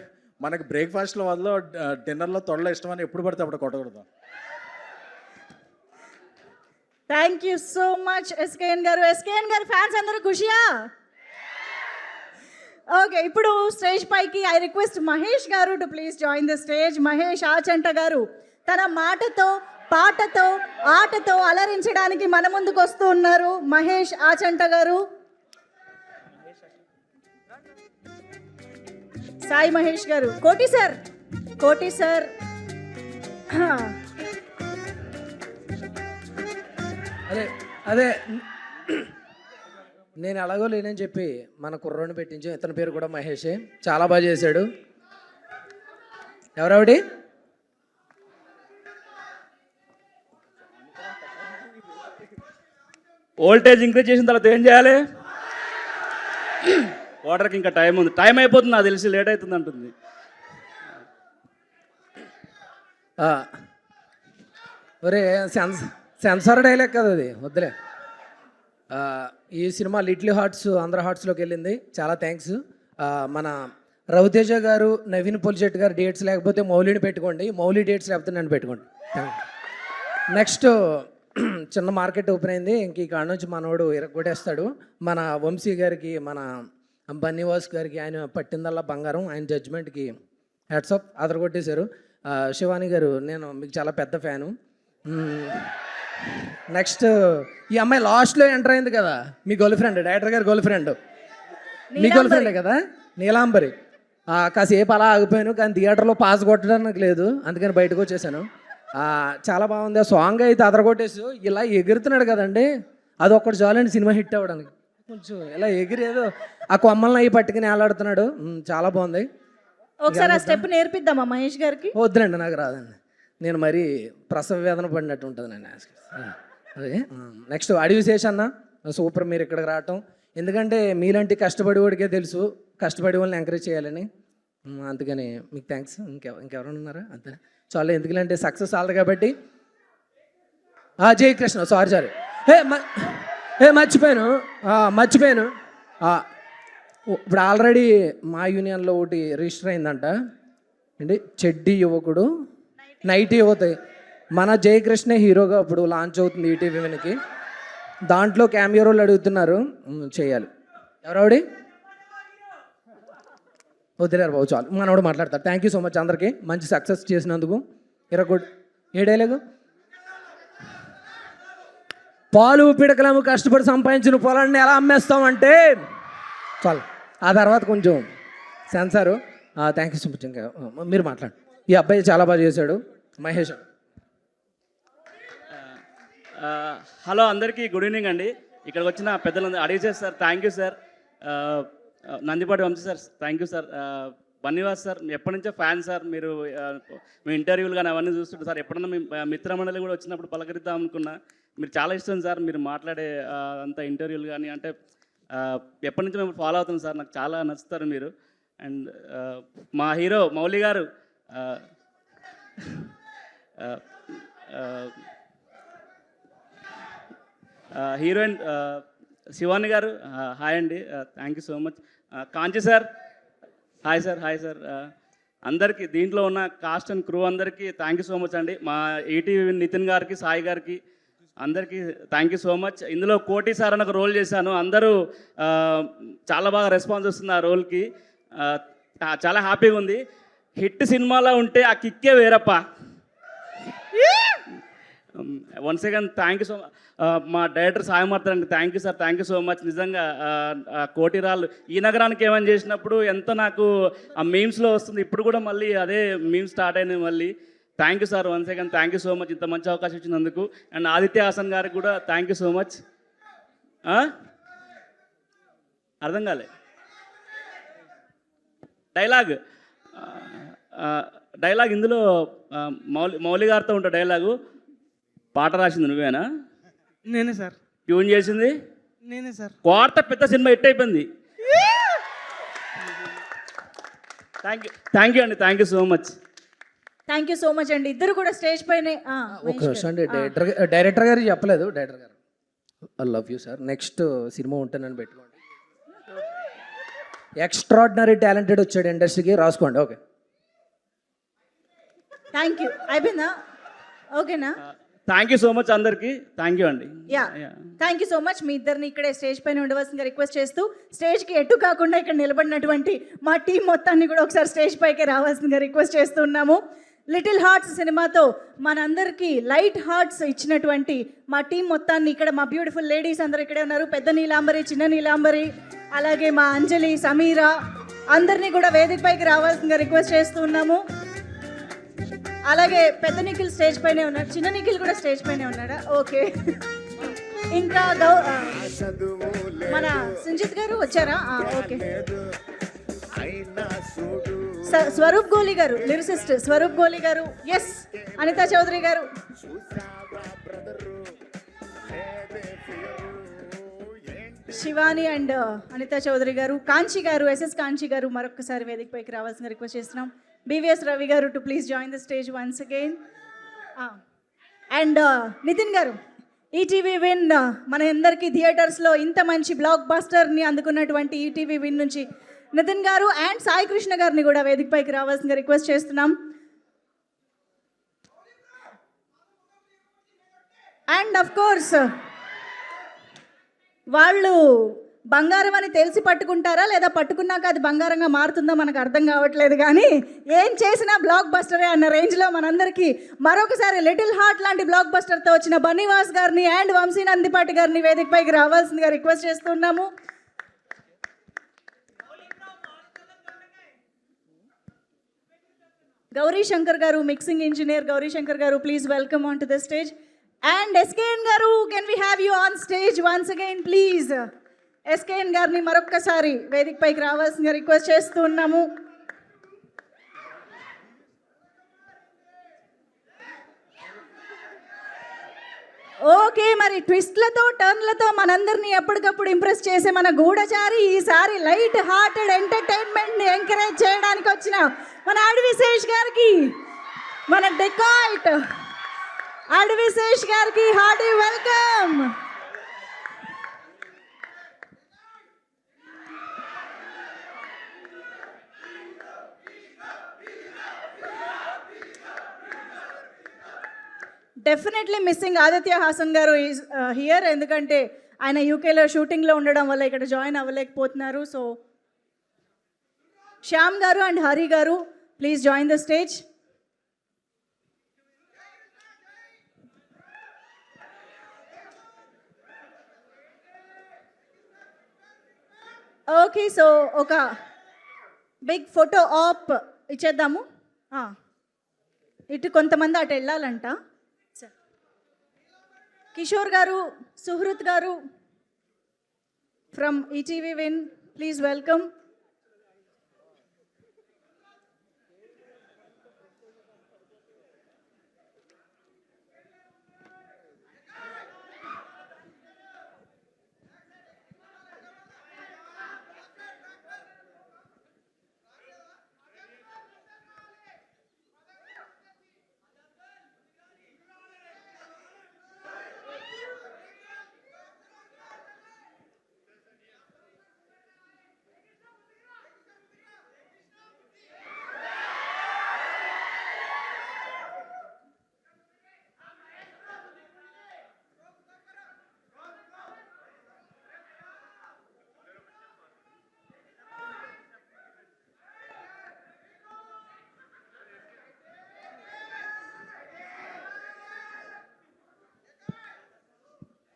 మనకి బ్రేక్ఫాస్ట్లో వల్ల డిన్నర్లో తొడలో ఇష్టమని ఎప్పుడు పడితే అప్పుడు కొట్టకూడదు. Thank you so much SKN గారు. ఎస్కేఎన్ గారు ఫ్యాన్స్ అందరూ ఖుషియా? ఓకే, ఇప్పుడు స్టేజ్ పైకి ఐ రిక్వెస్ట్ మహేష్ గారు to please join the stage. Mahesh Achanta గారు తన మాటతో పాటతో ఆటతో అలరించడానికి మన ముందుకు వస్తూ ఉన్నారు. మహేష్ ఆచంట గారు, సాయి మహేష్ గారు, కోటి సార్ అదే నేను ఎలాగో లేనని చెప్పి మన కుర్రోని పెట్టించాం. ఇతని పేరు కూడా మహేషే, చాలా బాగా చేశాడు. ఎవరెవడి? వోల్టేజ్ ఇంక్రీజ్ చేసిన తర్వాత ఏం చేయాలి? వాటర్కి ఇంకా టైం ఉంది, టైం అయిపోతుంది, నాకు తెలిసి లేట్ అవుతుంది అంటుంది. ఒరే సెన్సార్ డైలాగ్ కదా అది, వద్దులే. ఈ సినిమా లిటిల్ హార్ట్స్ ఆంధ్ర హార్ట్స్లోకి వెళ్ళింది, చాలా థ్యాంక్స్. మన రవితేజ గారు, నవీన్ పొలిశెట్టి గారు డేట్స్ లేకపోతే మౌలిని పెట్టుకోండి, మౌలి డేట్స్ లేకపోతే నన్ను పెట్టుకోండి. నెక్స్ట్ చిన్న మార్కెట్ ఓపెన్ అయింది, ఇంక ఈ కాడ నుంచి మనోడు ఇరగొట్టేస్తాడు. మన వంశీ గారికి, మన బన్నీవాస్ గారికి ఆయన పట్టిందల్లా బంగారం, ఆయన జడ్జ్మెంట్కి హ్యాట్సాప్, అదరగొట్టేశారు. శివాని గారు, నేను మీకు చాలా పెద్ద ఫ్యాను. నెక్స్ట్ ఈ అమ్మాయి లాస్ట్లో ఎంటర్ అయింది కదా, మీ గర్ల్ ఫ్రెండ్, డైరెక్టర్ గారి గర్ల్ ఫ్రెండ్, మీ గర్ల్ ఫ్రెండే కదా, నీలాంబరి. కాసేపు అలా ఆగిపోయాను, కానీ థియేటర్లో పాస్ కొట్టడానికి లేదు, అందుకని బయటకు వచ్చేసాను. చాలా బాగుంది. ఆ సాంగ్ అయితే అదరగొట్టేసి ఇలా ఎగురుతున్నాడు కదండి, అది ఒక్కటి చాలండి సినిమా హిట్ అవ్వడానికి. కొంచెం ఇలా ఎగిరేదో ఆ కొమ్మలను అవి పట్టుకుని వేలాడుతున్నాడు, చాలా బాగుంది. ఒకసారి ఆ స్టెప్ నేర్పిద్దామా మహేష్ గారికి? వద్దులండి, నాకు రాదండి, నేను మరీ ప్రసవ వేదన పడినట్టు ఉంటుంది నేను. అదే నెక్స్ట్ అడవి శేషన్న, సూపర్ మీరు ఇక్కడికి రావటం. ఎందుకంటే మీలాంటి కష్టపడేవాడికే తెలుసు కష్టపడే వాళ్ళని ఎంకరేజ్ చేయాలని, అందుకని మీకు థ్యాంక్స్. ఇంకెవరైనా ఉన్నారా? అంతే చాలా. ఎందుకంటే సక్సెస్ ఆలదు కాబట్టి. జయకృష్ణ, సారీ మర్చిపోయాను. ఇప్పుడు ఆల్రెడీ మా యూనియన్లో ఒకటి రిజిస్టర్ అయిందంట అండి, చెడ్డి యువకుడు నైట్ యువత. మన జయకృష్ణ హీరోగా ఇప్పుడు లాంచ్ అవుతుంది ఈటీవీ వినికి, దాంట్లో క్యామియో రోల్ అడుగుతున్నారు, చేయాలి. ఎవరావిడి? వదిలేరు బాబు, చాలు, మనోడు మాట్లాడతారు. థ్యాంక్ యూ సో మచ్ అందరికీ, మంచి సక్సెస్ చేసినందుకు. ఇరగొడు ఏ డైలాగు? పాలు పిడకలము కష్టపడి సంపాదించిన పొలాన్ని ఎలా అమ్మేస్తామంటే చాలు. ఆ తర్వాత కొంచెం censor. Thank you so much. ఇంకా మీరు మాట్లాడు. ఈ అబ్బాయి చాలా బాగా చేశాడు, మహేష్. హలో అందరికీ, గుడ్ ఈవినింగ్ అండి. ఇక్కడికి వచ్చిన పెద్దలందరూ అడిగేసారు sir, thank you sir. Nandipati Vamshi sir, thank you sir. Bunny Vas sir, ఎప్పటి నుంచో ఫ్యాన్ సార్. మీరు మీ ఇంటర్వ్యూలు కానీ అవన్నీ చూస్తుంటారు సార్. ఎప్పుడన్నా మీ మిత్రమండలి కూడా వచ్చినప్పుడు పలకరిద్దాం అనుకున్నా. మీరు చాలా ఇష్టం సార్, మీరు మాట్లాడే అంత ఇంటర్వ్యూలు కానీ, అంటే ఎప్పటి నుంచి మేము ఫాలో అవుతాం సార్, నాకు చాలా నచ్చుతారు మీరు. అండ్ మా హీరో మౌలి గారు, హీరోయిన్ శివాని గారు హాయ్ అండి, thank you so much. Kanchi sir hi sir, hi sir. అందరికీ దీంట్లో ఉన్న కాస్ట్ అండ్ క్రూ అందరికీ థ్యాంక్ యూ సో మచ్ అండి. మా ఈటీవీ నితిన్ గారికి, సాయి గారికి అందరికీ థ్యాంక్ యూ సో మచ్. ఇందులో కోటి సార్ అని ఒక రోల్ చేశాను. అందరూ చాలా బాగా రెస్పాన్స్ వస్తుంది ఆ రోల్కి. చాలా హ్యాపీగా ఉంది. హిట్ సినిమాలో ఉంటే ఆ కిక్కే వేరప్ప. Once again thank you so much. మా డైరెక్టర్ సాయి మార్తన్ అండి, thank you sir, thank you so much. నిజంగా కోటిరాళ్ళు ఈ నగరానికి ఏమని చేసినప్పుడు ఎంత నాకు ఆ మీమ్స్లో వస్తుంది. ఇప్పుడు కూడా మళ్ళీ అదే మీమ్స్ స్టార్ట్ అయినాయి మళ్ళీ. Thank you sir, once again thank you so much ఇంత మంచి అవకాశం ఇచ్చినందుకు. అండ్ ఆదిత్య హాసన్ గారికి కూడా థ్యాంక్ యూ సో మచ్. అర్థం కాలే డైలాగ్ ఇందులో మౌలి గారితో ఉంటా డైలాగు. పాట రాసింది నువ్వేనా? నేనే సార్. ట్యూన్ చేసింది నేనే సార్. కోర్త పెద్ద సినిమా హిట్ అయిపోయింది. థ్యాంక్ యూ అండి, thank you so much. Thank you so much అండి. ఇద్దరు కూడా స్టేజ్ పైనే ఒక నిమిషం అండి, డైరెక్టర్ గారు చెప్పలేదు. డైరెక్టర్ గారు I love you sir, next సినిమా ఉంటుందని పెట్టుకోండి. ఎక్స్ట్రాడినరీ టాలెంటెడ్ వచ్చాడు ఇండస్ట్రీకి, రాసుకోండి. Okay, thank you. అయిపోయిందా? ఓకేనా? థ్యాంక్ యూ సో మచ్ అందరికి, థ్యాంక్ యూ అండి. Yeah, thank you so much. మీ ఇద్దరిని ఇక్కడే స్టేజ్ పైన ఉండవలసిందిగా రిక్వెస్ట్ చేస్తూ, స్టేజ్కి ఎటు కాకుండా ఇక్కడ నిలబడినటువంటి మా టీం మొత్తాన్ని కూడా ఒకసారి స్టేజ్ పైకి రావాల్సిందిగా రిక్వెస్ట్ చేస్తున్నాము. లిటిల్ హార్ట్స్ సినిమాతో మనందరికీ లైట్ హార్ట్స్ ఇచ్చినటువంటి మా టీం మొత్తాన్ని, ఇక్కడ మా బ్యూటిఫుల్ లేడీస్ అందరూ ఇక్కడే ఉన్నారు. పెద్ద నీలాంబరి, చిన్న నీలాంబరి, అలాగే మా అంజలి, సమీరా, అందరినీ కూడా వేదిక పైకి రావాల్సిందిగా రిక్వెస్ట్ చేస్తూ ఉన్నాము. అలాగే పెద్ద నిఖిల్ స్టేజ్ పైనే ఉన్నాడు, చిన్న నిఖిల్ కూడా స్టేజ్ పైనే ఉన్నాడా? ఓకే. ఇంకా మన సంజిత్ గారు వచ్చారా? ఓకే. స్వరూప్ గోలి గారు, లిరిసిస్ట్ స్వరూప్ గోలి గారు, ఎస్. అనితా చౌదరి గారు, శివాని అండ్ అనితా చౌదరి గారు, కాంచి గారు, ఎస్ఎస్ కాంచి గారు మరొకసారి వేదిక పైకి రావాల్సిన రిక్వెస్ట్ చేస్తున్నాం. BVS Ravi garu to please join the stage once again. And Nithin garu, ETV Win మన అందరికీ థియేటర్స్లో ఇంత మంచి బ్లాక్ బాస్టర్ని అందుకున్నటువంటి ఈటీవీ విన్ నుంచి నితిన్ గారు అండ్ సాయి కృష్ణ గారిని కూడా వేదిక పైకి రావాల్సిందిగా రిక్వెస్ట్ చేస్తున్నాం. అండ్ అఫ్ కోర్స్ వాళ్ళు బంగారం అని తెలిసి పట్టుకుంటారా లేదా పట్టుకున్నాక అది బంగారంగా మారుతుందో మనకు అర్థం కావట్లేదు, కానీ ఏం చేసినా బ్లాక్ బస్టరే అన్న రేంజ్లో మనందరికీ మరొకసారి లిటిల్ హార్ట్ లాంటి బ్లాక్ బస్టర్తో వచ్చిన బన్నీవాస్ గారిని అండ్ వంశీ నందిపాటి గారిని వేదిక పైకి రావాల్సిందిగా రిక్వెస్ట్ చేస్తున్నాము. గౌరీ శంకర్ గారు, mixing engineer Gauri Shankar garu, please welcome on to the stage. And SKN garu, can we have you on stage once again please. SKN గారిని మరొక్కసారి వేదిక పైకి రావాల్సిందిగా రిక్వెస్ట్ చేస్తూ ఉన్నాము. ఓకే, మరి ట్విస్ట్లతో టర్న్లతో మనందరినీ ఎప్పటికప్పుడు ఇంప్రెస్ చేసే మన గూఢచారి ఈసారి లైట్ హార్టెడ్ ఎంటర్టైన్మెంట్ని ఎంకరేజ్ చేయడానికి వచ్చిన మన అడవిశేష్ గారికి, మన డెకాయిట్ అడవిశేష్ గారికి hearty welcome. Definitely missing Aditya Haasan గారు ఈజ్ హియర్, ఎందుకంటే ఆయన యూకేలో షూటింగ్లో ఉండడం వల్ల ఇక్కడ జాయిన్ అవ్వలేకపోతున్నారు. సో శ్యామ్ గారు అండ్ హరి గారు, please join the stage. Okay, so ఒక బిగ్ ఫోటో ఆప్ ఇచ్చేద్దాము. ఇటు కొంతమంది అటు వెళ్ళాలంట. కిషోర్ గారు, సుహృత్ గారు from ETV win, please welcome.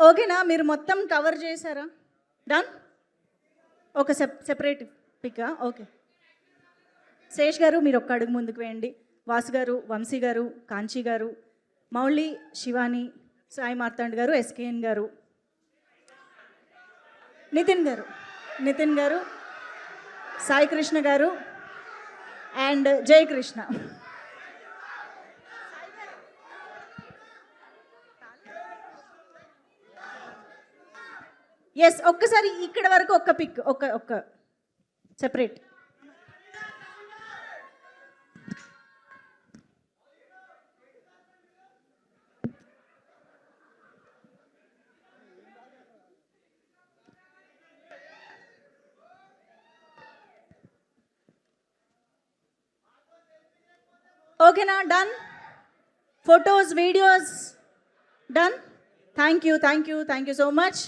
ఓకేనా, మీరు మొత్తం కవర్ చేశారా? డన్. ఒక సెపరేట్ పిక్. ఓకే, శేష్ గారు మీరు ఒక్క అడుగు ముందుకు వేయండి. వాసు గారు, వంశీ గారు, కాంచీ గారు, మౌళి, శివాని, సాయి మార్తాండ్ గారు, ఎస్కేఎన్ గారు, నితిన్ గారు, సాయి కృష్ణ గారు అండ్ జయకృష్ణ. ఎస్, ఒక్కసారి ఇక్కడ వరకు ఒక్క పిక్, ఒక్క సెపరేట్. ఓకేనా? Done. Photos, videos done. Thank you so much.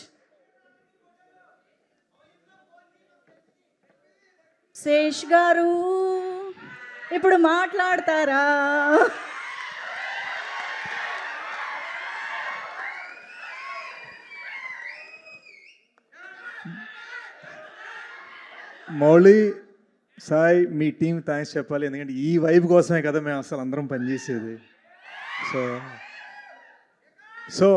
Shesh garu ఇప్పుడు మాట్లాడతారా? మౌళి, సాయి, మీ టీం థ్యాంక్స్ చెప్పాలి. ఎందుకంటే ఈ వైబ్ కోసమే కదా మేము అసలు అందరం పనిచేసేది. సో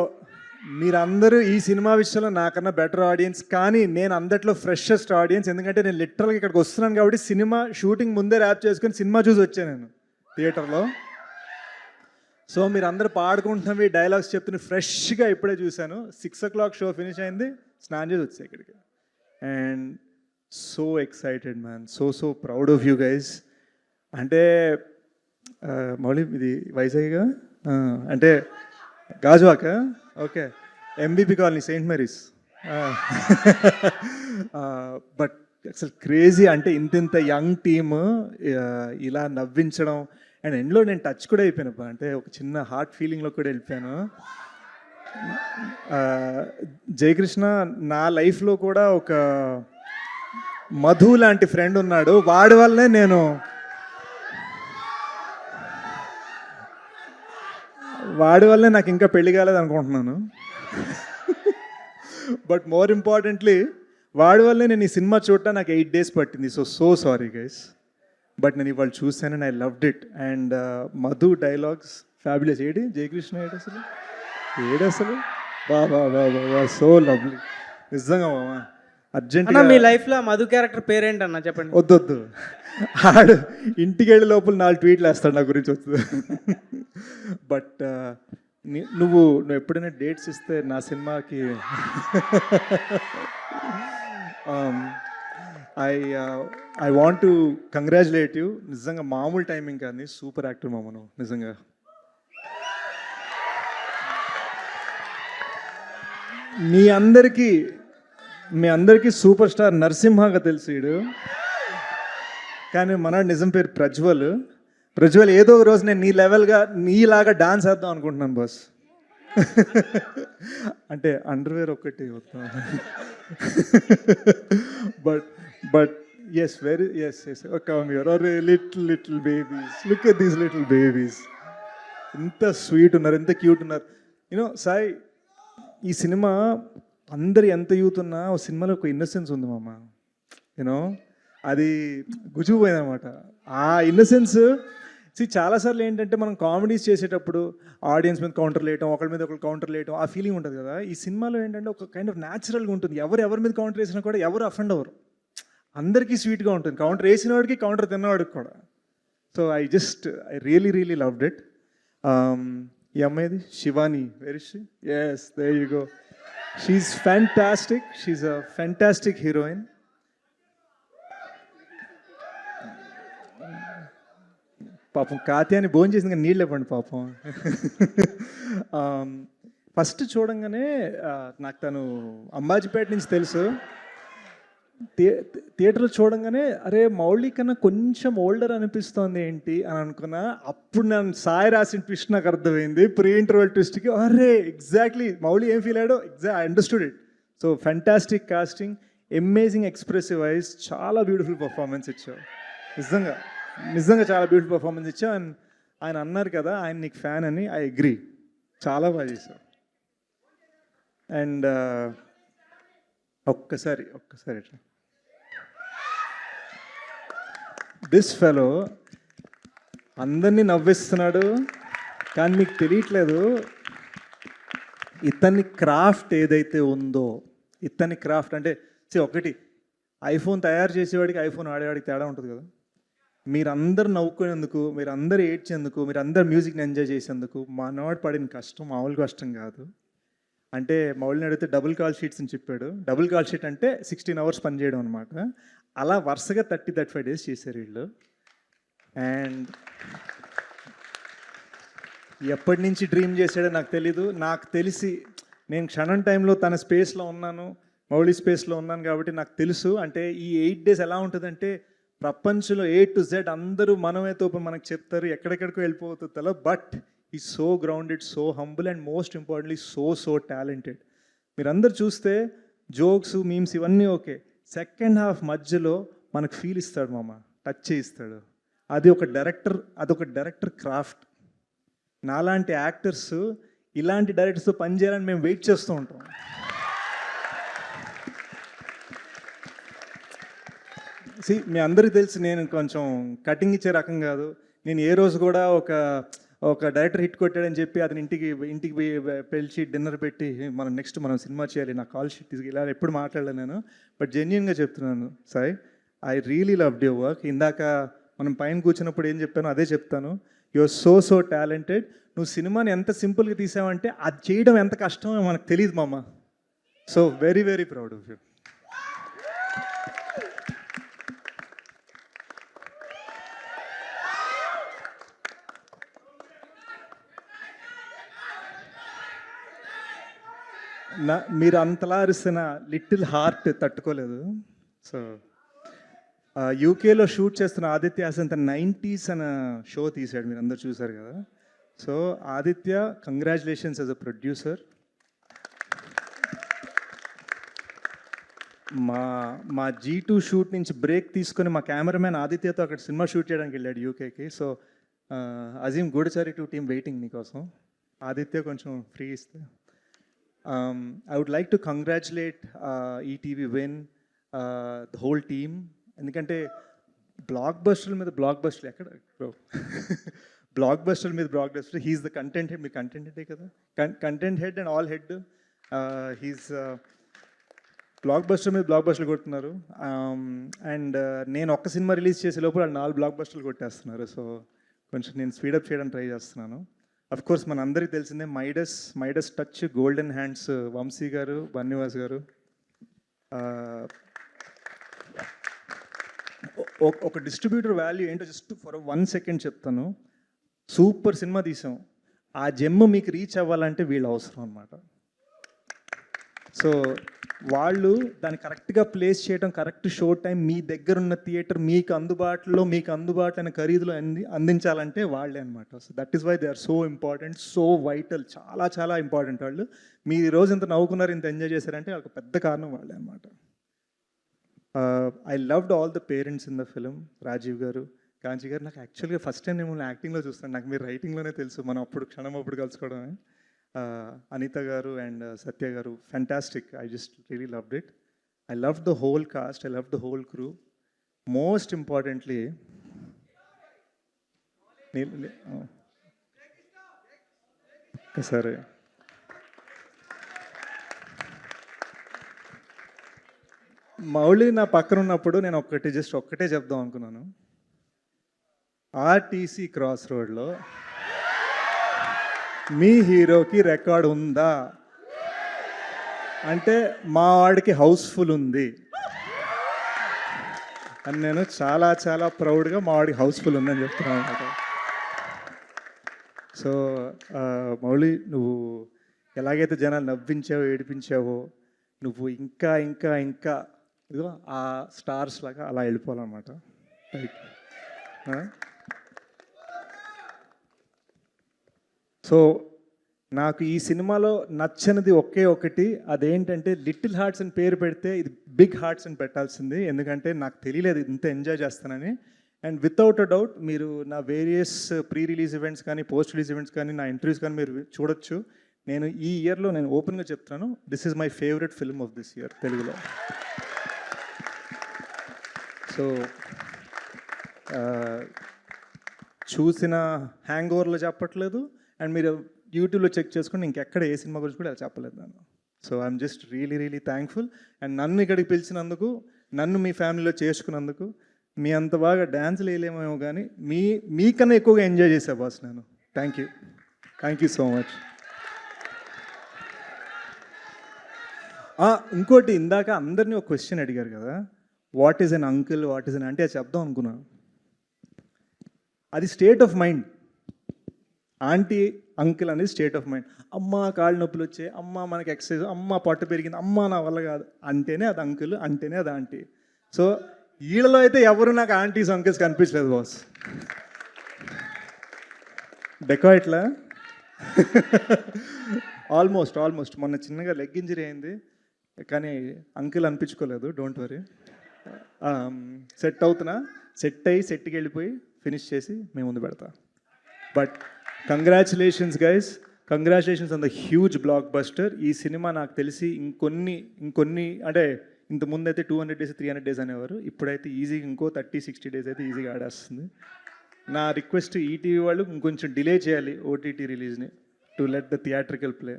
మీరందరూ ఈ సినిమా విషయంలో నాకన్నా బెటర్ ఆడియన్స్, కానీ నేను అందట్లో ఫ్రెషెస్ట్ ఆడియన్స్. ఎందుకంటే నేను లిటరల్గా ఇక్కడికి వస్తున్నాను కాబట్టి సినిమా షూటింగ్ ముందే ర్యాప్ చేసుకొని సినిమా చూసి వచ్చాను నేను థియేటర్లో. సో మీరు అందరూ పాడుకుంటున్నవి, డైలాగ్స్ చెప్తున్న ఫ్రెష్గా ఇప్పుడే చూశాను. 6 o'clock షో ఫినిష్ అయింది, స్నానం చేసి వచ్చాయి ఇక్కడికి. And so excited man, so proud of you guys. అంటే మౌళి ఇది వైజాగ్గా అంటే Gajuwaka? Okay, MBP colony, saint Mary's. But అసలు క్రేజీ, అంటే ఇంత యంగ్ టీమ్ ఇలా నవ్వించడం. అండ్ ఎండ్లో నేను టచ్ కూడా అయిపోయాను, అంటే ఒక చిన్న హార్ట్ ఫీలింగ్లో కూడా వెళ్ళిపోయాను. జయకృష్ణ నా లైఫ్లో కూడా ఒక మధు లాంటి ఫ్రెండ్ ఉన్నాడు. వాడి వల్లే నాకు ఇంకా పెళ్లి కాలేదు అనుకుంటున్నాను. బట్ మోర్ ఇంపార్టెంట్లీ వాడి వల్లే నేను ఈ సినిమా చూడటం నాకు 8 days పట్టింది. సో సారీ గైస్, బట్ నేను ఇవాళ చూశాను and I loved it. And Madhu dialogues fabulous. Jayakrishna ఏడు బా సో లవ్లీ నిజంగా మామ. అర్జెంట్ మీ లైఫ్లో మధు క్యారెక్టర్ పేరేంటన్నా చెప్పండి. వద్దు, ఆడు ఇంటికి వెళ్ళే లోపల 4 ట్వీట్లు వేస్తాడు నా గురించి వస్తుంది. బట్ నువ్వు ఎప్పుడైనా డేట్స్ ఇస్తే నా సినిమాకి I want to congratulate you. నిజంగా మామూలు టైమింగ్ కానీ సూపర్ యాక్టర్ మామ నువ్వు నిజంగా. మీ అందరికీ సూపర్ స్టార్ నరసింహగా తెలుసు వీడు, కానీ మన నిజం పేరు ప్రజ్వల్. ఏదో ఒక రోజు నేను నీలాగా డాన్స్ వేద్దాం అనుకుంటున్నాను బాస్. అంటే అండర్వేర్ ఒక్కటి వస్తాను. But yes come here. Are little babies, look at these little babies. ఎంత స్వీట్ ఉన్నారు, ఎంత క్యూట్ ఉన్నారు. యూనో సాయి, ఈ సినిమా అందరు ఎంత యూత్ ఉన్నా ఓ సినిమాలో ఒక ఇన్నసెన్స్ ఉంది మామ. యూనో అది గుజుకుపోయిందనమాట. ఆ ఇన్నసెన్స్ చాలాసార్లు ఏంటంటే మనం కామెడీస్ చేసేటప్పుడు ఆడియన్స్ మీద కౌంటర్ వేయటం, ఒకరి మీద ఒకరు కౌంటర్ వేయటం, ఆ ఫీలింగ్ ఉంటుంది కదా. ఈ సినిమాలో ఏంటంటే ఒక కైండ్ ఆఫ్ న్యాచురల్గా ఉంటుంది. ఎవరి మీద కౌంటర్ వేసినా కూడా ఎవరు అఫెండ్ అవ్వరు, అందరికీ స్వీట్గా ఉంటుంది. కౌంటర్ వేసిన వాడికి, కౌంటర్ తిన్నవాడికి కూడా. So I really loved it. ఈ అమ్మాయిది Shivani, very she? Yes, there you go. She's fantastic, she's a fantastic heroine. పాపం కాత్యాన్ని భోజనం చేసింది కానీ నీళ్ళు ఇవ్వండి పాపం. ఫస్ట్ చూడంగానే నాకు తను అంబాజీపేట నుంచి తెలుసు. థియేటర్లో చూడంగానే అరే మౌళి కన్నా కొంచెం ఓల్డర్ అనిపిస్తోంది ఏంటి అని అనుకున్నా. అప్పుడు నేను సాయి రాసిన ట్విస్ట్ నాకు అర్థమైంది, ప్రీ ఇంటర్వెల్ ట్విస్ట్కి. అరే ఎగ్జాక్ట్లీ మౌళి ఏం ఫీల్ అయ్యాడో I understood it. So fantastic casting, amazing expressive voice, చాలా బ్యూటిఫుల్ పర్ఫార్మెన్స్ ఇచ్చావు. నిజంగా చాలా బ్యూటిఫుల్ పర్ఫార్మెన్స్ ఇచ్చావు. అండ్ ఆయన అన్నారు కదా ఆయన నీకు ఫ్యాన్ అని, ఐ అగ్రీ, చాలా బాగా చేశావు. అండ్ ఒక్కసారి దిస్ ఫెలో అందరినీ నవ్విస్తున్నాడు, కానీ మీకు తెలియట్లేదు ఇతని క్రాఫ్ట్ ఏదైతే ఉందో, ఇతని క్రాఫ్ట్ అంటే ఒకటి ఐఫోన్ తయారు చేసేవాడికి ఐఫోన్ ఆడేవాడికి తేడా ఉంటుంది కదా. మీరందరూ నవ్వుకునేందుకు, మీరందరూ ఏడ్చేందుకు, మీరందరూ మ్యూజిక్ని ఎంజాయ్ చేసేందుకు మనవాడు పడిన కష్టం మామూలు కష్టం కాదు. అంటే మౌలిని అడిగితే డబుల్ కాల్ షీట్స్ అని చెప్పాడు. డబుల్ కాల్ షీట్ అంటే 16 hours పని చేయడం అనమాట. అలా వరుసగా 30-35 days చేశారు వీళ్ళు. అండ్ ఎప్పటి నుంచి డ్రీమ్ చేశాడో నాకు తెలీదు. నాకు తెలిసి నేను క్షణం టైంలో తన స్పేస్లో ఉన్నాను, మౌలి స్పేస్లో ఉన్నాను కాబట్టి నాకు తెలుసు. అంటే ఈ 8 days ఎలా ఉంటుందంటే ప్రపంచంలో A to Z అందరూ మనమే తోపు మనకు చెప్తారు, ఎక్కడెక్కడికో వెళ్ళిపోతుందో. బట్ ఈ so grounded, so humble and most importantly so talented. మీరందరూ చూస్తే జోక్స్, మీమ్స్ ఇవన్నీ ఓకే, సెకండ్ హాఫ్ మధ్యలో మనకు ఫీల్ ఇస్తాడు మామ, టచ్ చేయిస్తాడు. అదొక డైరెక్టర్ క్రాఫ్ట్. నాలాంటి యాక్టర్స్ ఇలాంటి డైరెక్టర్స్తో పనిచేయాలని మేము వెయిట్ చేస్తూ ఉంటాం. మీ అందరికీ తెలుసు నేను కొంచెం కటింగ్ ఇచ్చే రకం కాదు. నేను ఏ రోజు కూడా ఒక డైరెక్టర్ హిట్ కొట్టాడని చెప్పి అతని ఇంటికి పిలిచి డిన్నర్ పెట్టి మనం సినిమా చేయాలి, నా కాల్ షీట్ తీసుకు ఇలా ఎప్పుడు మాట్లాడలేను నేను. బట్ జెన్యున్గా చెప్తున్నాను Sai, I really loved your work. ఇందాక మనం పైన కూర్చున్నప్పుడు ఏం చెప్పానో అదే చెప్తాను. You are so talented. నువ్వు సినిమాని ఎంత సింపుల్గా తీసావంటే అది చేయడం ఎంత కష్టమో మనకు తెలియదు మామ. So very very proud of you. మీరు అంతలా అరిసిన లిటిల్ హార్ట్ తట్టుకోలేదు. సో యూకేలో షూట్ చేస్తున్న ఆదిత్య అసంత 90s అనే షో తీశాడు, మీరు అందరు చూసారు కదా. So Aditya, congratulations as a producer. మా G2 షూట్ నుంచి బ్రేక్ తీసుకొని మా కెమెరామ్యాన్ ఆదిత్యతో అక్కడ సినిమా షూట్ చేయడానికి వెళ్ళాడు యూకేకి. సో అజీమ్ గూడచారి 2 team వెయిటింగ్ నీకోసం. ఆదిత్య కొంచెం ఫ్రీ ఇస్తే. I would like to congratulate ETV Win, the whole team. ఎందుకంటే బ్లాక్ బస్టర్ మీద బ్లాక్ బస్టర్ ఎక్కడ బ్రో, బ్లాక్ బస్టర్ మీద blockbuster. He's the content head. మీరు కంటెంట్ హెడే కదా, content head and all head. He's blockbuster మీద బ్లాక్ బస్టర్లు కొడుతున్నారు. అండ్ నేను ఒక్క సినిమా రిలీజ్ చేసే లోపల వాళ్ళు 4 బ్లాక్ బస్టర్లు కొట్టేస్తున్నారు. సో కొంచెం నేను స్పీడప్ చేయడానికి ట్రై చేస్తున్నాను. అఫ్ కోర్స్ మన అందరికీ తెలిసిందే మైడస్ టచ్, గోల్డెన్ హ్యాండ్స్ వంశీ గారు, బన్నివాస్ గారు. ఒక డిస్ట్రిబ్యూటర్ వాల్యూ ఏంటో జస్ట్ ఫర్ 1 second చెప్తాను. సూపర్ సినిమా తీసాం, ఆ జెమ్ మీకు రీచ్ అవ్వాలంటే వీళ్ళు అవసరం అన్నమాట. సో వాళ్ళు దాన్ని కరెక్ట్గా ప్లేస్ చేయడం, కరెక్ట్ షో టైం, మీ దగ్గర ఉన్న థియేటర్ మీకు అందుబాటులో ఖరీదులో అందించాలంటే వాళ్ళే అనమాట. So that is why they are so important, so vital, చాలా ఇంపార్టెంట్. వాళ్ళు మీరు ఈరోజు ఇంత నవ్వుకున్నారు, ఇంత ఎంజాయ్ చేశారంటే ఒక పెద్ద కారణం వాళ్ళే అనమాట. I loved all the parents in the film. Rajeev garu, Kanchi గారు. నాకు యాక్చువల్గా ఫస్ట్ టైం నేను యాక్టింగ్లో చూస్తాను, నాకు మీరు రైటింగ్లోనే తెలుసు, మనం క్షణం అప్పుడు కలుసుకోవడమే. Anita garu and Satya garu, fantastic. I just really loved it. I loved the whole cast. I loved the whole crew. Most importantly, sorry. Mouli నా పక్కన ఉన్నప్పుడు నేను ఒక్కటే చెప్దాం అనుకున్నాను. ఆర్టీసీ క్రాస్ రోడ్లో మీ హీరోకి రికార్డ్ ఉందా అంటే మా వాడికి హౌస్ఫుల్ ఉంది అని నేను చాలా ప్రౌడ్గా మా వాడికి హౌస్ఫుల్ ఉందని చెప్తున్నాను అనమాట. సో మౌలి, నువ్వు ఎలాగైతే జనాలు నవ్వించావో, ఏడిపించావో, నువ్వు ఇంకా ఇదిగో ఆ స్టార్స్ లాగా అలా వెళ్ళిపోవాలన్నమాట. సో నాకు ఈ సినిమాలో నచ్చనిది ఒకటి, అదేంటంటే లిటిల్ హార్ట్స్ అని పేరు పెడితే ఇది బిగ్ హార్ట్స్ అని పెట్టాల్సింది. ఎందుకంటే నాకు తెలియలేదు ఇంత ఎంజాయ్ చేస్తానని. అండ్ వితౌట్ అ డౌట్ మీరు నా వేరియస్ ప్రీ రిలీజ్ ఈవెంట్స్ కానీ, పోస్ట్ రిలీజ్ ఈవెంట్స్ కానీ, నా ఇంటర్వ్యూస్ కానీ మీరు చూడొచ్చు. నేను ఈ ఇయర్లో నేను ఓపెన్గా చెప్తున్నాను, this is my favourite film of this year తెలుగులో. సో చూసిన హ్యాంగ్ ఓవర్లో చెప్పట్లేదు, అండ్ మీరు యూట్యూబ్లో చెక్ చేసుకుని ఇంకెక్కడ ఏ సినిమా గురించి కూడా చెప్పలేదు నేను. So I'm just really thankful. And నన్ను ఇక్కడికి పిలిచినందుకు, నన్ను మీ ఫ్యామిలీలో చేసుకున్నందుకు. మీ అంత బాగా డ్యాన్స్లు వేయలేమేమో కానీ మీకన్నా ఎక్కువగా ఎంజాయ్ చేసా బాస్ నేను. Thank you so much. ఇంకోటి, ఇందాక అందరినీ ఒక క్వశ్చన్ అడిగారు కదా, what is an uncle, what is an అంటే అది చెప్దాం అనుకున్నాను. అది state of mind. Aunty uncle అనేది స్టేట్ ఆఫ్ మైండ్. అమ్మ కాళ్ళు నొప్పులు వచ్చాయి, అమ్మ మనకి ఎక్సర్సైజ్, అమ్మ పొట్ట పెరిగింది, అమ్మ నా వల్ల కాదు అంటేనే అది అంకుల్, అంటేనే అది ఆంటీ. సో వీళ్ళలో అయితే ఎవరు నాకు ఆంటీస్ అంకుల్స్ కనిపించలేదు బాస్. డెకాయిట్లా ఆల్మోస్ట్ మొన్న చిన్నగా లెగ్ ఇంజరీ అయింది, కానీ అంకుల్ అనిపించుకోలేదు. డోంట్ వరీ, సెట్ అవుతున్నా. సెట్కి వెళ్ళిపోయి ఫినిష్ చేసి మేము ముందు పెడతా. But congratulations guys, congratulations on the huge block buster. ఈ సినిమా నాకు తెలిసి ఇంకొన్ని అంటే ఇంతకుముందు అయితే 200 days 300 days అనేవారు, ఇప్పుడైతే ఈజీగా ఇంకో 30-60 days అయితే ఈజీగా ఆడేస్తుంది. నా రిక్వెస్ట్, ఈటీవీ వాళ్ళు ఇంకొంచెం డిలే చేయాలి ఓటీటీ రిలీజ్ని, to let the theatrical play.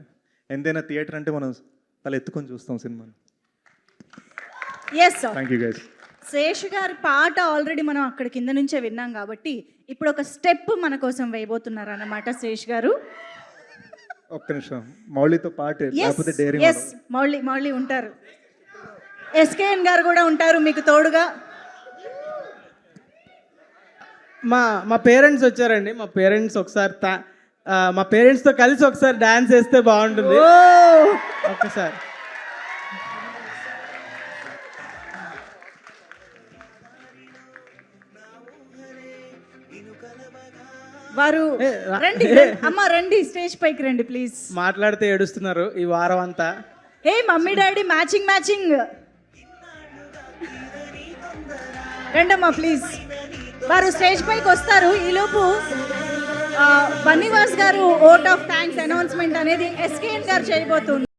ఎంతైనా థియేటర్ అంటే మనం అలా ఎత్తుకొని చూస్తాం సినిమాని. Thank you guys. శేష్ గారి పాట ఆల్రెడీ మనం అక్కడ కింద నుంచే విన్నాం కాబట్టి ఇప్పుడు ఒక స్టెప్ మన కోసం వేయబోతున్నారు అన్నమాట శేష్ గారు. ఒక్క నిమిషం, మౌళితో పాట లేకపోతే డేరింగ్. మౌళి ఉంటారు, ఎస్కేఎన్ గారు కూడా ఉంటారు మీకు తోడుగా. మా పేరెంట్స్ వచ్చారండి. మా పేరెంట్స్ ఒకసారి మా పేరెంట్స్తో కలిసి ఒకసారి డాన్స్ వేస్తే బాగుంటుంది ఒక్కసారి. వారు రండి అమ్మ, రండి స్టేజ్ పైకి రండి ప్లీజ్. మాట్లాడితే ఏడుస్తున్నారు ఈ వారం అంతా. ఏ మమ్మీ డాడీ మ్యాచింగ్ రండమ్మా ప్లీజ్. వారు స్టేజ్ పైకి వస్తారు. ఈలోపు బన్నీవాస్ గారు ఓట్ ఆఫ్ థ్యాంక్స్ అనౌన్స్మెంట్ అనేది ఎస్కేఎన్ గారు చేయబోతున్నారు.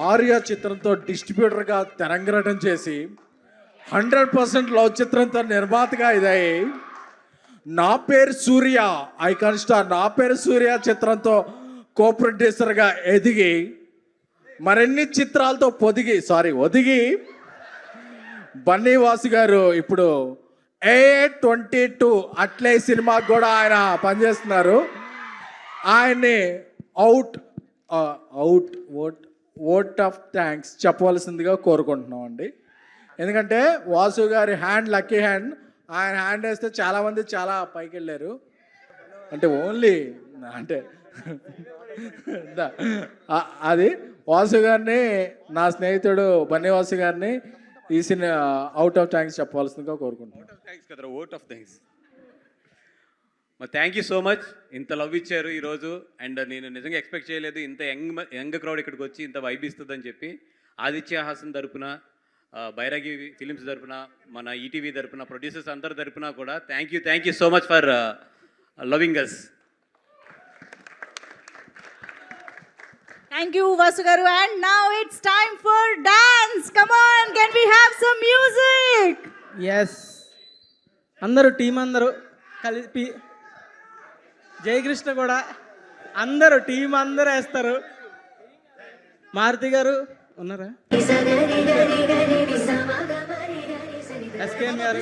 ఆర్య చిత్రంతో డిస్ట్రిబ్యూటర్గా తెరంగరటం చేసి 100% లవ్ చిత్రంతో నిర్మాతగా ఇదయ్యి, నా పేరు సూర్య ఐకాన్ స్టార్ నా పేరు సూర్య చిత్రంతో కో ప్రొడ్యూసర్గా ఎదిగి మరిన్ని చిత్రాలతో ఒదిగి బన్నీవాసు గారు ఇప్పుడు A22 అట్లే సినిమాకి కూడా ఆయన పనిచేస్తున్నారు. ఆయన్ని ఓట్ ఆఫ్ థ్యాంక్స్ చెప్పవలసిందిగా కోరుకుంటున్నాం అండి. ఎందుకంటే వాసు గారి హ్యాండ్ లక్కీ హ్యాండ్, ఆయన హ్యాండ్ వేస్తే చాలామంది చాలా పైకి వెళ్ళారు. అంటే ఓన్లీ అంటే అది వాసు గారిని, నా స్నేహితుడు బన్నీవాసు గారిని ఈ సినిమా అవుట్ ఆఫ్ థ్యాంక్స్ చెప్పవలసిందిగా కోరుకుంటున్నాను. Vote of thanks. Thank you so much. ఇంత లవ్ ఇచ్చారు ఈరోజు, అండ్ నేను నిజంగా ఎక్స్పెక్ట్ చేయలేదు ఇంత యంగ్ క్రౌడ్ ఇక్కడికి వచ్చి ఇంత వైబ్ ఇస్తుందని చెప్పి. ఆదిత్య హాసన్ తరపున, బైరాగి ఫిలిమ్స్ తరపున, మన ఈటీవీ తరపున, ప్రొడ్యూసర్స్ అందరి తరపున కూడా thank you so much for loving us. Thank you Vasu garu, and now it's time for dance. Come on, can we have some music? Yes, అందరూ టీం అందరూ కలిపి, జయకృష్ణ కూడా అందరూ టీం అందరూ వేస్తారు. మారుతి గారు ఉన్నారా, ఎస్కేఎన్ గారు